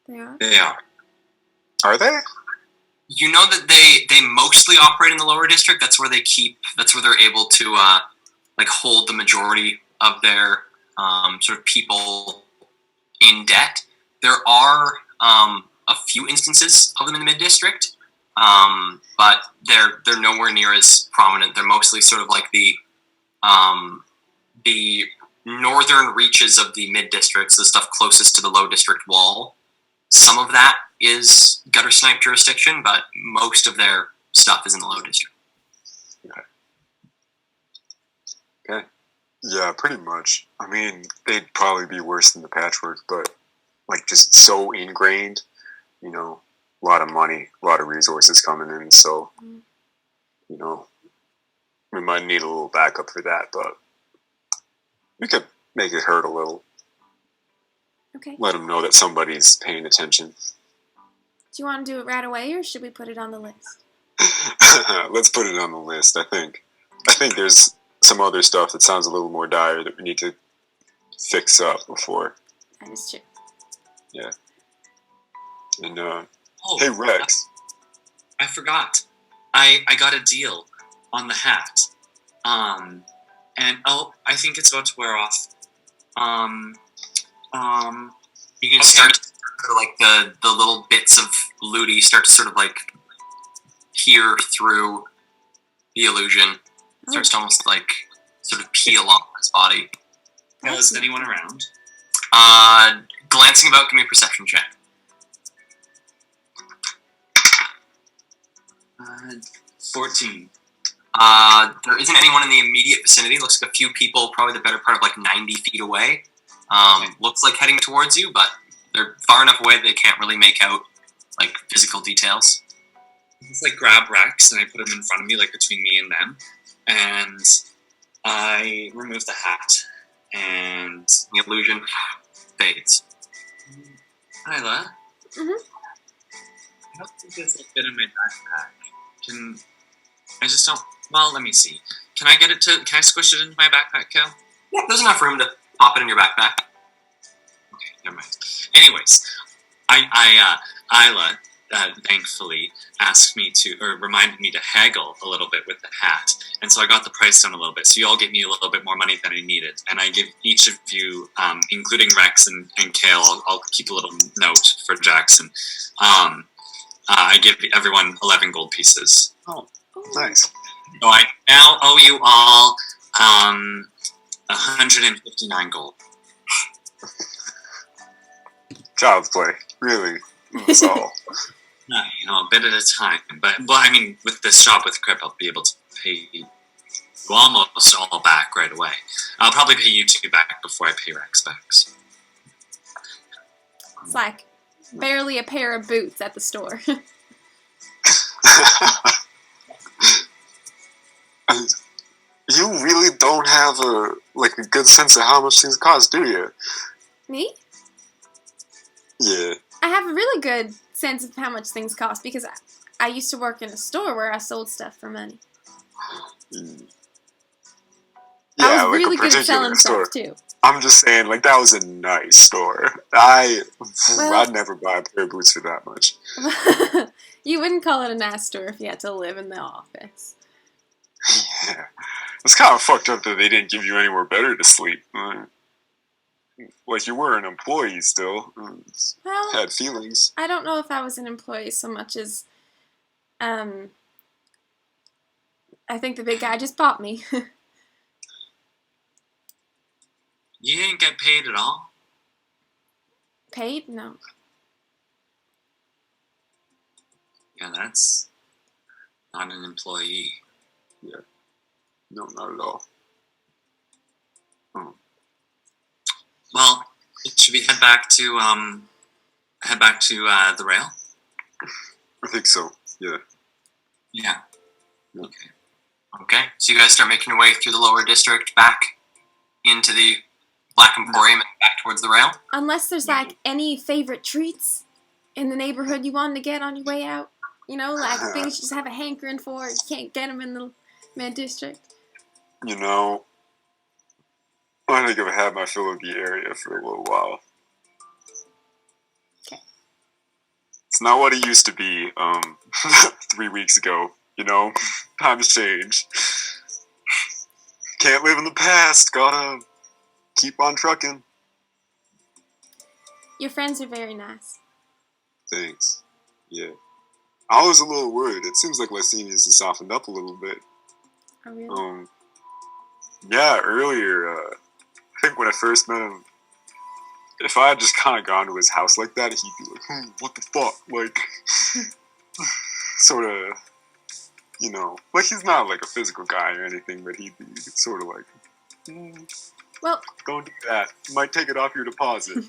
Speaker 1: They are?
Speaker 4: they are.
Speaker 3: Are they?
Speaker 2: You know that they mostly operate in the lower district. That's where they're able to hold the majority of their sort of people in debt. There are a few instances of them in the mid district, but they're nowhere near as prominent. They're mostly sort of like the northern reaches of the mid districts, the stuff closest to the low district wall. Some of that is gutter snipe jurisdiction, but most of their stuff is in the low district.
Speaker 3: Okay. Yeah, pretty much. I mean, they'd probably be worse than the Patchwork, but like just so ingrained, you know, a lot of money, a lot of resources coming in, so, you know, we might need a little backup for that, but we could make it hurt a little.
Speaker 1: Okay.
Speaker 3: Let them know that somebody's paying attention.
Speaker 1: Do you want to do it right away, or should we put it on the list?
Speaker 3: Let's put it on the list. I think there's some other stuff that sounds a little more dire that we need to fix up before.
Speaker 1: That is true.
Speaker 3: Yeah. And
Speaker 4: Oh,
Speaker 3: hey Rex.
Speaker 4: I forgot. I got a deal on the hat. And I think it's about to wear off.
Speaker 2: You can
Speaker 4: Okay.
Speaker 2: start to, like the little bits of Ludi start to sort of like peer through the illusion.
Speaker 1: Oh.
Speaker 2: Starts to almost like sort of peel off his body.
Speaker 4: Is anyone around?
Speaker 2: Glancing about, give me a perception check.
Speaker 4: 14.
Speaker 2: There isn't anyone in the immediate vicinity. Looks like a few people, probably the better part of like 90 feet away. Looks like heading towards you, but they're far enough away that they can't really make out like physical details.
Speaker 4: I just like grab Rex and I put him in front of me, like between me and them, and I remove the hat and
Speaker 2: The illusion fades.
Speaker 4: Isla.
Speaker 1: Mhm.
Speaker 4: I don't think there's a bit in my backpack. I just don't. Well, let me see. Can I squish it into my backpack, Cal?
Speaker 2: Yeah, there's enough room to pop it in your backpack.
Speaker 4: Okay, never mind. Anyways, Isla thankfully asked me to, or reminded me to haggle a little bit with the hat, and so I got the price down a little bit. So you all gave me a little bit more money than I needed, and I give each of you, including Rex and Kale, I'll keep a little note for Jackson. I give everyone 11 gold pieces.
Speaker 3: Oh, nice.
Speaker 4: So I now owe you all 159 gold.
Speaker 3: Child's play, really. That's all.
Speaker 4: A bit at a time. But I mean, with this job with Crip, I'll be able to pay you almost all back right away. I'll probably pay you two back before I pay Rex back. So.
Speaker 1: It's like barely a pair of boots at the store.
Speaker 3: You really don't have a good sense of how much things cost, do you?
Speaker 1: Me?
Speaker 3: Yeah.
Speaker 1: I have a really good sense of how much things cost because I used to work in a store where I sold stuff for money.
Speaker 3: Yeah,
Speaker 1: I was
Speaker 3: like
Speaker 1: really
Speaker 3: a
Speaker 1: good at selling
Speaker 3: particular store.
Speaker 1: stuff too.
Speaker 3: I'm just saying, that was a nice store. I'd never buy a pair of boots for that much.
Speaker 1: You wouldn't call it a nice store if you had to live in the office.
Speaker 3: Yeah. It's kind of fucked up that they didn't give you anywhere better to sleep. Like, you were an employee still.
Speaker 1: Well,
Speaker 3: Had feelings.
Speaker 1: I don't know if I was an employee so much as, I think the big guy just bought me.
Speaker 4: You didn't get paid at all?
Speaker 1: Paid? No.
Speaker 4: Yeah, that's not an employee.
Speaker 3: Yeah. No, not at all.
Speaker 4: Well, should we head back to the rail?
Speaker 3: I think so, yeah.
Speaker 4: Yeah.
Speaker 2: Okay, so you guys start making your way through the lower district, back into the Black Emporium, and back towards the rail.
Speaker 1: Unless there's any favorite treats in the neighborhood you wanted to get on your way out. You know, things you just have a hankering for. You can't get them in the mid district.
Speaker 3: You know, I think I've had my fill of the area for a little while.
Speaker 1: Okay.
Speaker 3: It's not what it used to be 3 weeks ago, you know? Times change. Can't live in the past, gotta keep on trucking.
Speaker 1: Your friends are very nice.
Speaker 3: Thanks. Yeah. I was a little worried. It seems like Lysenius has softened up a little bit.
Speaker 1: Oh, really?
Speaker 3: Yeah, earlier, I think when I first met him, if I had just kind of gone to his house like that, he'd be like, what the fuck? Like, sort of, you know, like he's not like a physical guy or anything, but he'd be sort of like,
Speaker 1: well,
Speaker 3: don't do that. Might take it off your deposit.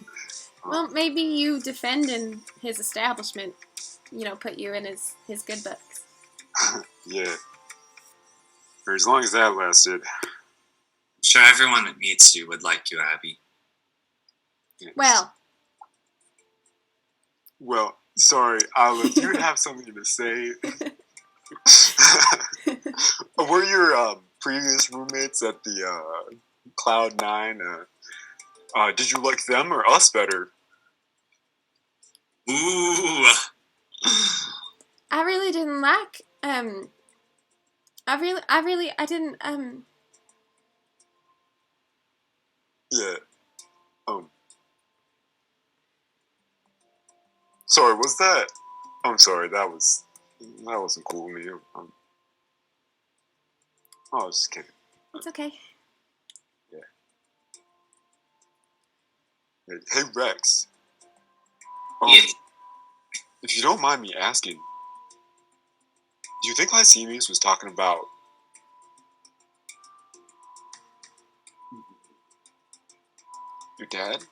Speaker 1: Well, maybe you defending his establishment, put you in his good books.
Speaker 3: Yeah. For as long as that lasted.
Speaker 4: I'm sure everyone that meets you would like you, Abby.
Speaker 3: Yes. Well, sorry, Isla, do you have something to say? Were your previous roommates at the Cloud9, did you like them or us better?
Speaker 4: Ooh.
Speaker 1: I really didn't like, I didn't,
Speaker 3: Yeah. Sorry, was that? I'm sorry, that wasn't cool of me. I was just kidding.
Speaker 1: it's okay.
Speaker 3: Hey, Rex.
Speaker 2: Yeah.
Speaker 3: If you don't mind me asking, Do you think Lysimus was talking about your dad?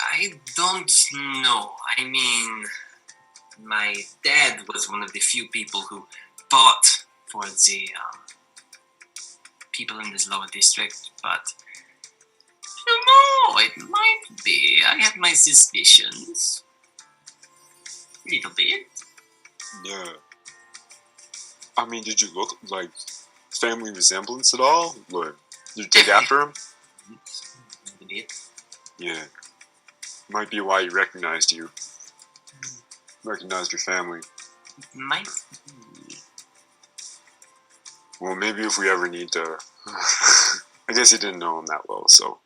Speaker 2: I don't know. I mean, my dad was one of the few people who fought for the people in this lower district, but I don't know. It might be. I have my suspicions. A little bit.
Speaker 3: Yeah. I mean, did you look like family resemblance at all? Like, did you take after him?
Speaker 2: A little bit.
Speaker 3: Yeah. Might be why you recognized you. Recognized your family.
Speaker 2: Might be.
Speaker 3: Well, maybe if we ever need to. I guess you didn't know him that well, so.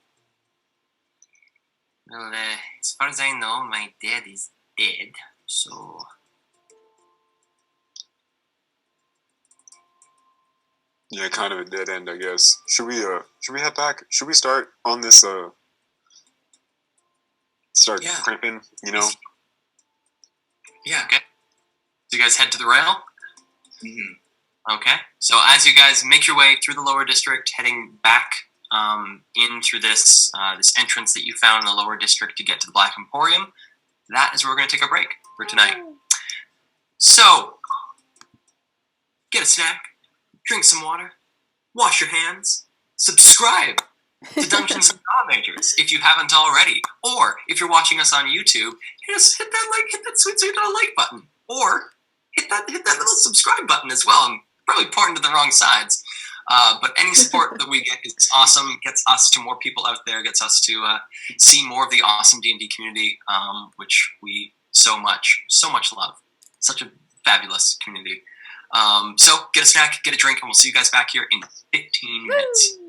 Speaker 2: Well, as far as I know, my dad is dead, so...
Speaker 3: Yeah, kind of a dead end, I guess. Should we head back? Should we start on this, start
Speaker 4: Yeah.
Speaker 3: crimping, you know?
Speaker 4: Yeah.
Speaker 2: Okay. So you guys head to the rail?
Speaker 4: Mm-hmm.
Speaker 2: Okay. So as you guys make your way through the lower district, heading back in through this this entrance that you found in the lower district to get to the Black Emporium, that is where we're going to take our break for tonight. So, get a snack, drink some water, wash your hands, subscribe to Dungeons and Dominators if you haven't already, or if you're watching us on YouTube, hit that sweet like button, or hit that little subscribe button as well. I'm probably pointing to the wrong sides, but any support that we get is awesome. Gets us to more people out there, gets us to see more of the awesome D&D community, which we so much love. Such a fabulous community. So get a snack, get a drink, and we'll see you guys back here in 15 minutes.
Speaker 1: Woo!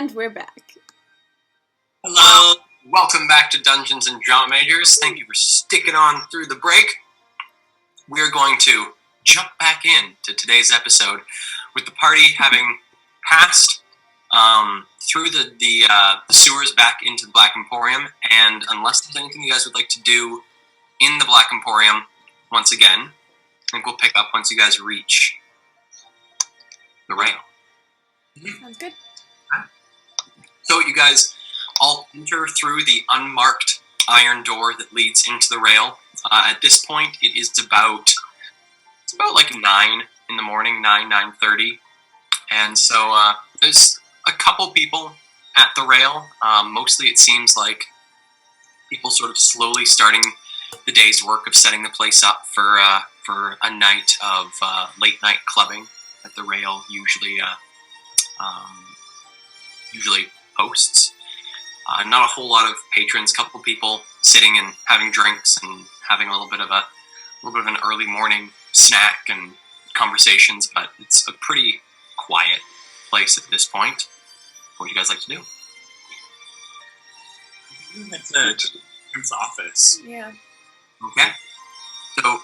Speaker 1: And we're back.
Speaker 2: Hello. Welcome back to Dungeons and Drama Majors. Thank you for sticking on through the break. We're going to jump back in to today's episode with the party having passed through the sewers back into the Black Emporium. And unless there's anything you guys would like to do in the Black Emporium, once again, I think we'll pick up once you guys reach the rail.
Speaker 1: Sounds good.
Speaker 2: So you guys all enter through the unmarked iron door that leads into the rail. At this point, it is about like 9 in the morning, 9:30, and so there's a couple people at the rail. Mostly, it seems like people sort of slowly starting the day's work of setting the place up for a night of late night clubbing that the rail usually hosts. Not a whole lot of patrons. Couple people sitting and having drinks and having a little bit of an early morning snack and conversations, but it's a pretty quiet place at this point. What would you guys like to do?
Speaker 4: It's Prince's office.
Speaker 1: Yeah.
Speaker 2: Okay. So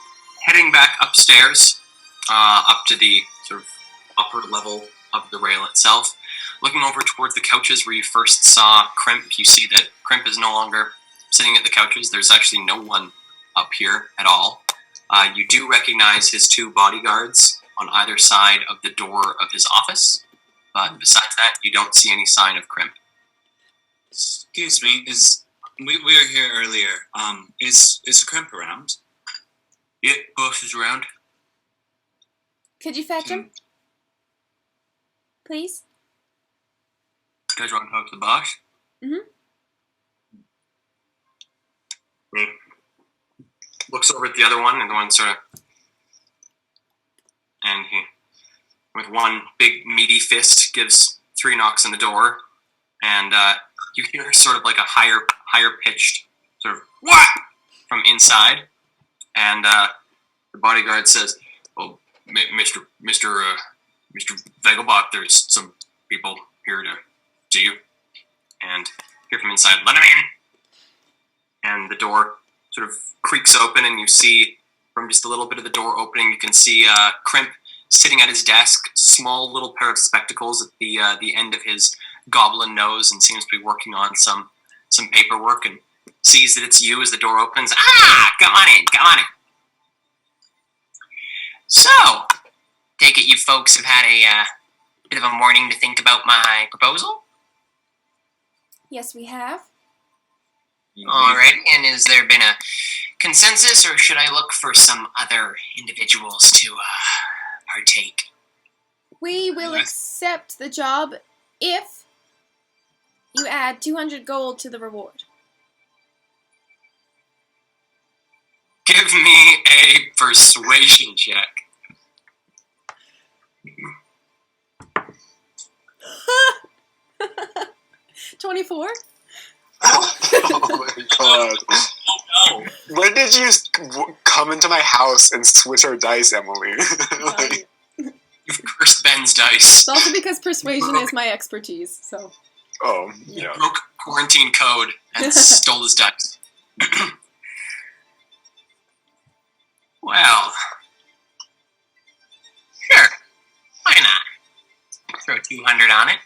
Speaker 2: heading back upstairs, up to the sort of upper level of the rail itself, looking over towards the couches where you first saw Crimp, you see that Crimp is no longer sitting at the couches. There's actually no one up here at all. You do recognize his 2 bodyguards on either side of the door of his office, but besides that, you don't see any sign of Crimp.
Speaker 4: Excuse me, we were here earlier. Is Crimp around?
Speaker 2: Yeah, boss is around.
Speaker 1: Could you fetch him? Please?
Speaker 2: You guys want to talk to the boss?
Speaker 1: Mm-hmm.
Speaker 2: He looks over at the other one, and the one sort of... And he, with one big meaty fist, gives 3 knocks on the door, and you hear sort of like a higher-pitched sort of, "What?" from inside, and the bodyguard says, "Well, Mr. Vegelbach, there's some people here to see you." And hear from inside, "Let him in!" And the door sort of creaks open, and you see, from just a little bit of the door opening, you can see Crimp sitting at his desk, small little pair of spectacles at the end of his goblin nose, and seems to be working on some paperwork, and sees that it's you as the door opens. "Ah, come on in. So, take it you folks have had a bit of a morning to think about my proposal?
Speaker 1: Yes, we have.
Speaker 2: Alrighty, and has there been a consensus, or should I look for some other individuals to partake?
Speaker 1: We will accept the job if you add 200 gold to the reward.
Speaker 2: Give me a persuasion check.
Speaker 1: 24?
Speaker 3: Oh my god.
Speaker 4: Oh no!
Speaker 3: When did you come into my house and switch our dice, Emily? Like,
Speaker 2: You've cursed Ben's dice.
Speaker 1: It's also because persuasion is my expertise, so.
Speaker 3: oh, yeah.
Speaker 2: Broke quarantine code and stole his dice. Well, sure. Why not? Throw 200 on it.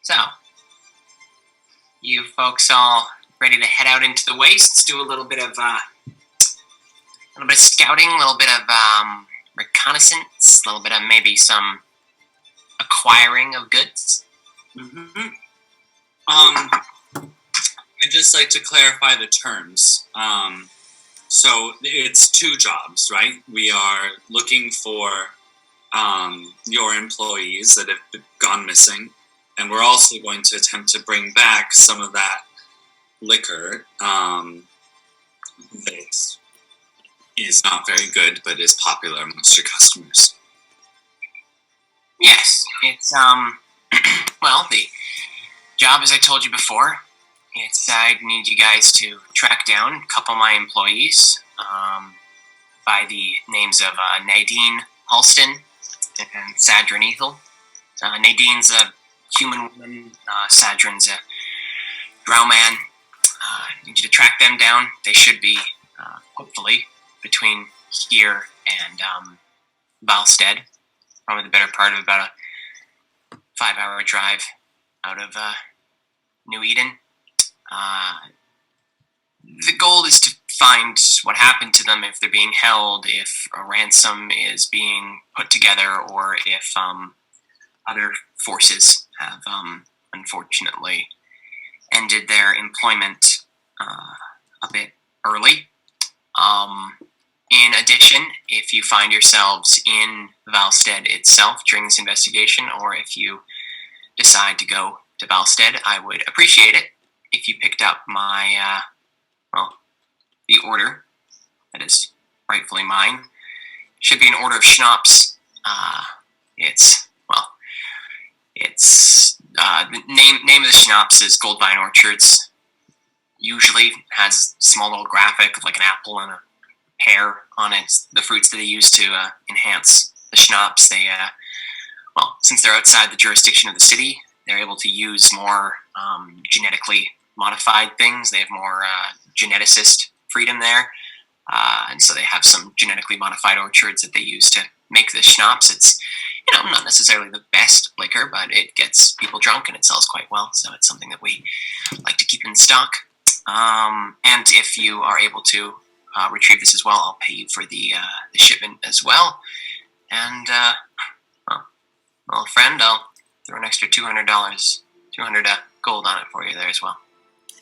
Speaker 2: So, you folks all ready to head out into the wastes, do a little bit of scouting, a little bit of reconnaissance, a little bit of maybe some acquiring of goods?
Speaker 4: Mm-hmm. I'd just like to clarify the terms. So it's 2 jobs, right? We are looking for your employees that have gone missing, and we're also going to attempt to bring back some of that liquor that is not very good, but is popular amongst your customers.
Speaker 2: Yes, it's, well, the job, as I told you before, it's, I need you guys to track down a couple of my employees, by the names of, Nadine Halston and Sadrin Ethel. Nadine's a human woman. Sadrin's a drow man. I need you to track them down. They should be, hopefully, between here and Valstead. Probably the better part of about a 5-hour drive out of New Eden. The goal is to find what happened to them, if they're being held, if a ransom is being put together, or if other forces have unfortunately ended their employment a bit early. In addition, if you find yourselves in Valstead itself during this investigation, or if you decide to go to Valstead, I would appreciate it if you picked up my, the order that is rightfully mine. Should be an order of schnapps. The name of the schnapps is Goldvine Orchards. Usually has a small little graphic of like an apple and a pear on it. The fruits that they use to enhance the schnapps. They, since they're outside the jurisdiction of the city, they're able to use more genetically modified things. They have more geneticist freedom there. And so they have some genetically modified orchards that they use to make the schnapps. It's, not necessarily the best liquor, but it gets people drunk and it sells quite well. So it's something that we like to keep in stock. And if you are able to retrieve this as well, I'll pay you for the shipment as well. And, friend, I'll throw an extra $200, 200 gold on it for you there as well.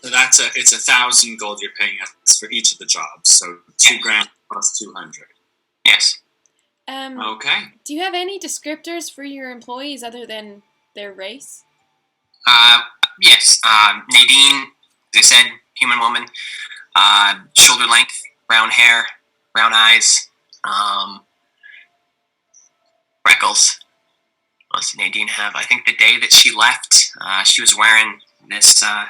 Speaker 4: So it's 1,000 gold you're paying us for each of the jobs. So 2 grand plus 200.
Speaker 2: Yes.
Speaker 4: Okay.
Speaker 1: Do you have any descriptors for your employees other than their race?
Speaker 2: Yes. Nadine, as I said, human woman, shoulder length, brown hair, brown eyes, freckles. What else did Nadine have? I think the day that she left, she was wearing this sort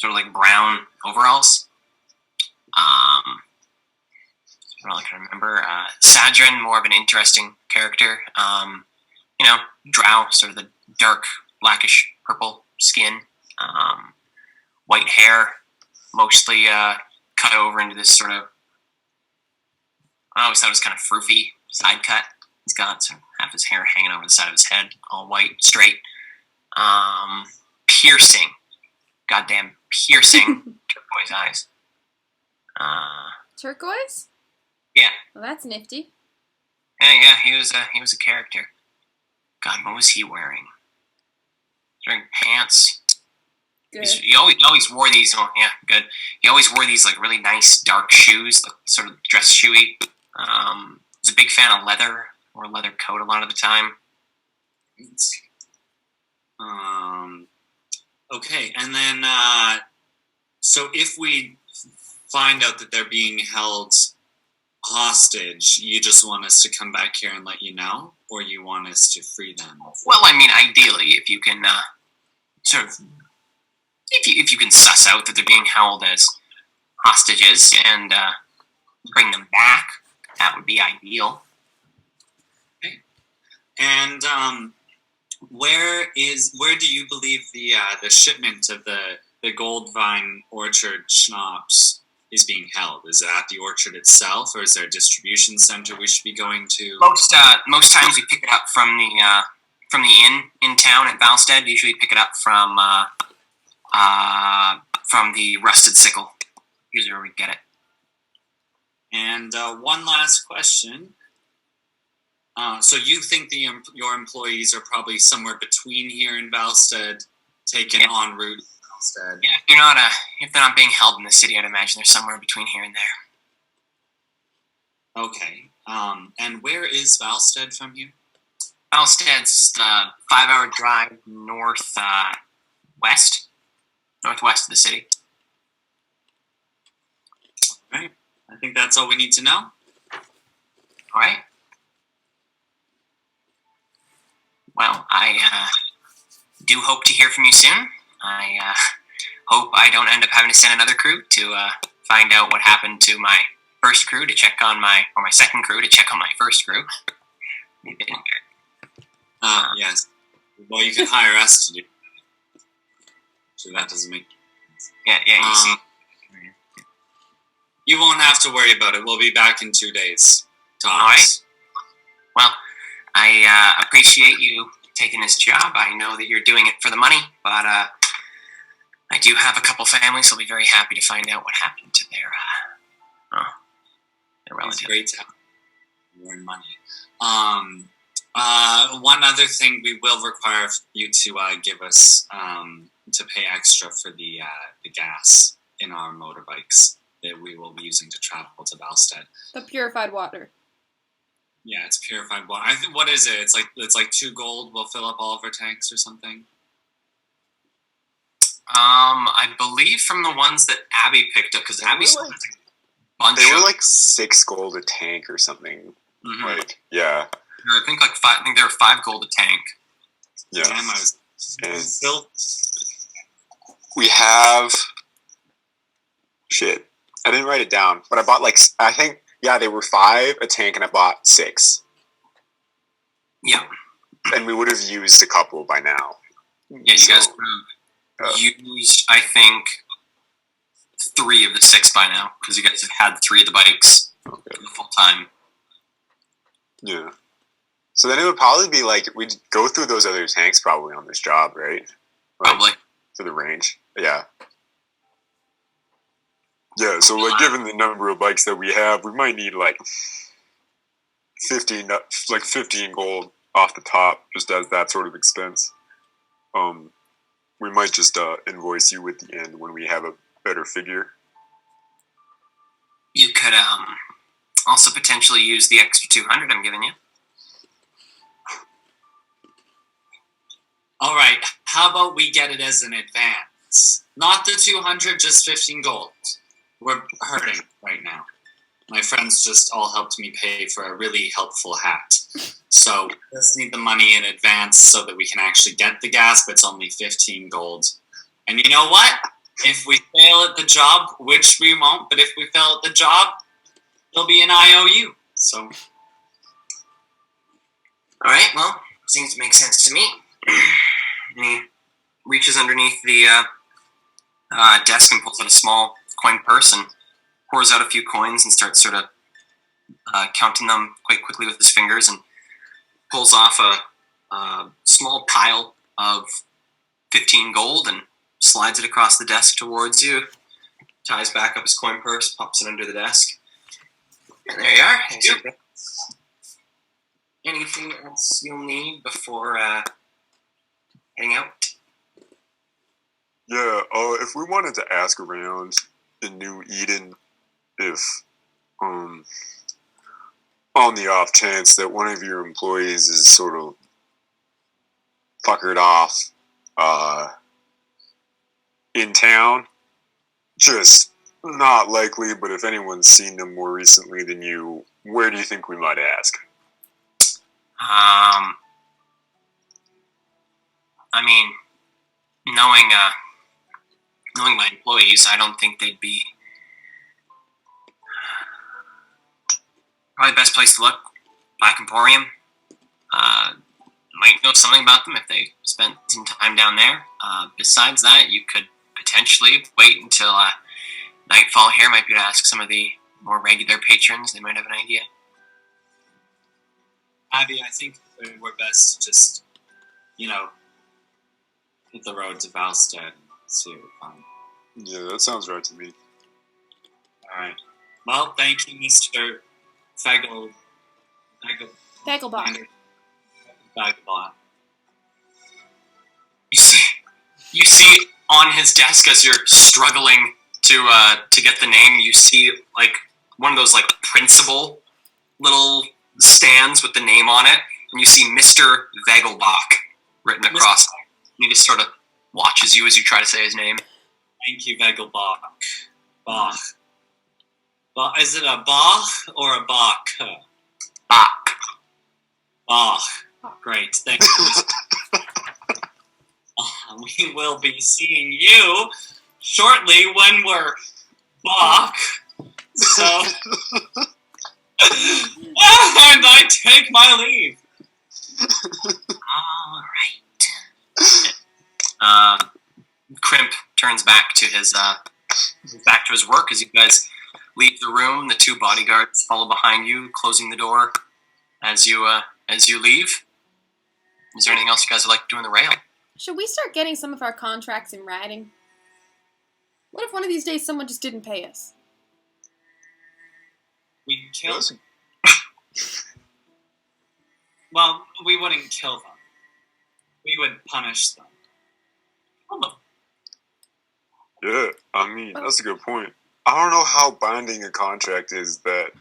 Speaker 2: of like brown overalls. All I can remember. Sadrin, more of an interesting character. Drow, sort of the dark, blackish purple skin. White hair, mostly cut over into this sort of, I always thought it was kind of froofy side cut. He's got sort of half his hair hanging over the side of his head, all white, straight. Piercing. Goddamn piercing turquoise eyes.
Speaker 1: Turquoise?
Speaker 2: Yeah.
Speaker 1: Well, that's nifty.
Speaker 2: Yeah, he was a character. God, what was he wearing? Wearing pants.
Speaker 1: Good.
Speaker 2: He always wore these. Oh, yeah, good. He always wore these like really nice dark shoes, like, sort of dress shoey. Was a big fan of leather. Wore a leather coat a lot of the time.
Speaker 4: Okay, and then so if we find out that they're being held hostage, you just want us to come back here and let you know, or you want us to free them?
Speaker 2: Well, I mean, ideally, if you can sort of, if you can suss out that they're being held as hostages and bring them back, that would be ideal.
Speaker 4: Okay. And where do you believe the shipment of the Goldvine Orchard schnapps is being held? Is it at the orchard itself, or is there a distribution center we should be going to?
Speaker 2: Most times we pick it up from the inn in town at Valstead. Usually pick it up from the Rusted Sickle. Usually where we get it.
Speaker 4: And one last question. So you think your employees are probably somewhere between here and Valstead, taken en route to Valstead?
Speaker 2: Yeah, if they're not being held in the city, I'd imagine they're somewhere between here and there.
Speaker 4: Okay. And where is Valstead from here?
Speaker 2: Valstead's 5-hour drive northwest of the city.
Speaker 4: All right. I think that's all we need to know.
Speaker 2: All right. Well, I do hope to hear from you soon. I hope I don't end up having to send another crew to find out what happened to my first crew to check on my second crew to check on my first crew.
Speaker 4: Yes. Well, you can hire us to do. So that doesn't make.
Speaker 2: Yeah, you see.
Speaker 4: You won't have to worry about it. We'll be back in 2 days. Tops.
Speaker 2: All right. Well, I appreciate you taking this job. I know that you're doing it for the money, but I do have a couple families who'll be very happy to find out what happened to their
Speaker 4: It's
Speaker 2: relative.
Speaker 4: great to have more money. One other thing we will require you to give us to pay extra for the gas in our motorbikes that we will be using to travel to Valstead.
Speaker 1: The purified water.
Speaker 4: Yeah, it's purified water. I think, what is it? It's like 2 gold. We'll fill up all of our tanks or something.
Speaker 2: I believe from the ones that Abby picked up, because Abby still has a bunch.
Speaker 3: They were
Speaker 2: of,
Speaker 3: like 6 gold a tank or something.
Speaker 2: Mhm.
Speaker 3: Like, yeah.
Speaker 2: I think like 5. I think they were 5 gold a tank.
Speaker 3: Yeah.
Speaker 4: Damn, I was
Speaker 3: And
Speaker 4: still.
Speaker 3: we have... Shit. I didn't write it down, but I bought like... I think, yeah, they were 5 a tank, and I bought 6.
Speaker 2: Yeah.
Speaker 3: And we would have used a couple by now.
Speaker 2: Yeah, you guys have used, I think, 3 of the 6 by now, because you guys have had 3 of the bikes
Speaker 3: Okay.
Speaker 2: the full time.
Speaker 3: Yeah. So then it would probably be like, we'd go through those other tanks probably on this job, right? Like,
Speaker 2: Probably.
Speaker 3: for the range. Yeah. Yeah, so like given the number of bikes that we have, we might need like 15 gold off the top, just as that sort of expense. We might just invoice you at the end when we have a better figure.
Speaker 2: You could also potentially use the extra 200 I'm giving you.
Speaker 4: All right. How about we get it as an advance? Not the 200, just 15 gold. We're hurting right now. My friends just all helped me pay for a really helpful hat. So let's need the money in advance so that we can actually get the gas, but it's only 15 gold. And you know what? If we fail at the job, which we won't, but if we fail at the job, there'll be an IOU. So.
Speaker 2: All right, well, seems to make sense to me. And he reaches underneath the desk and pulls out a small coin purse and pours out a few coins and starts sort of counting them quite quickly with his fingers and pulls off a small pile of 15 gold and slides it across the desk towards you, ties back up his coin purse, pops it under the desk. And there you are.
Speaker 4: Yep.
Speaker 2: Anything else you'll need before heading out?
Speaker 3: Yeah, if we wanted to ask around in New Eden if, on the off chance that one of your employees is sort of fuckered off in town, just not likely, but if anyone's seen them more recently than you, where do you think we might ask?
Speaker 2: I mean, knowing my employees, I don't think they'd be probably the best place to look. Black Emporium. Might know something about them if they spent some time down there. Besides that, you could potentially wait until nightfall here. Might be able to ask some of the more regular patrons. They might have an idea.
Speaker 4: Abby, I think we're best to just, hit the road to Valstead and see what we find.
Speaker 3: Yeah, that sounds right to me.
Speaker 4: All right. Well, thank you, Mr. Fagelbach.
Speaker 2: You see on his desk as you're struggling to get the name. You see like one of those like principal little stands with the name on it, and you see Mr. Vegelbach written across. And he just sort of watches you as you try to say his name.
Speaker 4: Thank you, Vegelbach. Bach. Is it a Bach or a Bach?
Speaker 2: Bach.
Speaker 4: Bach. Great, thank you. We will be seeing you shortly when we're Bach. So, and I take my leave.
Speaker 2: All right. Crimp turns back to his work as you guys leave the room. The two bodyguards follow behind you, closing the door as you leave. Is there anything else you guys would like to do on the rail?
Speaker 1: Should we start getting some of our contracts in writing? What if one of these days someone just didn't pay us?
Speaker 4: We kill them. Well, we wouldn't kill them. We would punish them. Kill them.
Speaker 3: Yeah, I mean, that's a good point. I don't know how binding a contract is that,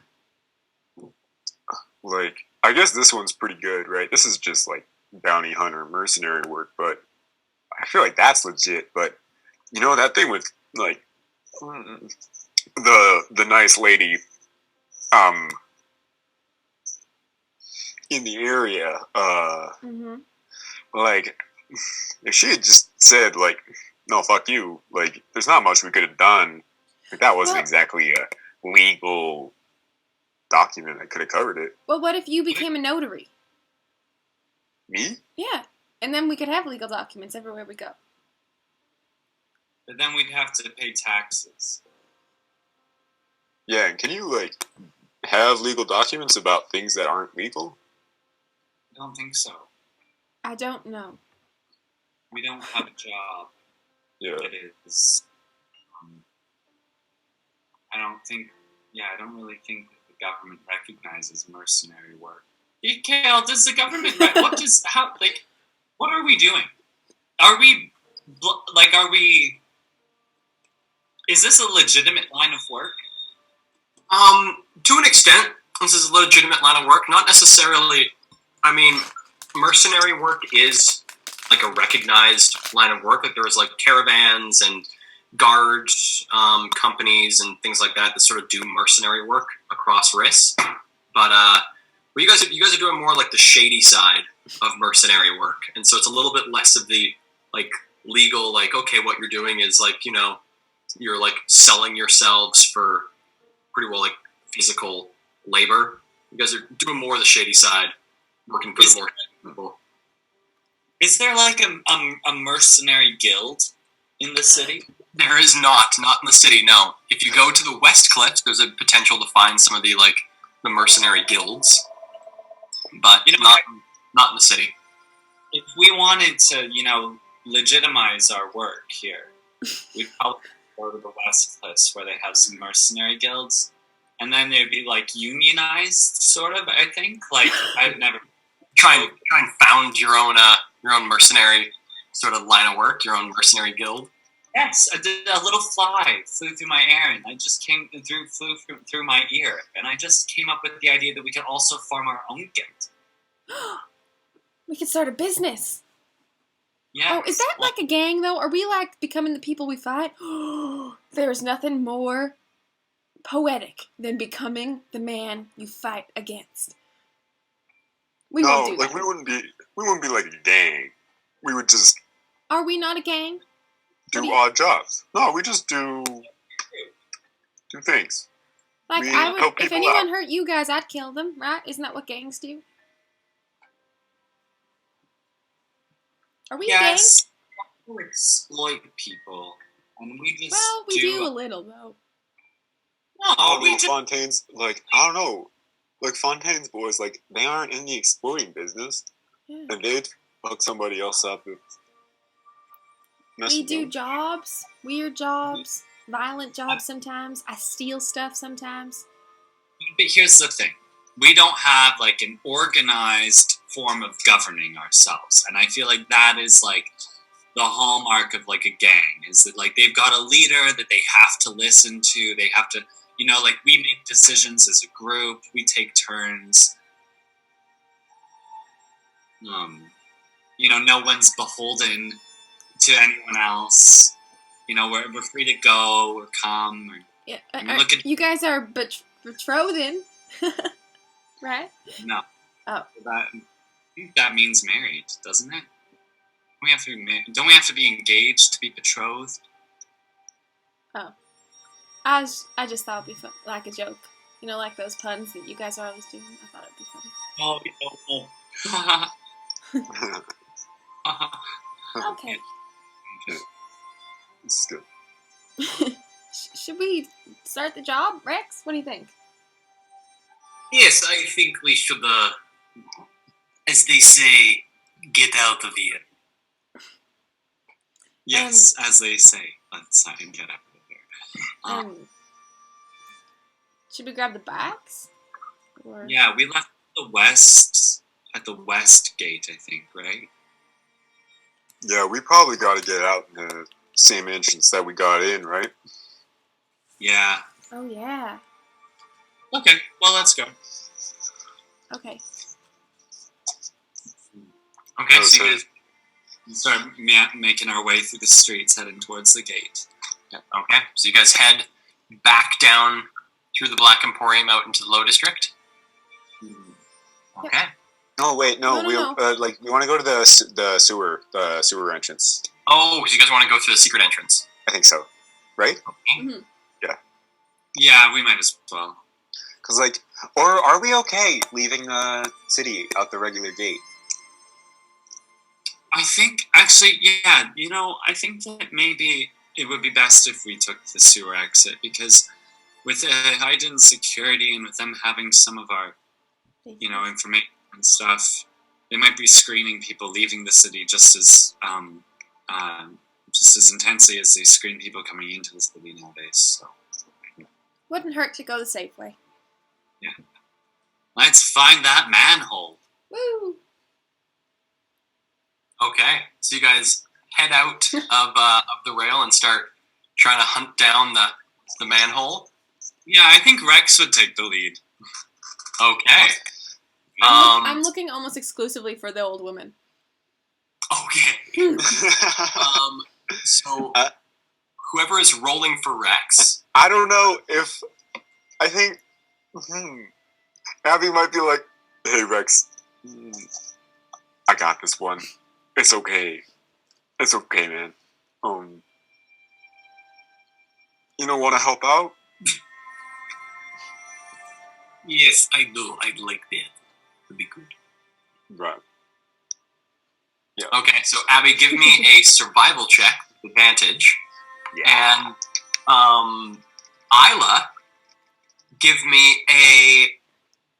Speaker 3: like, I guess this one's pretty good, right? This is just, like, bounty hunter, mercenary work, but I feel like that's legit. But, you know, that thing with, like, the nice lady, in the area, like, if she had just said, like, no, fuck you, like, there's not much we could have done. Like, that wasn't exactly a legal document that could have covered it.
Speaker 1: Well, what if you became a notary?
Speaker 3: Me?
Speaker 1: Yeah, and then we could have legal documents everywhere we go.
Speaker 4: But then we'd have to pay taxes.
Speaker 3: Yeah, and can you, like, have legal documents about things that aren't legal?
Speaker 4: I don't think so.
Speaker 1: I don't know.
Speaker 4: We don't have a job.
Speaker 3: Yeah.
Speaker 4: It is. I don't really think that the government recognizes mercenary work. Kale, does the government, what are we doing? Is this a legitimate line of work?
Speaker 2: To an extent, this is a legitimate line of work. Not necessarily, I mean, mercenary work is like a recognized line of work. Like there was like caravans and guard companies and things like that sort of do mercenary work across Riss. But you guys are doing more like the shady side of mercenary work, and so it's a little bit less of the like legal, like, okay, what you're doing is like, you know, you're like selling yourselves for pretty well like physical labor. You guys are doing more of the shady side, working for more people.
Speaker 4: Is there like a mercenary guild in the city?
Speaker 2: There is not in the city, no. If you go to the West Cliffs, there's a potential to find some of the like the mercenary guilds, but not in the city.
Speaker 4: If we wanted to, legitimize our work here, we'd probably go to the West Cliffs where they have some mercenary guilds, and then they'd be like unionized, sort of. I think. Like I've never
Speaker 2: try and found your own mercenary sort of line of work, your own mercenary guild.
Speaker 4: Yes, I did. A little fly flew through my ear, and I just flew through my ear, and I just came up with the idea that we could also form our own guild.
Speaker 1: We could start a business.
Speaker 4: Yeah.
Speaker 1: Oh, is that like a gang though? Are we like becoming the people we fight? There's nothing more poetic than becoming the man you fight against. We won't do that.
Speaker 3: we wouldn't be like a gang. We would just.
Speaker 1: Are we not a gang?
Speaker 3: Do odd jobs. No, we just do things.
Speaker 1: Like
Speaker 3: we
Speaker 1: I would,
Speaker 3: help
Speaker 1: if
Speaker 3: people
Speaker 1: anyone
Speaker 3: out.
Speaker 1: hurt you guys, I'd kill them, right? Isn't that what gangs do? Are we a gang?
Speaker 4: Yes. We exploit people, and we just.
Speaker 1: Well, we do a little though.
Speaker 4: No, we just.
Speaker 3: Fontaine's like I don't know, like Fontaine's boys, like they aren't in the exploiting business, and they'd fuck somebody else up.
Speaker 1: We do jobs, weird jobs, violent jobs sometimes. I steal stuff sometimes.
Speaker 4: But here's the thing. We don't have, like, an organized form of governing ourselves. And I feel like that is, like, the hallmark of, like, a gang. Is that, like, they've got a leader that they have to listen to. They have to, like, we make decisions as a group. We take turns. No one's beholden to anyone else. We're free to go or come.
Speaker 1: You guys are betrothed, right?
Speaker 4: No.
Speaker 1: Oh.
Speaker 4: I think that means married, doesn't it? Don't we have to be engaged to be betrothed?
Speaker 1: Oh. I just thought it'd be fun, like a joke. Like those puns that you guys are always doing. I thought it'd be funny.
Speaker 4: Oh.
Speaker 1: Okay.
Speaker 3: This is good.
Speaker 1: Should we start the job, Rex? What do you think?
Speaker 5: Yes, I think we should, as they say, get out of here.
Speaker 4: Yes, as they say. Let's get out of here.
Speaker 1: Should we grab the bags? Or...
Speaker 4: Yeah, we left at the west gate, I think, right?
Speaker 3: Yeah, we probably got to get out in the same entrance that we got in, right?
Speaker 4: Yeah.
Speaker 1: Oh, yeah.
Speaker 4: Okay, well, let's go.
Speaker 1: Okay.
Speaker 5: Okay, so you guys...
Speaker 4: Start making our way through the streets, heading towards the gate.
Speaker 2: Okay, so you guys head back down through the Black Emporium out into the Low District. Okay.
Speaker 3: No, wait, no.
Speaker 1: No.
Speaker 3: We want to go to the sewer entrance.
Speaker 2: Oh, so you guys want to go through the secret entrance?
Speaker 3: I think so, right?
Speaker 1: Mhm.
Speaker 4: Yeah, we might as well.
Speaker 3: Because or are we okay leaving the city out the regular gate?
Speaker 4: I think, actually, yeah, I think that maybe it would be best if we took the sewer exit, because with the heightened security and with them having some of our, information and stuff, they might be screening people leaving the city just as intensely as they screen people coming into the city nowadays. So
Speaker 1: Wouldn't hurt to go the safe way.
Speaker 4: yeah, let's find that manhole.
Speaker 1: Woo!
Speaker 2: Okay, so you guys head out of the rail and start trying to hunt down the manhole.
Speaker 4: Yeah, I think Rex would take the lead.
Speaker 2: Okay.
Speaker 1: I'm looking almost exclusively for the old woman.
Speaker 2: Okay. So whoever is rolling for Rex.
Speaker 3: I don't know if I think Abby might be like, "Hey Rex, I got this one. It's okay. It's okay, man. You don't want to help out?"
Speaker 5: Yes, I do. I'd like that. Would be good.
Speaker 3: Right. Yeah.
Speaker 2: Okay, so Abby, give me a survival check with advantage.
Speaker 3: Yeah.
Speaker 2: And Isla, give me a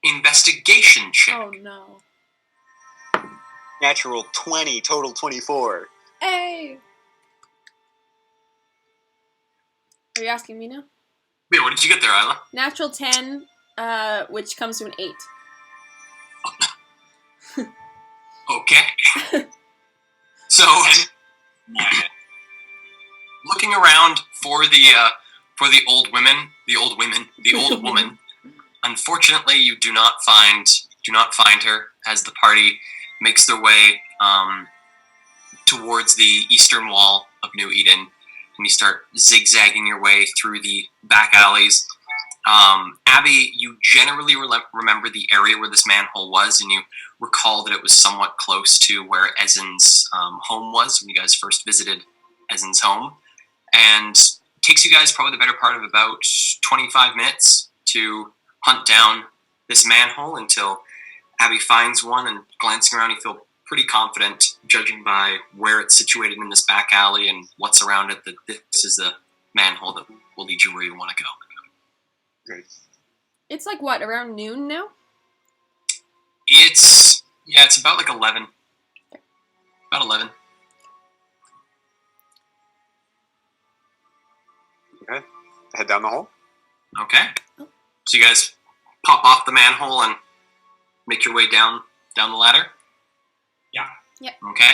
Speaker 2: investigation check.
Speaker 1: Oh no.
Speaker 3: Natural 20, total 24.
Speaker 1: Hey! Are you asking me now?
Speaker 2: Wait, what did you get there, Isla?
Speaker 1: Natural 10, which comes to an 8.
Speaker 2: Okay. So, looking around for the old woman. Unfortunately, you do not find her as the party makes their way towards the eastern wall of New Eden, and you start zigzagging your way through the back alleys. Abby, you generally remember the area where this manhole was, and you recall that it was somewhat close to where Ezen's home was when you guys first visited Ezen's home. And it takes you guys probably the better part of about 25 minutes to hunt down this manhole until Abby finds one, and glancing around, you feel pretty confident, judging by where it's situated in this back alley and what's around it, that this is the manhole that will lead you where you want to go.
Speaker 3: Great.
Speaker 1: It's like what, around noon now?
Speaker 2: It's about like 11. About 11.
Speaker 3: Okay. Head down the hole.
Speaker 2: Okay. So you guys pop off the manhole and make your way down the ladder?
Speaker 4: Yeah.
Speaker 1: Yep.
Speaker 2: Okay.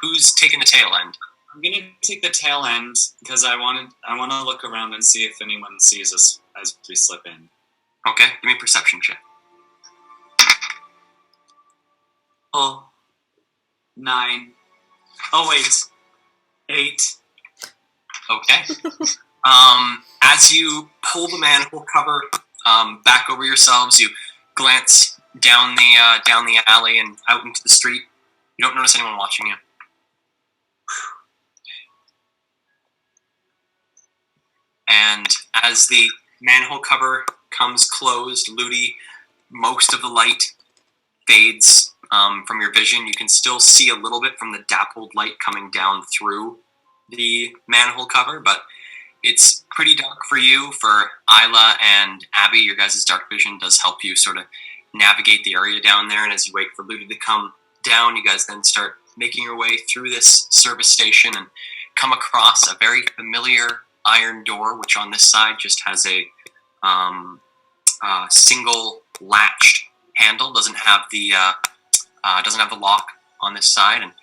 Speaker 2: Who's taking the tail end?
Speaker 4: I'm gonna take the tail end because I want to look around and see if anyone sees us as we slip in.
Speaker 2: Okay. Give me a perception check.
Speaker 4: Oh, 9. Oh wait, 8.
Speaker 2: Okay. As you pull the manhole cover back over yourselves, you glance down the alley and out into the street. You don't notice anyone watching you. And as the manhole cover comes closed, Ludi, most of the light fades from your vision. You can still see a little bit from the dappled light coming down through the manhole cover, but it's pretty dark for you. For Isla and Abby, your guys' dark vision does help you sort of navigate the area down there, and as you wait for Ludi to come down, you guys then start making your way through this service station and come across a very familiar iron door, which on this side just has a single latched handle, doesn't have the lock on this side, and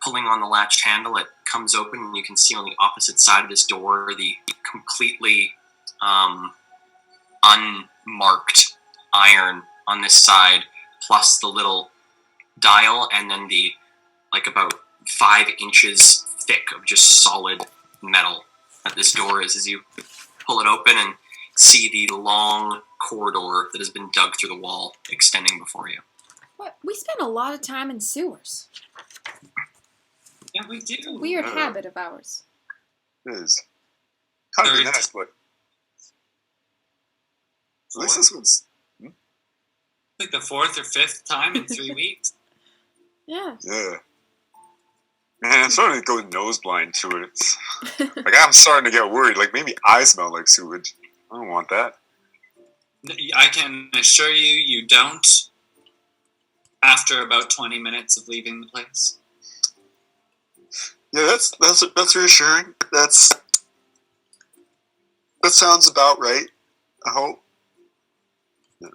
Speaker 2: pulling on the latched handle, it comes open, and you can see on the opposite side of this door the completely unmarked iron on this side, plus the little dial, and then the about 5 inches thick of just solid metal that this door is, as you pull it open and see the long corridor that has been dug through the wall extending before you.
Speaker 1: What? We spend a lot of time in sewers.
Speaker 4: Yeah, we do.
Speaker 1: Weird habit of ours.
Speaker 3: It is. Kind of nice, but at least this one's
Speaker 4: like the 4th or 5th time in 3 weeks.
Speaker 1: Yeah.
Speaker 3: Yeah. Man, I'm starting to go nose blind to it. It's, I'm starting to get worried. Maybe I smell like sewage. I don't want that.
Speaker 4: I can assure you, you don't. After about 20 minutes of leaving the place.
Speaker 3: Yeah, that's reassuring. That sounds about right. I hope. Yeah.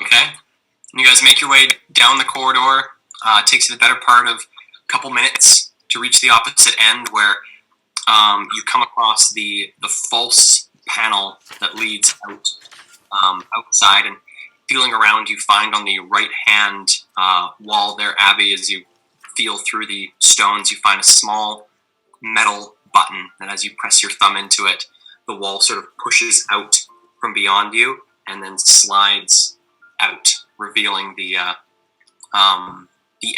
Speaker 2: Okay. You guys make your way down the corridor. It takes you the better part of a couple minutes to reach the opposite end, where you come across the false panel that leads out outside, and feeling around, you find on the right-hand wall there, Abby, as you feel through the stones, you find a small metal button, and as you press your thumb into it, the wall sort of pushes out from beyond you and then slides out, revealing the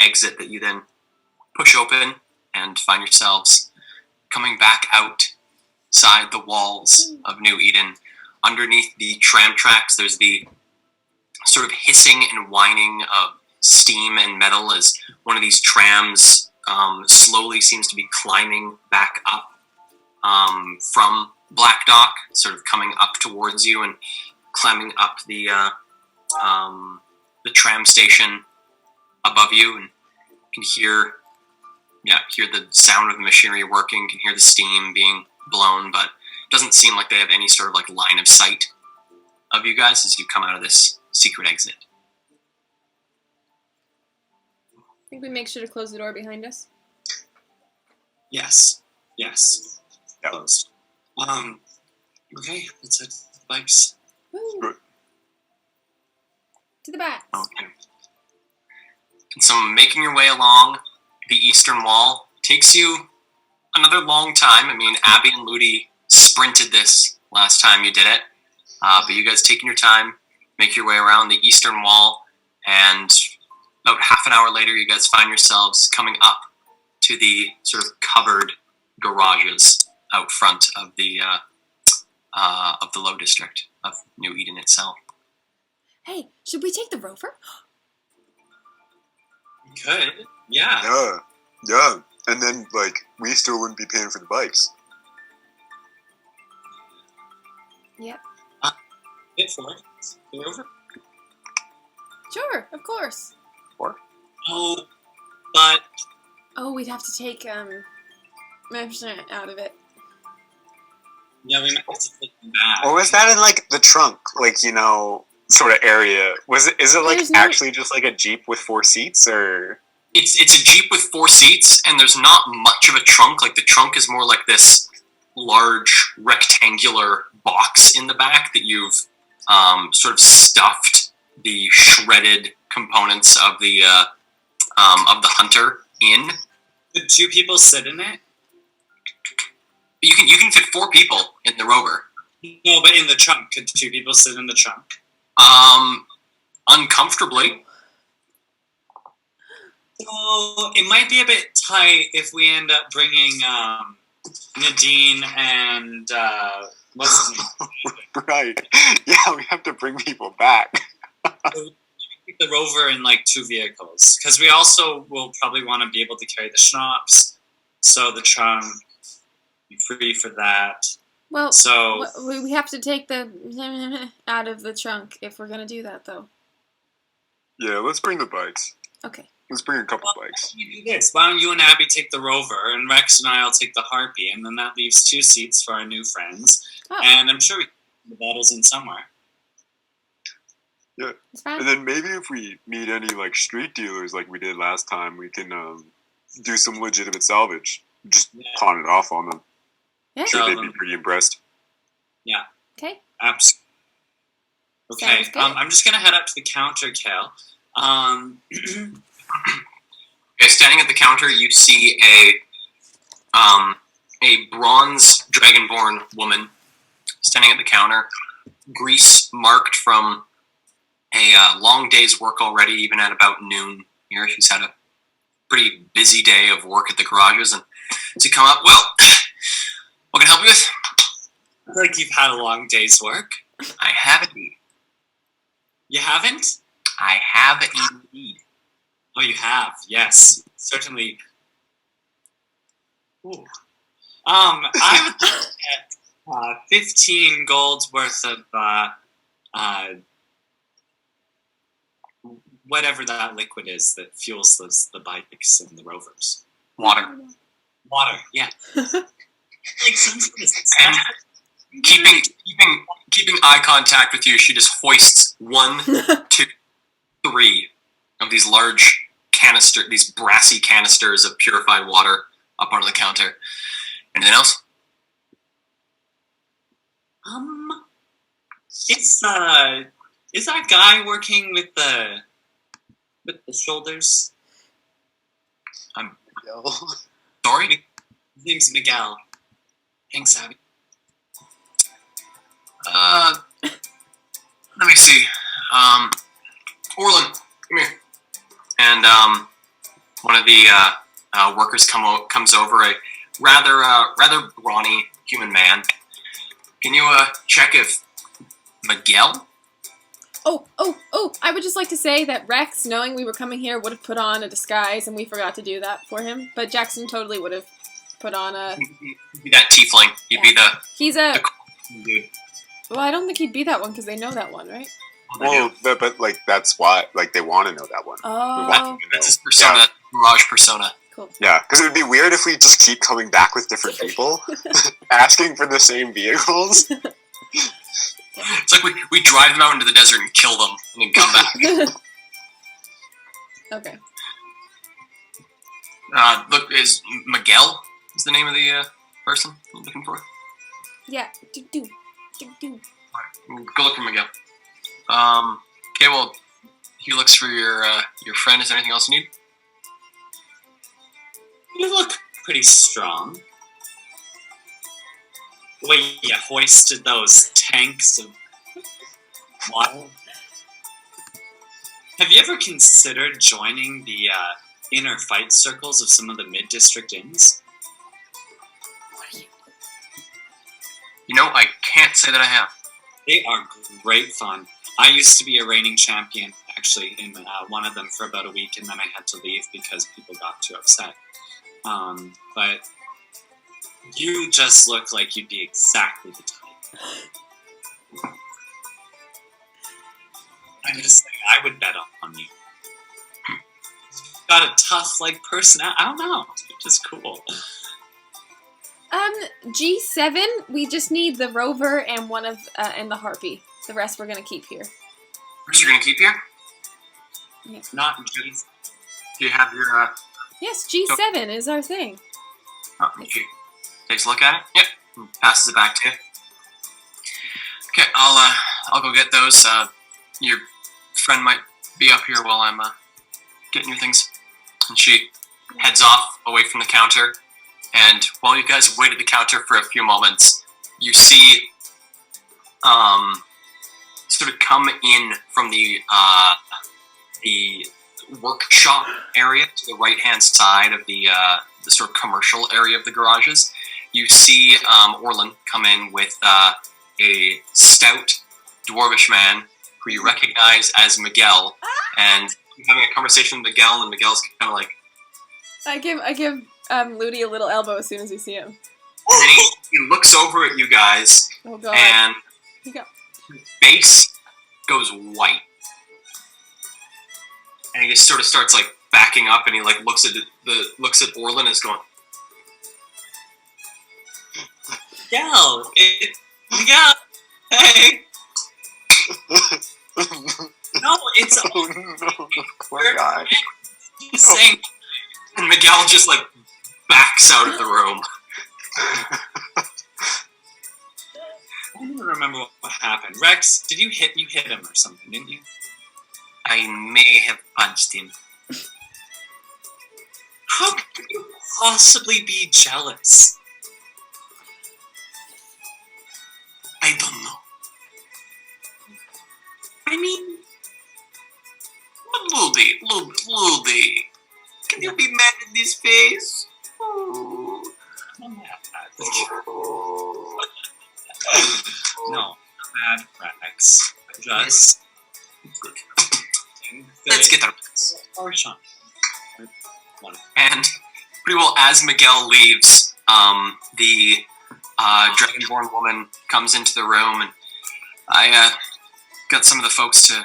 Speaker 2: exit that you then push open and find yourselves coming back outside the walls of New Eden. Underneath the tram tracks, there's the sort of hissing and whining of steam and metal as one of these trams slowly seems to be climbing back up from Black Dock, sort of coming up towards you and climbing up the tram station above you, and you can hear the sound of the machinery working, you can hear the steam being blown, but it doesn't seem like they have any sort of line of sight of you guys as you come out of this secret exit.
Speaker 1: I think we make sure to close the door behind us.
Speaker 4: Yes. Yes.
Speaker 3: Yeah.
Speaker 4: Closed. Okay, let's head to the bikes.
Speaker 1: Woo. To the back.
Speaker 2: Okay. And so making your way along the eastern wall takes you another long time. I mean, Abby and Ludi sprinted this last time you did it. But you guys taking your time, make your way around the eastern wall, and about half an hour later, you guys find yourselves coming up to the sort of covered garages out front of the Low District of New Eden itself.
Speaker 1: Hey, should we take the rover?
Speaker 4: We could. Yeah.
Speaker 3: Yeah. Yeah. And then, we still wouldn't be paying for the bikes.
Speaker 1: Yep.
Speaker 4: Hit for it. The rover?
Speaker 1: Sure, of course.
Speaker 4: Oh, but...
Speaker 1: Oh, we'd have to take, Memphis out of it.
Speaker 4: Yeah, we might have to take them back.
Speaker 3: Or was that in, the trunk, sort of area? Is it,
Speaker 1: There's
Speaker 3: actually just, a Jeep with 4 seats, or...?
Speaker 2: It's a Jeep with 4 seats, and there's not much of a trunk. The trunk is more like this large rectangular box in the back that you've sort of stuffed the shredded components of the Hunter in.
Speaker 4: Could 2 people sit in it?
Speaker 2: You can fit 4 people in the rover.
Speaker 4: No, but in the trunk. Could 2 people sit in the trunk?
Speaker 2: Uncomfortably.
Speaker 4: Oh, it might be a bit tight if we end up bringing Nadine and what's his name?
Speaker 3: Right. Yeah, we have to bring people back.
Speaker 4: Take the rover in 2 vehicles, because we also will probably want to be able to carry the schnapps So the trunk, be free for that.
Speaker 1: Well,
Speaker 4: So
Speaker 1: we have to take the out of the trunk if we're gonna do that, though.
Speaker 3: Yeah, let's bring the bikes.
Speaker 1: Okay.
Speaker 3: Let's bring a couple
Speaker 4: why
Speaker 3: bikes.
Speaker 4: don't you do this? Why don't you and Abby take the Rover, and Rex and I'll take the Harpy, and then that leaves 2 seats for our new friends.
Speaker 1: Oh,
Speaker 4: And I'm sure we can put the bottles in somewhere.
Speaker 1: it's fine.
Speaker 3: And then maybe if we meet any like street dealers like we did last time, we can do some legitimate salvage. Just
Speaker 4: Yeah.
Speaker 3: pawn it off on them.
Speaker 1: Yeah.
Speaker 3: I'm sure
Speaker 4: Sell
Speaker 3: they'd be
Speaker 4: them.
Speaker 3: pretty impressed.
Speaker 1: Okay.
Speaker 4: Absolutely. Okay,
Speaker 1: Sounds good.
Speaker 4: I'm just gonna head up to the counter, Kale.
Speaker 2: Okay, standing at the counter, you see a bronze dragonborn woman standing at the counter, grease marked from a long day's work already, even at about noon here. She's had a pretty busy day of work at the garages, and to come up, well, what can I help you with?
Speaker 4: I feel like you've had a long day's work.
Speaker 2: I have indeed.
Speaker 4: You haven't?
Speaker 2: I have indeed.
Speaker 4: Oh, you have. Yes, certainly. Ooh. I would get 15 gold's worth of whatever that liquid is that fuels the bikes and the rovers.
Speaker 2: Water.
Speaker 4: Water, yeah. Like some sort of
Speaker 2: Keeping eye contact with you, she just hoists 1, 2, 3 of these large these brassy canisters of purified water up onto the counter. Anything else?
Speaker 4: Is that guy working with the shoulders?
Speaker 2: Sorry?
Speaker 4: His name's Miguel. Thanks, Abby.
Speaker 2: Let me see. Orlin, come here. And one of the workers comes over, a rather brawny human man. Can you check if Miguel?
Speaker 1: Oh! I would just like to say that Rex, knowing we were coming here, would have put on a disguise, and we forgot to do that for him. But Jackson totally would have put on a...
Speaker 2: He'd be that tiefling. He'd be the
Speaker 1: He's a...
Speaker 2: dude.
Speaker 1: Well, I don't think he'd be that one, because they know that one, right?
Speaker 3: Well, but like that's why like they want to know that one.
Speaker 1: Oh,
Speaker 2: That's his persona.
Speaker 3: Yeah.
Speaker 2: Mirage persona.
Speaker 1: cool.
Speaker 3: Yeah, because it would be weird if we just keep coming back with different people, asking for the same vehicles.
Speaker 2: It's like we drive them out into the desert and kill them, and then come back.
Speaker 1: Okay.
Speaker 2: Look, is Miguel is the name of the person you're looking for?
Speaker 1: Yeah. Do.
Speaker 2: Go look for Miguel. Okay, well, he looks for your friend. Is there anything else you need?
Speaker 4: You look pretty strong. The way you hoisted those tanks of water. Have you ever considered joining the inner fight circles of some of the mid-district inns?
Speaker 2: You know, I can't say that I have.
Speaker 4: They are great fun. I used to be a reigning champion, actually, in one of them for about a week, and then I had to leave because people got too upset. But you just look like you'd be exactly the type. I'm just saying, I would bet on you. You've got a tough, personality. I don't know. It's just cool.
Speaker 1: G7, we just need the Rover and one of, and the Harpy. The rest we're gonna keep here.
Speaker 2: You're gonna keep here?
Speaker 4: Not G's.
Speaker 2: Do you have your
Speaker 1: Yes, G7 is our thing.
Speaker 2: she takes a look at it. Yep. And passes it back to you. Okay, I'll go get those. Your friend might be up here while I'm getting your things. And she heads off away from the counter. And while you guys wait at the counter for a few moments, you see sort of come in from the workshop area to the right-hand side of the sort of commercial area of the garages. You see Orlin come in with a stout dwarvish man who you recognize as Miguel, and you're having a conversation with Miguel, and Miguel's kind of like,
Speaker 1: I give Ludi a little elbow as soon as we see him.
Speaker 2: And then he looks over at you guys,
Speaker 1: Oh god.
Speaker 2: and
Speaker 1: He go.
Speaker 2: his face goes white. And he just sort of starts like backing up, and he like looks at Orlin and is going,
Speaker 4: Miguel, Miguel, hey. No, it's
Speaker 3: Oh no, poor guy.
Speaker 4: He's saying.
Speaker 2: and Miguel just like backs out of the room.
Speaker 4: I don't even remember what happened. Rex, you hit him or something, didn't you?
Speaker 5: I may have punched him.
Speaker 4: How could you possibly be jealous?
Speaker 5: I don't know.
Speaker 4: I mean,
Speaker 5: Ludi. Can you be mad at this face?
Speaker 4: I'm not mad. No, I'm mad, Rex. Just
Speaker 2: Let's get that.
Speaker 4: Or Sean.
Speaker 2: And pretty well, as Miguel leaves, the Dragonborn woman comes into the room, and I got some of the folks to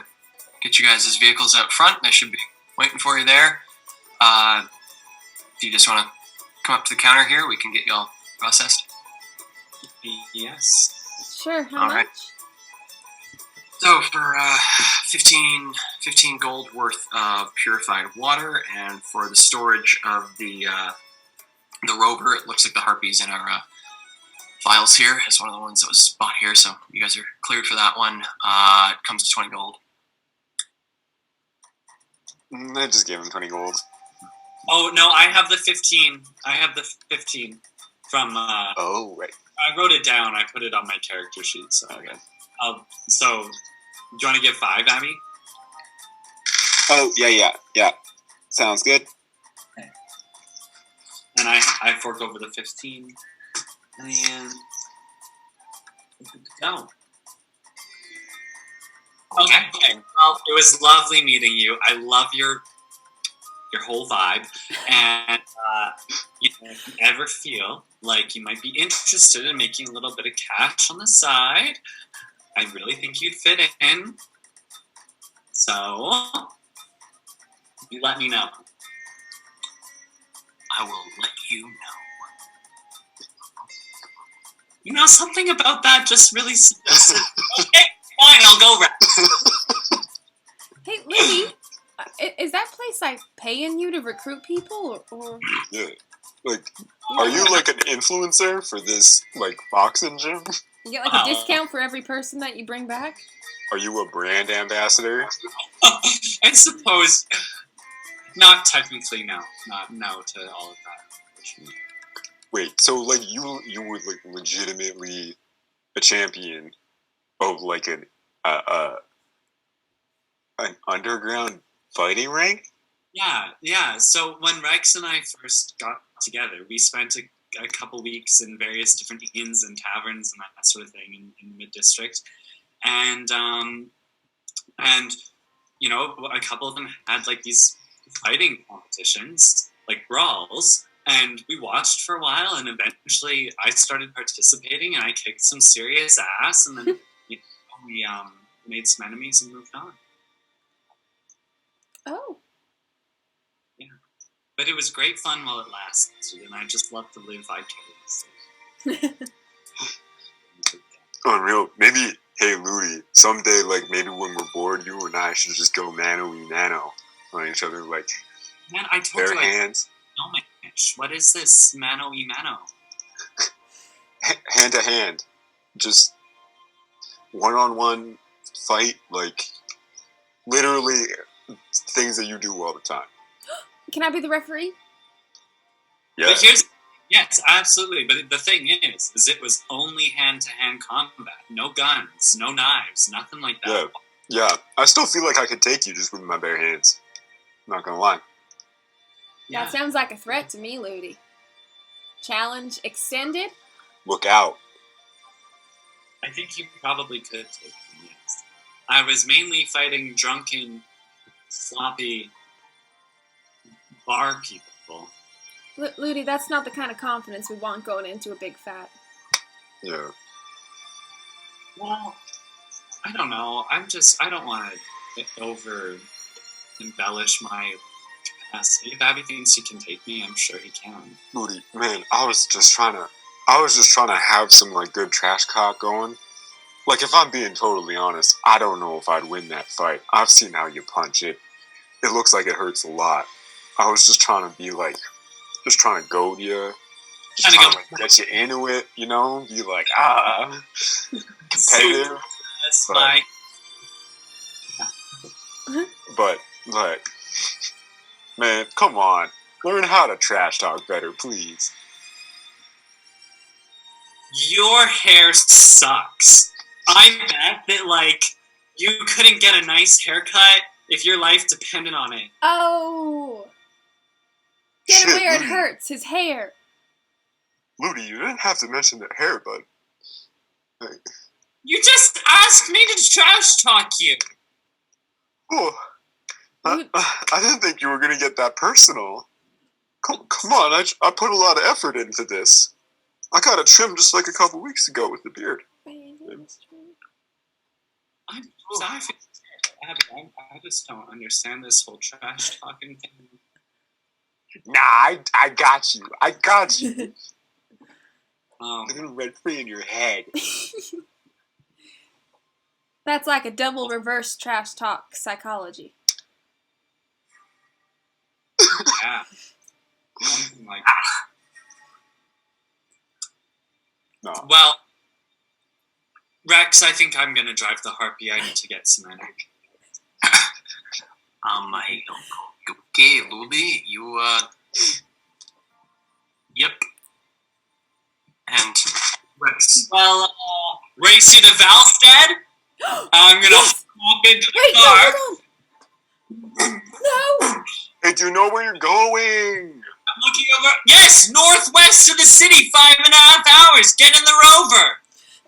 Speaker 2: get you guys' vehicles out front. They should be waiting for you there. If you just want to come up to the counter here, we can get you all processed.
Speaker 4: Yes.
Speaker 1: Sure, how
Speaker 2: All
Speaker 1: much?
Speaker 2: right. So for 15 gold worth of purified water, and for the storage of the rover, it looks like the harpies in our files here is one of the ones that was bought here, so you guys are cleared for that one. It comes to 20 gold.
Speaker 3: I just gave him 20 gold.
Speaker 4: Oh no, I have the 15. I have the 15 from.
Speaker 3: Oh, right.
Speaker 4: I wrote it down. I put it on my character sheet. So
Speaker 3: Okay.
Speaker 4: So, do you want to give 5, Abby?
Speaker 3: Oh, yeah. Sounds good.
Speaker 4: And I fork over the 15. And we're good to go. Okay. Well, it was lovely meeting you. I love your whole vibe. And if you ever feel like you might be interested in making a little bit of cash on the side, I really think you'd fit in. So, you let me know.
Speaker 5: I will let you know.
Speaker 4: You know, something about that just really suggested, okay, fine, I'll go, Rex.
Speaker 1: Hey, Lily, is that place like paying you to recruit people, or?
Speaker 3: Yeah. Like, are you like an influencer for this like boxing gym?
Speaker 1: You get like a discount for every person that you bring back?
Speaker 3: Are you a brand ambassador?
Speaker 4: I suppose, not technically, no. Not no to all of that.
Speaker 3: Wait, so like you were like legitimately a champion of like an underground fighting rank?
Speaker 4: Yeah. So when Rex and I first got together, we spent a couple weeks in various different inns and taverns and that sort of thing in the mid-district. And you know, a couple of them had like these fighting competitions, like brawls, and we watched for a while, and eventually I started participating, and I kicked some serious ass, and then you know, we made some enemies and moved on.
Speaker 1: Oh.
Speaker 4: But it was great fun while it lasted, and I just love to live vicariously.
Speaker 3: Unreal. Maybe, hey Louie, someday like maybe when we're bored, you and I should just go mano-y-mano on each other, like
Speaker 4: Man, I told
Speaker 3: bare
Speaker 4: you I
Speaker 3: hands,
Speaker 4: know my pitch. What is this mano-y-mano?
Speaker 3: hand to hand, just one-on-one fight, like literally things that you do all the time.
Speaker 1: Can I be the referee?
Speaker 3: Yeah.
Speaker 4: But yes, absolutely. But the thing is it was only hand-to-hand combat. No guns, no knives, nothing like that.
Speaker 3: Yeah. I still feel like I could take you just with my bare hands. Not gonna lie.
Speaker 4: Yeah.
Speaker 1: That sounds like a threat to me, Ludi. Challenge extended?
Speaker 3: Look out.
Speaker 4: I think you probably could take me, yes. I was mainly fighting drunken, sloppy bar people.
Speaker 1: Ludi, that's not the kind of confidence we want going into a big fat.
Speaker 3: Yeah.
Speaker 4: Well, I don't know. I don't want to over embellish my capacity. If Abby thinks he can take me, I'm sure he can.
Speaker 3: Moody, man, I was just trying to have some like good trash talk going. Like, if I'm being totally honest, I don't know if I'd win that fight. I've seen how you punch it. It looks like it hurts a lot. I was just trying to be like, just trying to goad you. Just trying to like, get you into it, you know? Be like, competitive.
Speaker 4: That's
Speaker 3: But, man, come on. Learn how to trash talk better, please.
Speaker 4: Your hair sucks. I bet that, like, you couldn't get a nice haircut if your life depended on it.
Speaker 1: Oh! Get him where it hurts, his hair.
Speaker 3: Moody, you didn't have to mention the hair, bud. Hey.
Speaker 4: You just asked me to trash talk you.
Speaker 3: Oh, I didn't think you were going to get that personal. Come on, I put a lot of effort into this. I got it trimmed just like a couple weeks ago with the beard.
Speaker 4: I'm sorry. Abby, I just don't understand this whole trash talking thing.
Speaker 3: Nah, I got you. I got you.
Speaker 4: Oh.
Speaker 3: A little red free in your head.
Speaker 1: That's like a double reverse trash talk psychology.
Speaker 4: Yeah. Something like
Speaker 3: No.
Speaker 4: Well, Rex, I think I'm gonna drive the Harpy. I need to get some energy.
Speaker 2: Okay, Ludi, you, Yep. And Rex.
Speaker 4: Well, Racy to Valstead, I'm gonna hop into the car.
Speaker 1: No!
Speaker 3: Hey, do you know where you're going?
Speaker 4: I'm looking over. Yes, northwest of the city, 5.5 hours. Get in the Rover.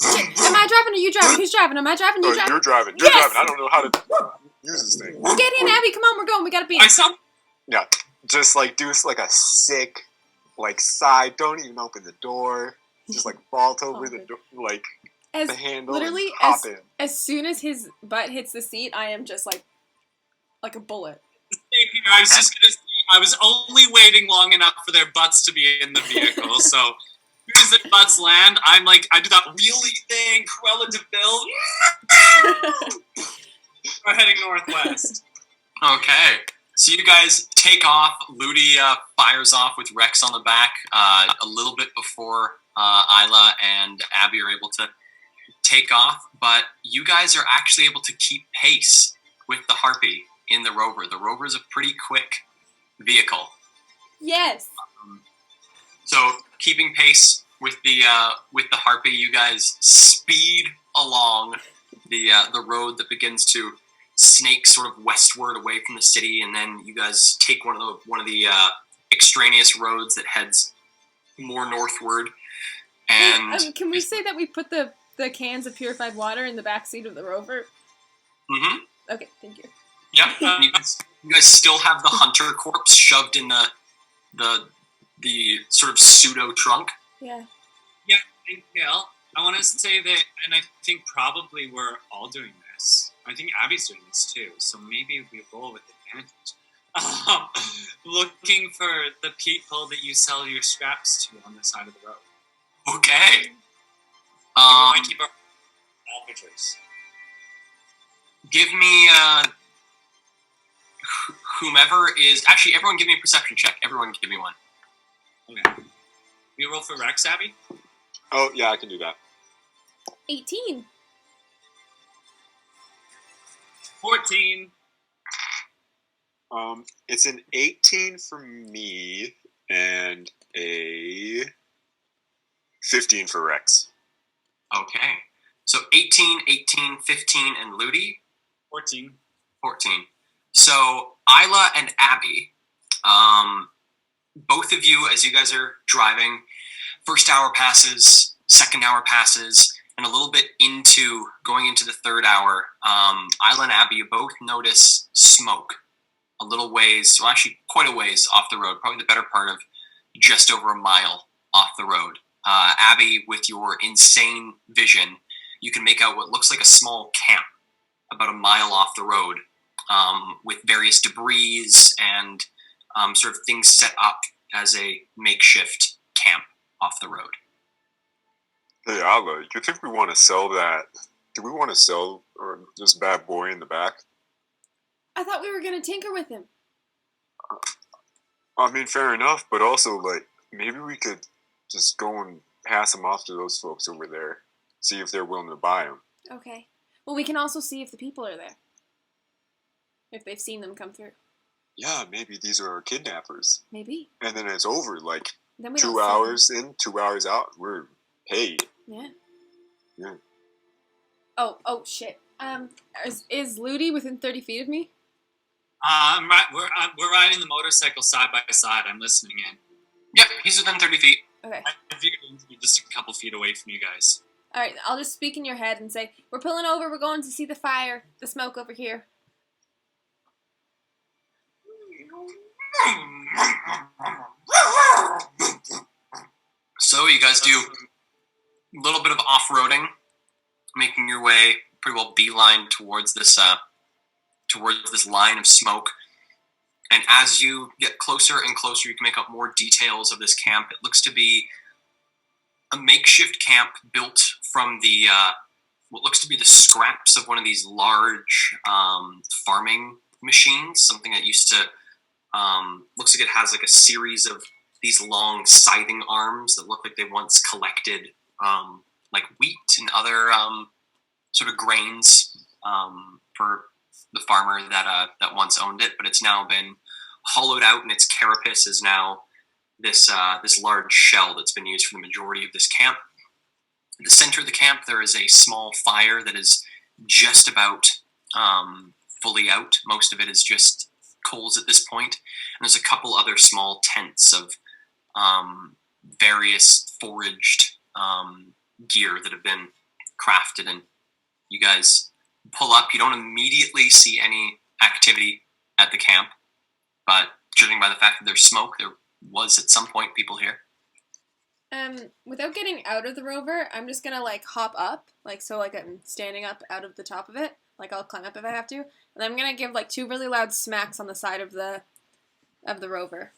Speaker 1: Shit, am I driving or you driving? Who's driving? Am I driving? You
Speaker 3: Oh,
Speaker 1: driving?
Speaker 3: you're driving.
Speaker 1: Yes!
Speaker 3: You're driving. I don't know how to use this thing.
Speaker 1: Get in, Abby. Come on, we're going. We gotta be.
Speaker 4: I saw.
Speaker 3: Yeah, just like do like a sick, like side. Don't even open the door. Just like vault over the door, like
Speaker 1: As
Speaker 3: the handle.
Speaker 1: literally
Speaker 3: and hop in.
Speaker 1: as soon as his butt hits the seat, I am just like a bullet.
Speaker 4: I was just gonna say, I was only waiting long enough for their butts to be in the vehicle. So as soon as their butts land, I'm like, I do that wheelie thing, Cruella de Vil. We're heading northwest.
Speaker 2: Okay. So you guys take off. Ludi fires off with Rex on the back a little bit before Isla and Abby are able to take off. But you guys are actually able to keep pace with the Harpy in the Rover. The Rover is a pretty quick vehicle.
Speaker 1: Yes.
Speaker 2: So keeping pace with the Harpy, you guys speed along the road that begins to snake sort of westward away from the city, and then you guys take one of the extraneous roads that heads more northward. And
Speaker 1: Can we say that we put the cans of purified water in the back seat of the Rover?
Speaker 2: mm-hmm.
Speaker 1: Okay, thank you.
Speaker 2: Yeah, and you guys still have the hunter corpse shoved in the sort of pseudo trunk.
Speaker 1: Yeah.
Speaker 4: Yeah, thank you. I want to say that, and I think probably we're all doing this. I think Abby's doing this too, so maybe we roll with advantage. Looking for the people that you sell your scraps to on the side of the road.
Speaker 2: Okay.
Speaker 4: We want to keep our salvagers.
Speaker 2: Give me whomever is actually everyone. Give me a perception check. Everyone, give me one.
Speaker 4: Okay. You roll for Rex, Abby?
Speaker 3: Oh yeah, I can do that.
Speaker 1: 18.
Speaker 4: 14.
Speaker 3: It's an 18 for me and a 15 for Rex.
Speaker 2: Okay. So 18, 18, 15, and Ludi?
Speaker 4: 14.
Speaker 2: 14. So Isla and Abby, both of you, as you guys are driving, first hour passes, second hour passes, and a little bit going into the third hour, Isla and Abby, you both notice smoke a little ways, well actually quite a ways off the road, probably the better part of just over a mile off the road. Abby, with your insane vision, you can make out what looks like a small camp about a mile off the road, with various debris and sort of things set up as a makeshift camp off the road.
Speaker 3: Hey, Ala, you think we want to sell that? Do we want to sell this bad boy in the back?
Speaker 1: I thought we were gonna tinker with him.
Speaker 3: I mean, fair enough, but also, like, maybe we could just go and pass him off to those folks over there, see if they're willing to buy him.
Speaker 1: Okay. Well, we can also see if the people are there. If they've seen them come through.
Speaker 3: Yeah, maybe these are our kidnappers.
Speaker 1: Maybe.
Speaker 3: And then it's over, like,
Speaker 1: Then we
Speaker 3: 2
Speaker 1: don't
Speaker 3: hours in, 2 hours out, we're paid.
Speaker 1: Yeah.
Speaker 3: Yeah.
Speaker 1: Oh, shit. Is Ludi within 30 feet of me?
Speaker 4: We're riding the motorcycle side by side. I'm listening in.
Speaker 2: Yep, he's within 30 feet.
Speaker 1: Okay.
Speaker 4: I figured it would be just a couple feet away from you guys.
Speaker 1: All right, I'll just speak in your head and say, we're pulling over, we're going to see the fire, the smoke over here.
Speaker 2: So you guys do a little bit of off-roading, making your way pretty well beeline towards this line of smoke. And as you get closer and closer, you can make out more details of this camp. It looks to be a makeshift camp built from the what looks to be the scraps of one of these large farming machines. Something that used to looks like it has like a series of these long scything arms that look like they once collected like wheat and other sort of grains for the farmer that once owned it, but it's now been hollowed out, and its carapace is now this large shell that's been used for the majority of this camp. At the center of the camp, there is a small fire that is just about fully out. Most of it is just coals at this point, and there's a couple other small tents of various foraged gear that have been crafted, and you guys pull up. You don't immediately see any activity at the camp, but judging by the fact that there's smoke, there was at some point people here.
Speaker 1: Without getting out of the rover, I'm just gonna like hop up, like so, like I'm standing up out of the top of it. Like I'll climb up if I have to, and I'm gonna give like 2 really loud smacks on the side of the rover.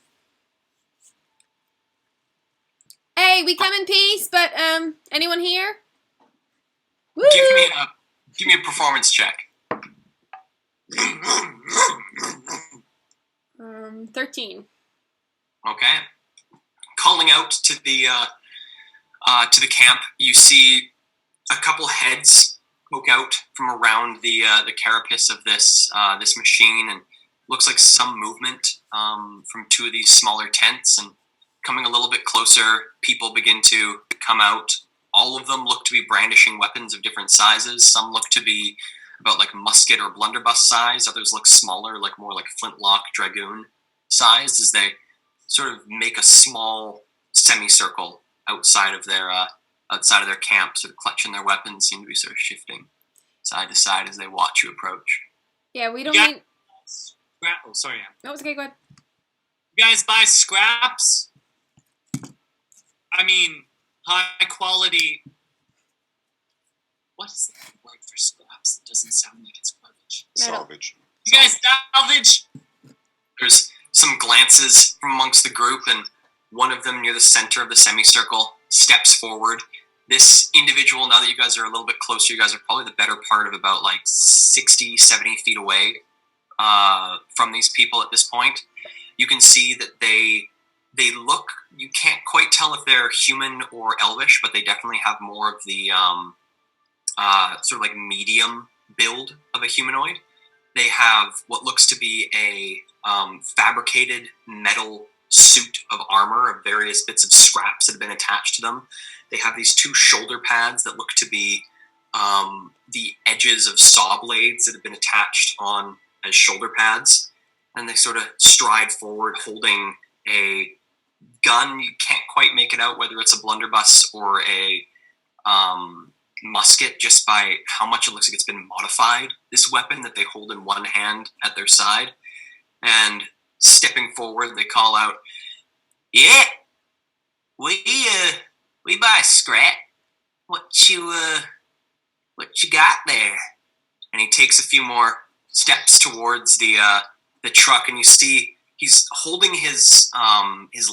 Speaker 1: Hey, we come in peace, but anyone here? Woo!
Speaker 2: Give me a performance check.
Speaker 1: 13.
Speaker 2: Okay. Calling out to the camp, you see a couple heads poke out from around the carapace of this machine, and looks like some movement from 2 of these smaller tents. And coming a little bit closer, people begin to come out. All of them look to be brandishing weapons of different sizes. Some look to be about like musket or blunderbuss size. Others look smaller, like more like flintlock dragoon sized, as they sort of make a small semicircle outside of their camp, sort of clutching their weapons, seem to be sort of shifting side to side as they watch you approach.
Speaker 1: Yeah, we don't
Speaker 4: Yeah.
Speaker 1: need...
Speaker 4: Oh, sorry, Ann.
Speaker 1: No, it's okay, go ahead.
Speaker 4: You guys buy scraps? I mean, high quality. What is the word for scraps? It doesn't sound like it's garbage.
Speaker 1: Metal.
Speaker 3: Salvage.
Speaker 4: You guys salvage?
Speaker 2: There's some glances from amongst the group, and one of them near the center of the semicircle steps forward. This individual, now that you guys are a little bit closer, you guys are probably the better part of about like 60, 70 feet away from these people at this point. You can see that they look, you can't quite tell if they're human or elvish, but they definitely have more of the sort of like medium build of a humanoid. They have what looks to be a fabricated metal suit of armor of various bits of scraps that have been attached to them. They have these 2 shoulder pads that look to be the edges of saw blades that have been attached on as shoulder pads. And they sort of stride forward holding a gun. You can't quite make it out whether it's a blunderbuss or a musket just by how much it looks like it's been modified, this weapon that they hold in one hand at their side. And stepping forward, they call out, "Yeah, We buy scrap. What you got there? And he takes a few more steps towards the truck, and you see he's holding his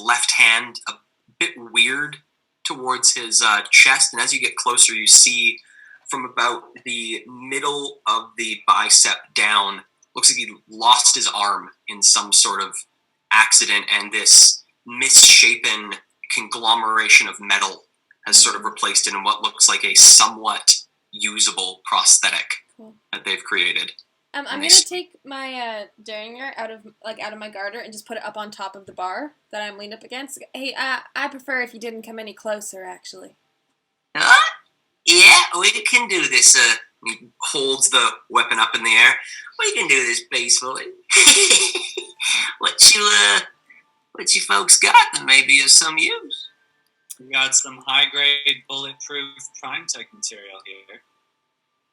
Speaker 2: left hand a bit weird towards his chest, and as you get closer, you see from about the middle of the bicep down, looks like he lost his arm in some sort of accident, and this misshapen conglomeration of metal has sort of replaced it in what looks like a somewhat usable prosthetic that they've created.
Speaker 1: I'm gonna take my derringer out of my garter and just put it up on top of the bar that I'm leaned up against. Hey, I prefer if you didn't come any closer, actually.
Speaker 2: Yeah, we can do this. He holds the weapon up in the air. We can do this peacefully. What you folks got that may be of some use?
Speaker 4: We got some high-grade bulletproof Primetech material here.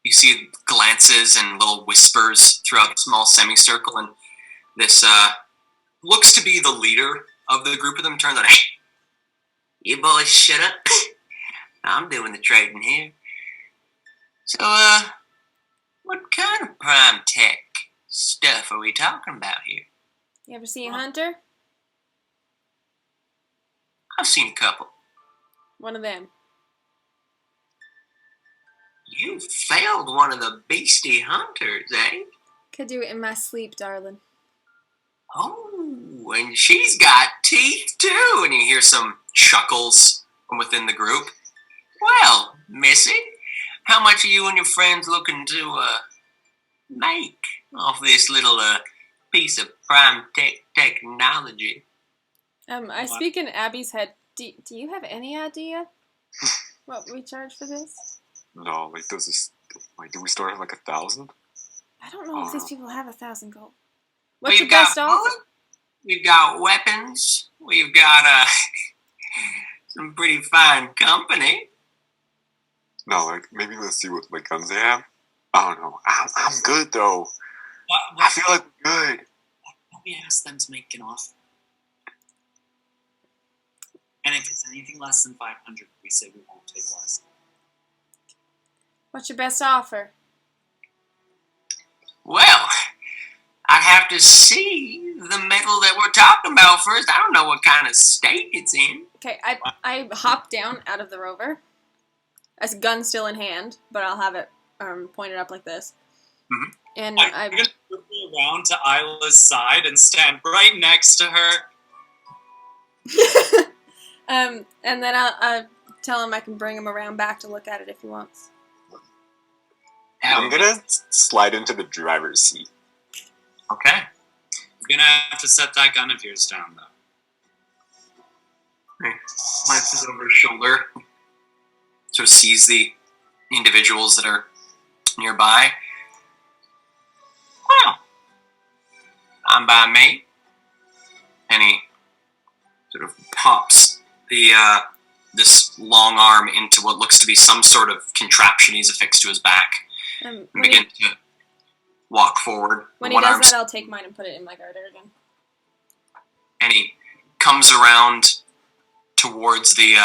Speaker 2: You see glances and little whispers throughout the small semicircle, and this looks to be the leader of the group of them. Turns out, hey, you boys shut up. I'm doing the trading here. So, what kind of Primetech stuff are we talking about here?
Speaker 1: You ever see a hunter?
Speaker 2: I've seen a couple.
Speaker 1: One of them.
Speaker 2: You failed one of the beastie hunters, eh?
Speaker 1: Could do it in my sleep, darling.
Speaker 2: Oh, and she's got teeth too. And you hear some chuckles from within the group. Well, Missy, how much are you and your friends looking to make off this little piece of Primetech technology?
Speaker 1: I speak in Abby's head. Do you have any idea what we charge for this?
Speaker 3: No, do we start at 1,000?
Speaker 1: I don't know if these people have 1,000 gold.
Speaker 2: We've
Speaker 1: What's your best
Speaker 2: got
Speaker 1: offer?
Speaker 2: We've got weapons. We've got some pretty fine company.
Speaker 3: No, maybe let's see what guns they have. I don't know. I'm good though. I feel like we're good.
Speaker 4: Why don't we ask them to make an offer? And if it's anything less than 500, we say we won't take less.
Speaker 1: What's your best offer?
Speaker 2: Well, I'd have to see the metal that we're talking about first. I don't know what kind of state it's in.
Speaker 1: Okay, I hop down out of the rover. A gun still in hand, but I'll have it pointed up like this.
Speaker 2: Mm-hmm.
Speaker 1: And
Speaker 4: I'm going to circle around to Isla's side and stand right next to her.
Speaker 1: and then I'll tell him I can bring him around back to look at it if he wants.
Speaker 3: I'm gonna slide into the driver's seat.
Speaker 2: Okay.
Speaker 4: You're going to have to set that gun of yours down, though.
Speaker 2: Glances over his shoulder. Sort of sees the individuals that are nearby. Well, I'm by me. And he sort of pops the this long arm into what looks to be some sort of contraption he's affixed to his back. And begin to walk forward.
Speaker 1: When he does that, I'll take mine and put it in my garter again.
Speaker 2: And he comes around towards the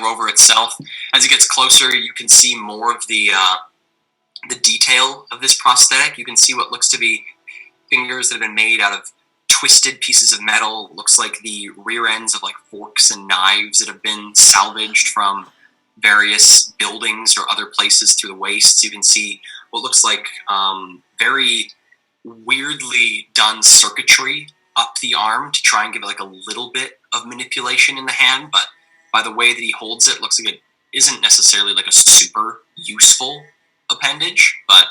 Speaker 2: rover itself. As he gets closer, you can see more of the detail of this prosthetic. You can see what looks to be fingers that have been made out of twisted pieces of metal. It looks like the rear ends of forks and knives that have been salvaged from various buildings or other places through the wastes. You can see what looks like very weirdly done circuitry up the arm to try and give it a little bit of manipulation in the hand, but by the way that he holds it, looks like it isn't necessarily a super useful appendage, but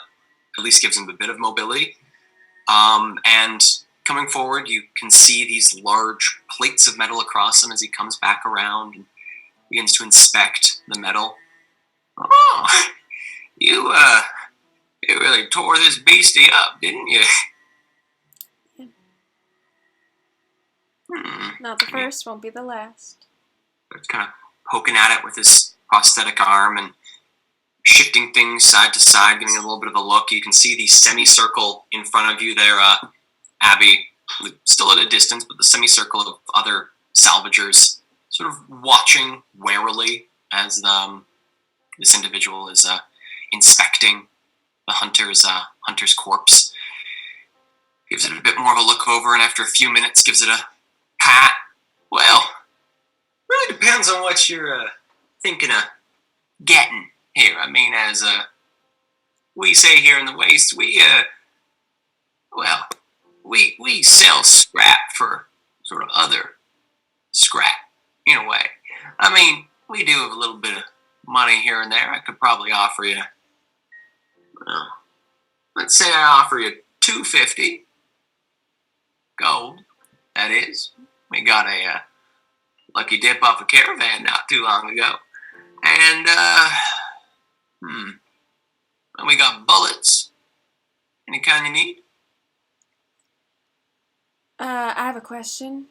Speaker 2: at least gives him a bit of mobility. And coming forward, you can see these large plates of metal across him as he comes back around and begins to inspect the metal. Oh, you really tore this beastie up, didn't you?
Speaker 1: Not the first, won't be the last.
Speaker 2: It's kind of poking at it with his prosthetic arm and shifting things side to side, giving it a little bit of a look. You can see the semicircle in front of you there, Abby, still at a distance, but the semicircle of other salvagers sort of watching warily as this individual is inspecting the hunter's corpse. Gives it a bit more of a look over, and after a few minutes gives it a pat. Well, really depends on what you're thinking of getting here. I mean, as we say here in the Waste, we sell scrap for sort of other scrap, in a way. I mean, we do have a little bit of money here and there. I could probably offer you, well, let's say I offer you $250 gold. That is, we got a lucky dip off a caravan not too long ago, and and we got bullets. Any kind you need?
Speaker 1: I have a question.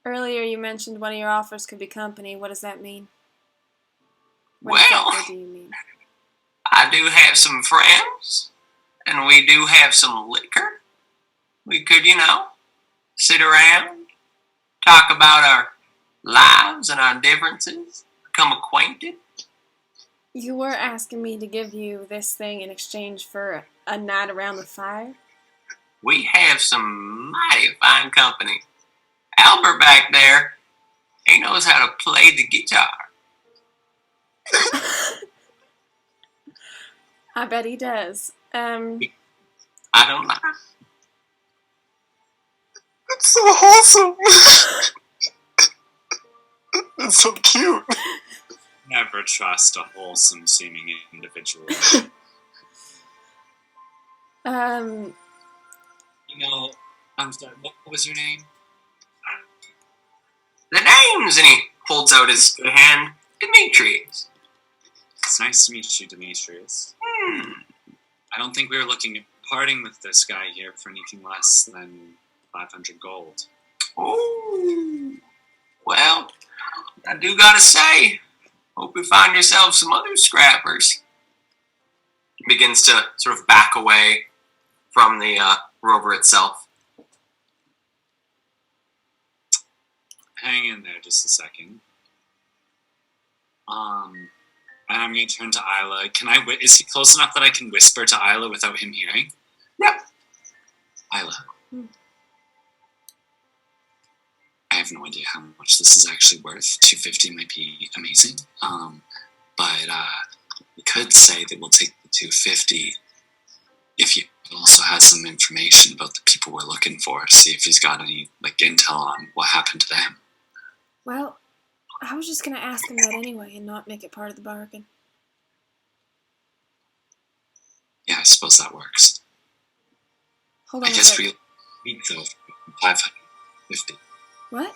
Speaker 1: Earlier you mentioned one of your offers could be company. What does that mean? What
Speaker 2: Well,
Speaker 1: exactly do you mean?
Speaker 2: I do have some friends, and we do have some liquor. We could, sit around, talk about our lives and our differences, become acquainted.
Speaker 1: You were asking me to give you this thing in exchange for a night around the fire?
Speaker 2: We have some mighty fine company. Albert back there, he knows how to play the guitar.
Speaker 1: I bet he does.
Speaker 2: I don't lie.
Speaker 3: It's so wholesome. It's so cute.
Speaker 4: Never trust a wholesome seeming individual. I'm sorry, what was your name?
Speaker 2: The names, and he holds out his hand. Demetrius.
Speaker 4: It's nice to meet you, Demetrius. I don't think we were looking at parting with this guy here for anything less than 500 gold.
Speaker 2: Oh, well, I do gotta say, hope you find yourself some other scrappers. He begins to sort of back away from the rover itself.
Speaker 4: Hang in there just a second. And I'm going to turn to Isla. Is he close enough that I can whisper to Isla without him hearing?
Speaker 2: Yep.
Speaker 4: Isla. I have no idea how much this is actually worth. 250 might be amazing. But we could say that we'll take the 250 if you also has some information about the people we're looking for. See if he's got any intel on what happened to them.
Speaker 1: Well, I was just going to ask him that anyway and not make it part of the bargain.
Speaker 4: Yeah, I suppose that works.
Speaker 1: Hold on
Speaker 4: I
Speaker 1: a
Speaker 4: guess
Speaker 1: sec.
Speaker 4: weak though, 550.
Speaker 1: What?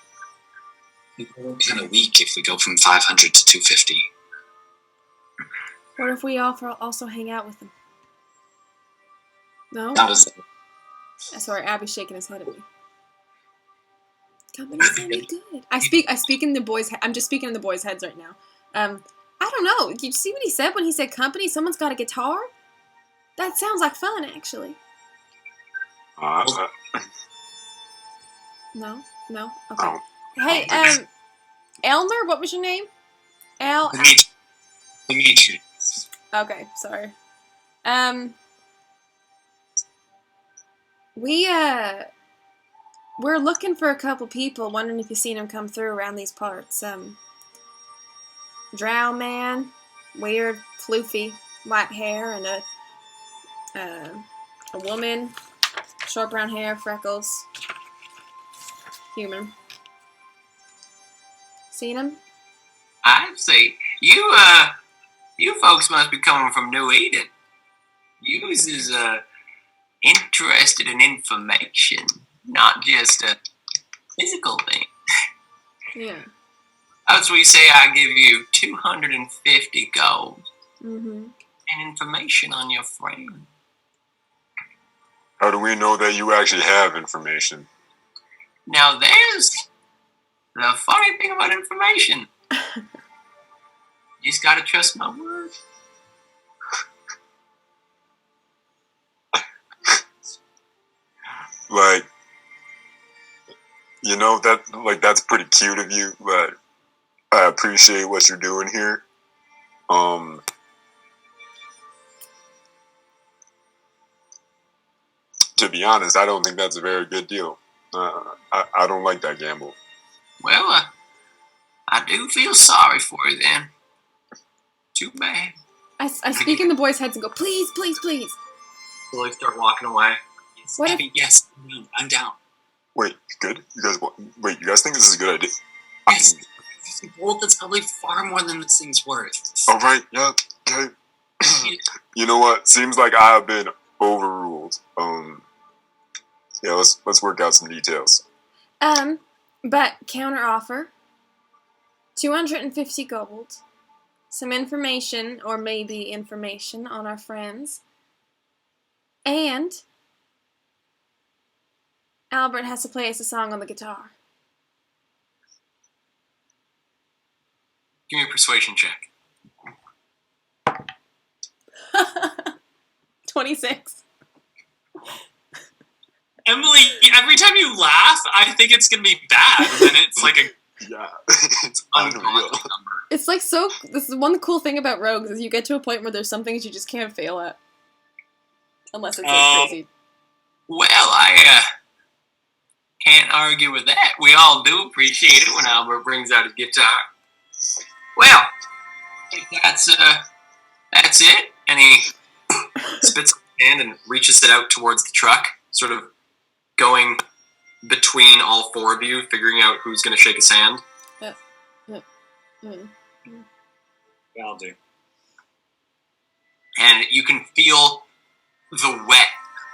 Speaker 4: We're kind of weak if we go from 500 to 250.
Speaker 1: What if we also hang out with him? No?
Speaker 4: That was
Speaker 1: Sorry, Abby's shaking his head at me. Company sounded good. I speak in the boys' I'm just speaking in the boys' heads right now. I don't know. Did you see what he said when he said company? Someone's got a guitar? That sounds like fun, actually. No? No? Okay.
Speaker 3: Oh.
Speaker 1: Hey, Elmer, what was your name?
Speaker 4: Demetrius.
Speaker 1: Okay, sorry. We're looking for a couple people, wondering if you've seen them come through around these parts. Drow man, weird, floofy, white hair, and a woman, short brown hair, freckles, human. Seen him?
Speaker 2: I see. You folks must be coming from New Eden. Yous is interested in information, not just a physical thing.
Speaker 1: Yeah.
Speaker 2: That's what you say. I give you 250 gold
Speaker 1: Mm-hmm.
Speaker 2: and information on your friend.
Speaker 3: How do we know that you actually have information?
Speaker 2: Now there's the funny thing about information. You just gotta trust my word.
Speaker 3: Like, You know that that's pretty cute of you, but I appreciate what you're doing here. To be honest, I don't think that's a very good deal. I don't like that gamble.
Speaker 2: Well, I do feel sorry for you then. Too bad.
Speaker 1: I speak in the boys' heads and go, please, please, please.
Speaker 2: Slowly start walking away.
Speaker 4: Yes,
Speaker 1: What
Speaker 4: Abby, yes, I'm down.
Speaker 3: Wait, good? You guys think this is a good idea?
Speaker 4: Yes, gold, that's probably far more than this thing's worth.
Speaker 3: All right, yeah, okay. You know what? Seems like I have been overruled. Yeah, let's work out some details.
Speaker 1: But counter offer, 250 gold, some information, or maybe information on our friends, and Albert has to play us a song on the guitar.
Speaker 2: Give me a persuasion check.
Speaker 1: 26.
Speaker 4: Emily, every time you laugh, I think it's gonna be bad, and then it's like a
Speaker 3: Yeah, it's unreal.
Speaker 2: ungodly number.
Speaker 1: It's like so. This is one cool thing about rogues is you get to a point where there's some things you just can't fail at, unless it's like crazy.
Speaker 2: Well, I can't argue with that. We all do appreciate it when Albert brings out his guitar. Well, if that's it. And he spits on his hand and reaches it out towards the truck, sort of going between all four of you, figuring out who's going to shake his hand.
Speaker 1: Mm.
Speaker 4: Yeah, I'll do.
Speaker 2: And you can feel the wet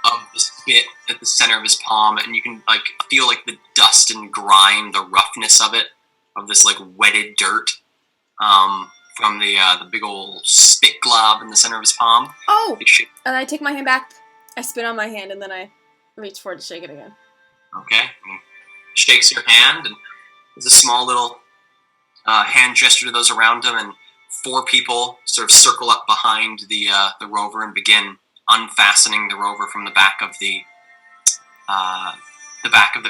Speaker 2: of the spit at the center of his palm, and you can feel the dust and grime, the roughness of it, of this wetted dirt, from the big old spit glob in the center of his palm.
Speaker 1: Oh! And I take my hand back, I spit on my hand, and then I reach forward to shake it again.
Speaker 2: Okay. And shakes your hand, and there's a small little hand gesture to those around him, and four people sort of circle up behind the rover and begin unfastening the rover from the back of the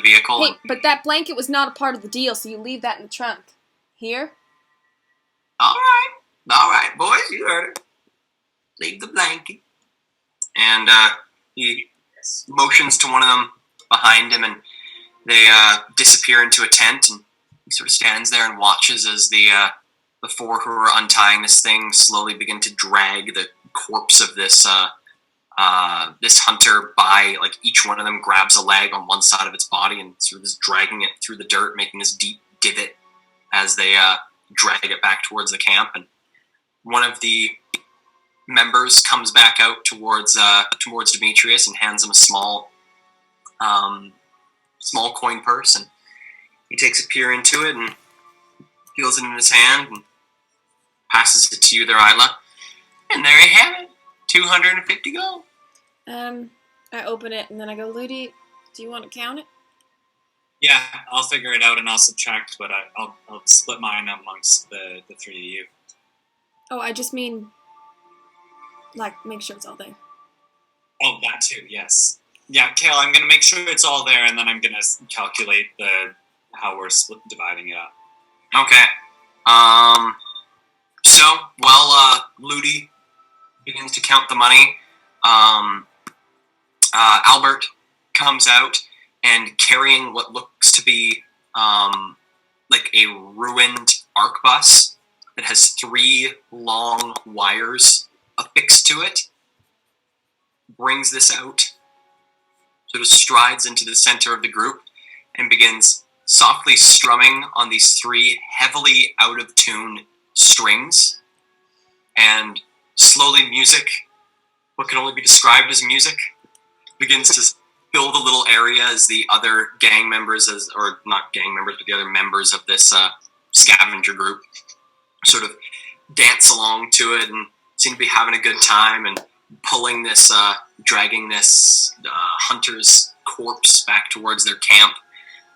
Speaker 2: vehicle.
Speaker 1: Hey, but that blanket was not a part of the deal, so you leave that in the trunk. Here?
Speaker 2: All right, boys, you heard it. Leave the blanket. And he motions to one of them behind him, and they disappear into a tent, and he sort of stands there and watches as the four who are untying this thing slowly begin to drag the corpse of this this hunter by. Each one of them grabs a leg on one side of its body and sort of is dragging it through the dirt, making this deep divot as they drag it back towards the camp. And one of the members comes back out towards Demetrius and hands him a small coin purse, and he takes a peer into it and feels it in his hand and passes it to you there, Isla. And there you have it, 250 gold.
Speaker 1: I open it and then I go, Ludi, do you want to count it?
Speaker 4: Yeah, I'll figure it out and I'll subtract, but I'll split mine amongst the three of you.
Speaker 1: Oh, I just mean, make sure it's all there.
Speaker 4: Oh, that too, yes. Yeah, Kale, I'm going to make sure it's all there, and then I'm going to calculate how we're dividing it up.
Speaker 2: Okay. So, while Ludi begins to count the money, Albert comes out and carrying what looks to be a ruined arc bus that has 3 long wires affixed to it, brings this out, sort of strides into the center of the group, and begins softly strumming on these 3 heavily out-of-tune strings. And slowly music, what can only be described as music, begins to fill the little area as the other gang members, or not gang members, but the other members of this scavenger group sort of dance along to it and seem to be having a good time and pulling this, dragging this hunter's corpse back towards their camp.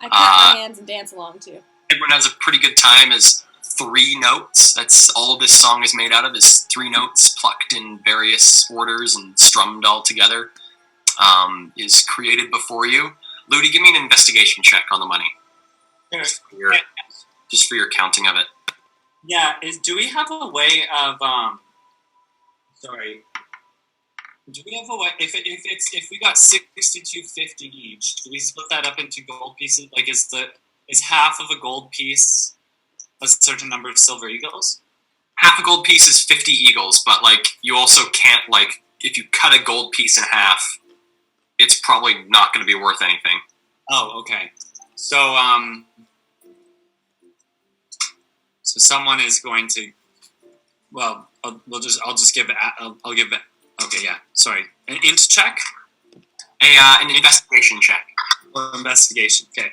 Speaker 1: I clap my hands and dance along too.
Speaker 2: Everyone has a pretty good time as 3 notes, that's all this song is made out of, is 3 notes plucked in various orders and strummed all together, is created before you. Ludi, give me an investigation check on the money. just for your counting of it.
Speaker 4: Yeah. Do we have a way of sorry? Do we have a way if we got 62.50 each? Do we split that up into gold pieces? Like, is half of a gold piece a certain number of silver eagles?
Speaker 2: Half a gold piece is 50 eagles, but like you also can't like if you cut a gold piece in half, it's probably not going to be worth anything.
Speaker 4: Oh, okay. So so someone is going to. Well, I'll just give it. I'll give it. Okay, yeah. Sorry, an int check.
Speaker 2: An investigation check.
Speaker 4: Or investigation. Okay.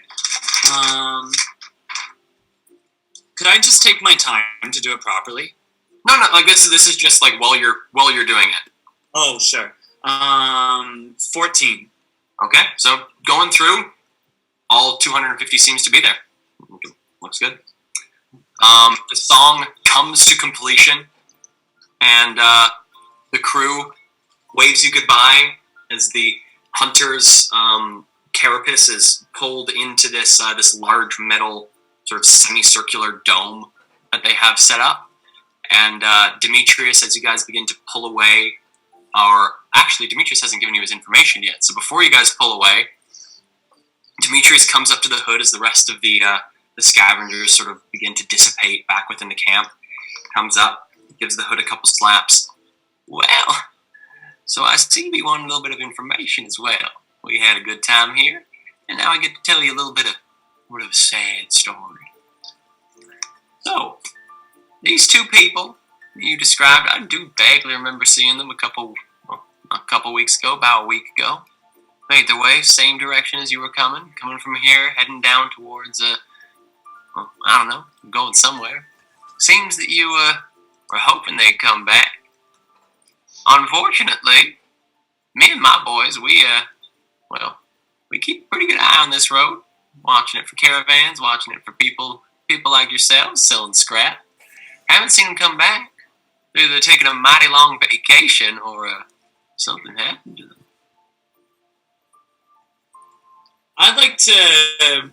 Speaker 4: Could I just take my time to do it properly?
Speaker 2: No. Like this is just like while you're doing it.
Speaker 4: Oh, sure. 14.
Speaker 2: Okay, so going through, all 250 seems to be there. Looks good. The song comes to completion, and the crew waves you goodbye as the hunter's carapace is pulled into this large metal sort of semicircular dome that they have set up. And Demetrius, as you guys begin to pull away, actually Demetrius hasn't given you his information yet. So before you guys pull away, Demetrius comes up to the hood as the rest of the scavengers sort of begin to dissipate back within the camp. Comes up, gives the hood a couple slaps. Well, so I see we want a little bit of information as well. We had a good time here, and now I get to tell you a little bit of a sad story. So, these two people you described, I do vaguely remember seeing them a couple weeks ago, about a week ago. Made their way, same direction as you were coming from here, heading down towards, I don't know, going somewhere. Seems that you were hoping they'd come back. Unfortunately, me and my boys, we keep a pretty good eye on this road, watching it for caravans, watching it for people like yourselves selling scrap. Haven't seen them come back. They're either taking a mighty long vacation or something happened to them.
Speaker 4: I'd like to.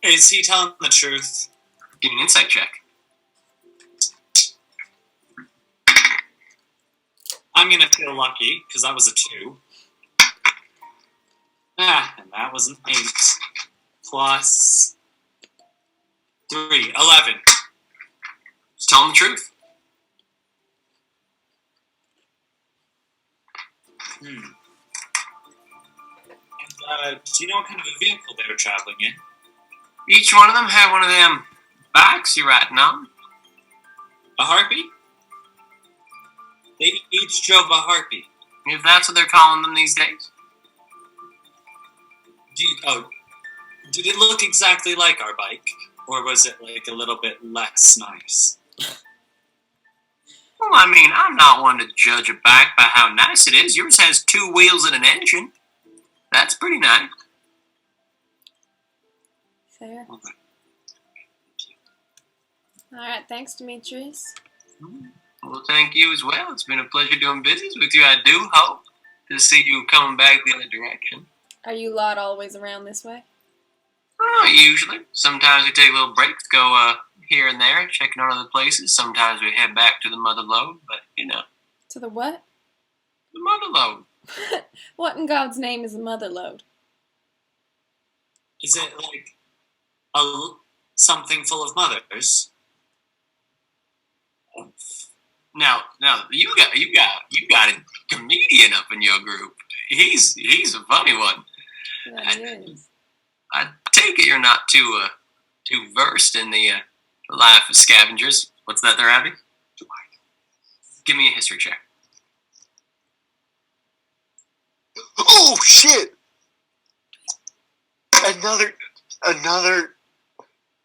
Speaker 4: Is he telling the truth?
Speaker 2: Give me an insight check.
Speaker 4: I'm gonna feel lucky because that was a 2. And that was an 8 plus 3, 11.
Speaker 2: Just tell them the truth.
Speaker 4: And, do you know what kind of a vehicle they were traveling in?
Speaker 2: Each one of them had one of them bikes you're riding on.
Speaker 4: A Harpy? They each drove a Harpy.
Speaker 2: If that's what they're calling them these days.
Speaker 4: Did it look exactly like our bike? Or was it like a little bit less nice?
Speaker 2: Well, I mean, I'm not one to judge a bike by how nice it is. Yours has 2 wheels and an engine. That's pretty nice.
Speaker 1: Fair. Alright, thanks, Demetrius.
Speaker 2: Well, thank you as well. It's been a pleasure doing business with you. I do hope to see you coming back the other direction.
Speaker 1: Are you lot always around this way?
Speaker 2: Oh, usually. Sometimes we take little breaks, go here and there, checking out other places. Sometimes we head back to the Mother Lode, but, you know.
Speaker 1: To the what?
Speaker 2: The Mother Lode.
Speaker 1: What in God's name is a mother lode?
Speaker 4: Is it like something full of mothers?
Speaker 2: Now, you got a comedian up in your group. He's a funny one.
Speaker 1: That is.
Speaker 2: I take it you're not too versed in the life of scavengers. What's that there, Abby? Give me a history check.
Speaker 3: Oh shit! Another.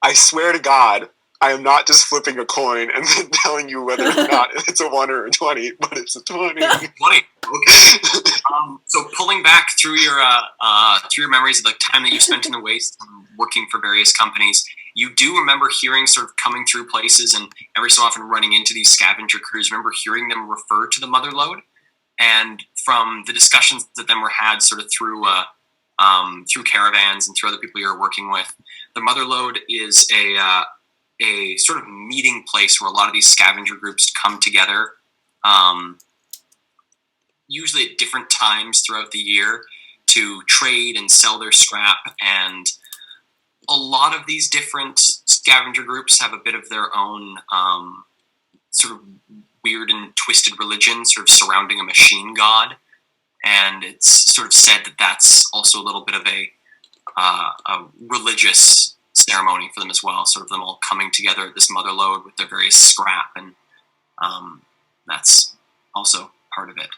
Speaker 3: I swear to God, I am not just flipping a coin and then telling you whether or not it's a 1 or a 20, but it's a 20.
Speaker 2: 20. Okay. So pulling back through your memories of the time that you spent in the waste working for various companies, you do remember hearing sort of coming through places and every so often running into these scavenger crews. Remember hearing them refer to the Mother Lode, and from the discussions that then were had sort of through caravans and through other people you were working with, the Mother Lode is a sort of meeting place where a lot of these scavenger groups come together, usually at different times throughout the year, to trade and sell their scrap. And a lot of these different scavenger groups have a bit of their own sort of weird and twisted religion sort of surrounding a machine god. And it's sort of said that that's also a little bit of a religious ceremony for them as well, sort of them all coming together at this Mother Lode with their various scrap, and that's also part of it.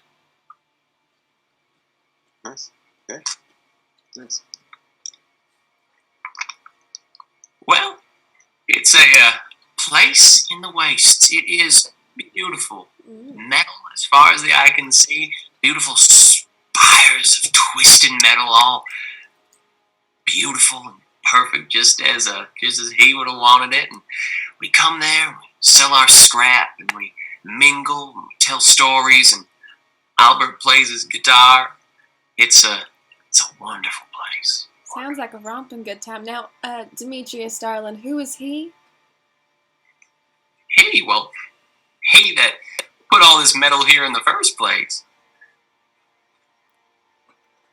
Speaker 3: Nice. Okay. Nice.
Speaker 5: Well, it's a place in the wastes. It is beautiful. Metal as far as the eye can see. Beautiful spires of twisted metal, all beautiful and perfect, just as he would have wanted it. And we come there, we sell our scrap, and we mingle, and we tell stories, and Albert plays his guitar. It's a wonderful place.
Speaker 1: Sounds like a romping good time. Now, Demetrius, darling, who is he?
Speaker 5: He that put all this metal here in the first place.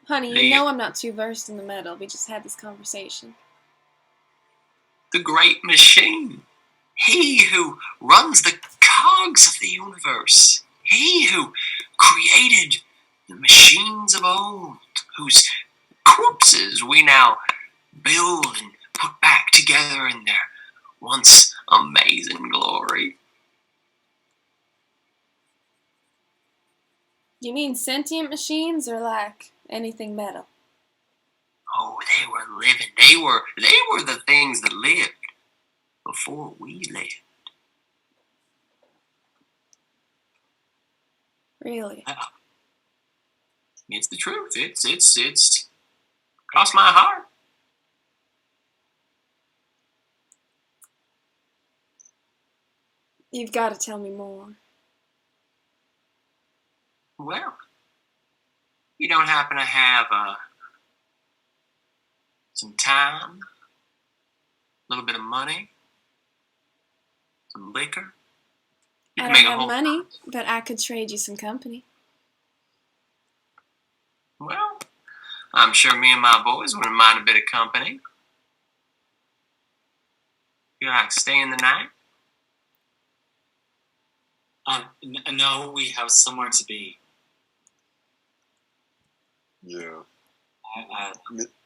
Speaker 1: Honey, you know I'm not too versed in the metal. We just had this conversation.
Speaker 5: The great machine. He who runs the cogs of the universe. He who created the machines of old, whose corpses we now build and put back together in their once amazing glory.
Speaker 1: You mean sentient machines or like anything metal?
Speaker 5: Oh, they were living. They were the things that lived before we lived.
Speaker 1: Really?
Speaker 5: It's the truth. It's crossed my heart.
Speaker 1: You've got to tell me more.
Speaker 5: Well, you don't happen to have some time, a little bit of money, some liquor? You
Speaker 1: I
Speaker 5: can
Speaker 1: don't
Speaker 5: make a
Speaker 1: have
Speaker 5: whole-
Speaker 1: money, but I could trade you some company.
Speaker 5: Well, I'm sure me and my boys wouldn't mind a bit of company. You like staying the night?
Speaker 4: No, we have somewhere to be.
Speaker 3: Yeah.
Speaker 4: Uh,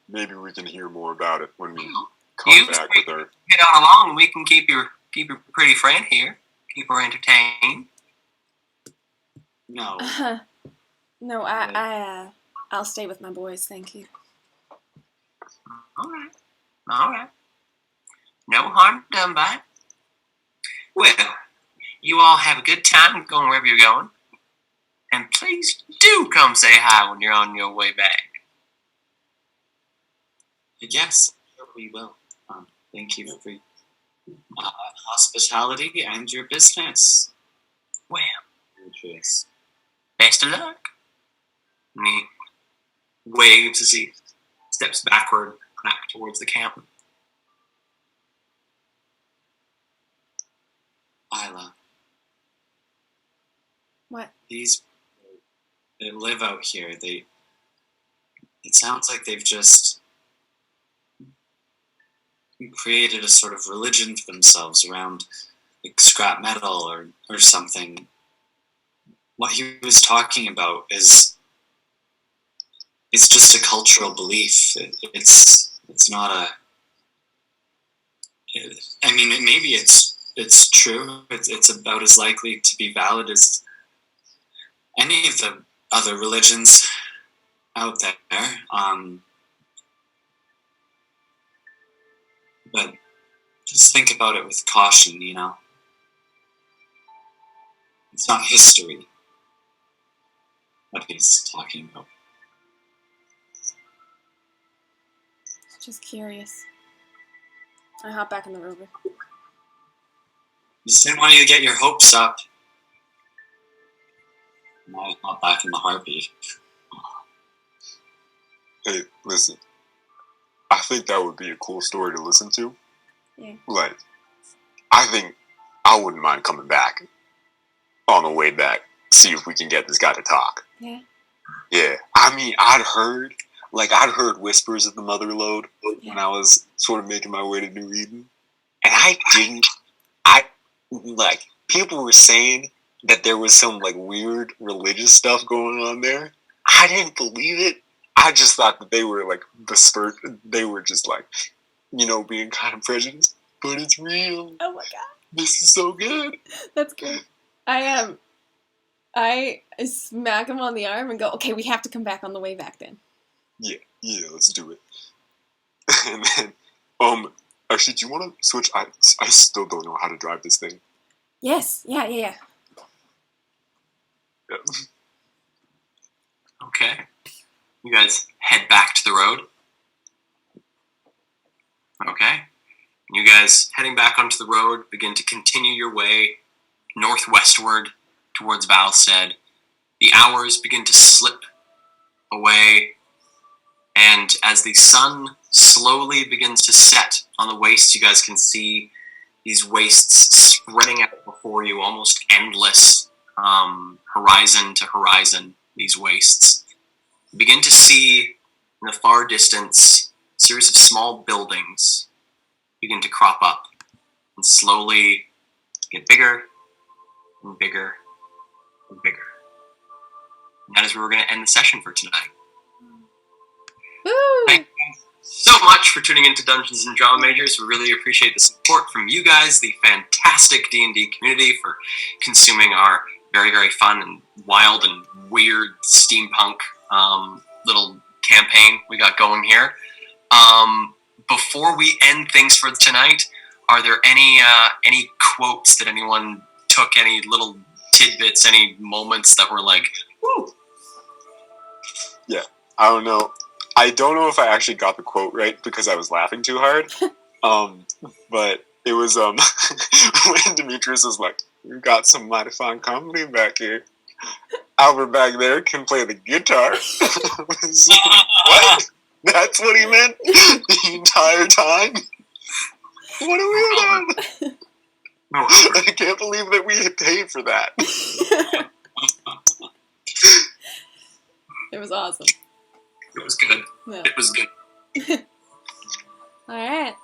Speaker 3: Maybe we can hear more about it when we
Speaker 5: You
Speaker 3: come back with our.
Speaker 5: get on along, and we can keep your pretty friend here, keep her entertained.
Speaker 4: no.
Speaker 1: No, I'll stay with my boys, thank you.
Speaker 5: All right. No harm done by it. Well, you all have a good time going wherever you're going, and please do come say hi when you're on your way back.
Speaker 4: Yes, we will. Thank you for hospitality and your business.
Speaker 5: Well,
Speaker 4: Demetrius.
Speaker 5: best of luck. And he waves as he steps backward back towards the camp.
Speaker 4: Isla,
Speaker 1: What?
Speaker 4: these they live out here. It sounds like they've just created a sort of religion for themselves around like scrap metal or something. What he was talking about is just a cultural belief. It's not a. I mean, maybe it's true. It's about as likely to be valid as any of the other religions out there. But just think about it with caution, you know? It's not history what he's talking about.
Speaker 1: Just curious. I hop back in the rover.
Speaker 4: Just didn't want you to get your hopes up. Not back in the heartbeat.
Speaker 3: Hey, listen. I think that would be a cool story to listen to.
Speaker 1: Yeah.
Speaker 3: Like, I think I wouldn't mind coming back on the way back, see if we can get this guy to talk.
Speaker 1: Yeah.
Speaker 3: Yeah. I mean, I'd heard whispers of the Mother Lode when I was sort of making my way to New Eden. And people were saying that there was some, like, weird religious stuff going on there. I didn't believe it. I just thought that they were, like, they were just, like, being kind of prejudiced. But it's real.
Speaker 1: Oh my god.
Speaker 3: This is so good.
Speaker 1: That's good. I smack him on the arm and go, okay, we have to come back on the way back then.
Speaker 3: Yeah, let's do it. And then, actually, do you want to switch? I still don't know how to drive this thing.
Speaker 1: Yes, yeah.
Speaker 3: Yeah.
Speaker 2: Okay. You guys head back to the road. Okay. You guys heading back onto the road begin to continue your way northwestward towards Valstead. The hours begin to slip away, and as the sun slowly begins to set on the wastes, you guys can see these wastes spreading out before you, almost endless, horizon to horizon, these wastes. You begin to see in the far distance a series of small buildings begin to crop up and slowly get bigger and bigger and bigger. And that is where we're going to end the session for tonight.
Speaker 1: Woo!
Speaker 2: Thank you so much for tuning into Dungeons and Drama Majors. We really appreciate the support from you guys, the fantastic D&D community, for consuming our very, very fun and wild and weird steampunk little campaign we got going here. Before we end things for tonight, are there any quotes that anyone took, any little tidbits, any moments that were like, woo?
Speaker 3: Yeah, I don't know. I don't know if I actually got the quote right because I was laughing too hard. But it was when Demetrius was like, "We've got some mighty fine company back here. Albert back there can play the guitar." What? That's what he meant the entire time? What are we on? I can't believe that we paid for that.
Speaker 1: It was awesome.
Speaker 2: It was good.
Speaker 1: Yeah.
Speaker 2: It was good.
Speaker 1: Alright.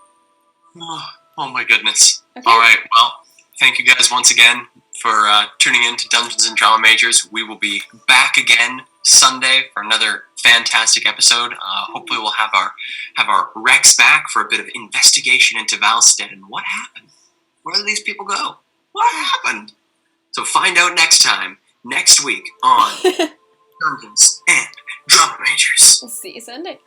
Speaker 2: Oh my goodness.
Speaker 1: Okay.
Speaker 2: All right. Well, thank you guys once again for tuning in to Dungeons and Drama Majors. We will be back again Sunday for another fantastic episode. Hopefully, we'll have our Rex back for a bit of investigation into Valstead and what happened. Where did these people go? What happened? So find out next week on Dungeons and Drama Majors.
Speaker 1: We'll see you Sunday.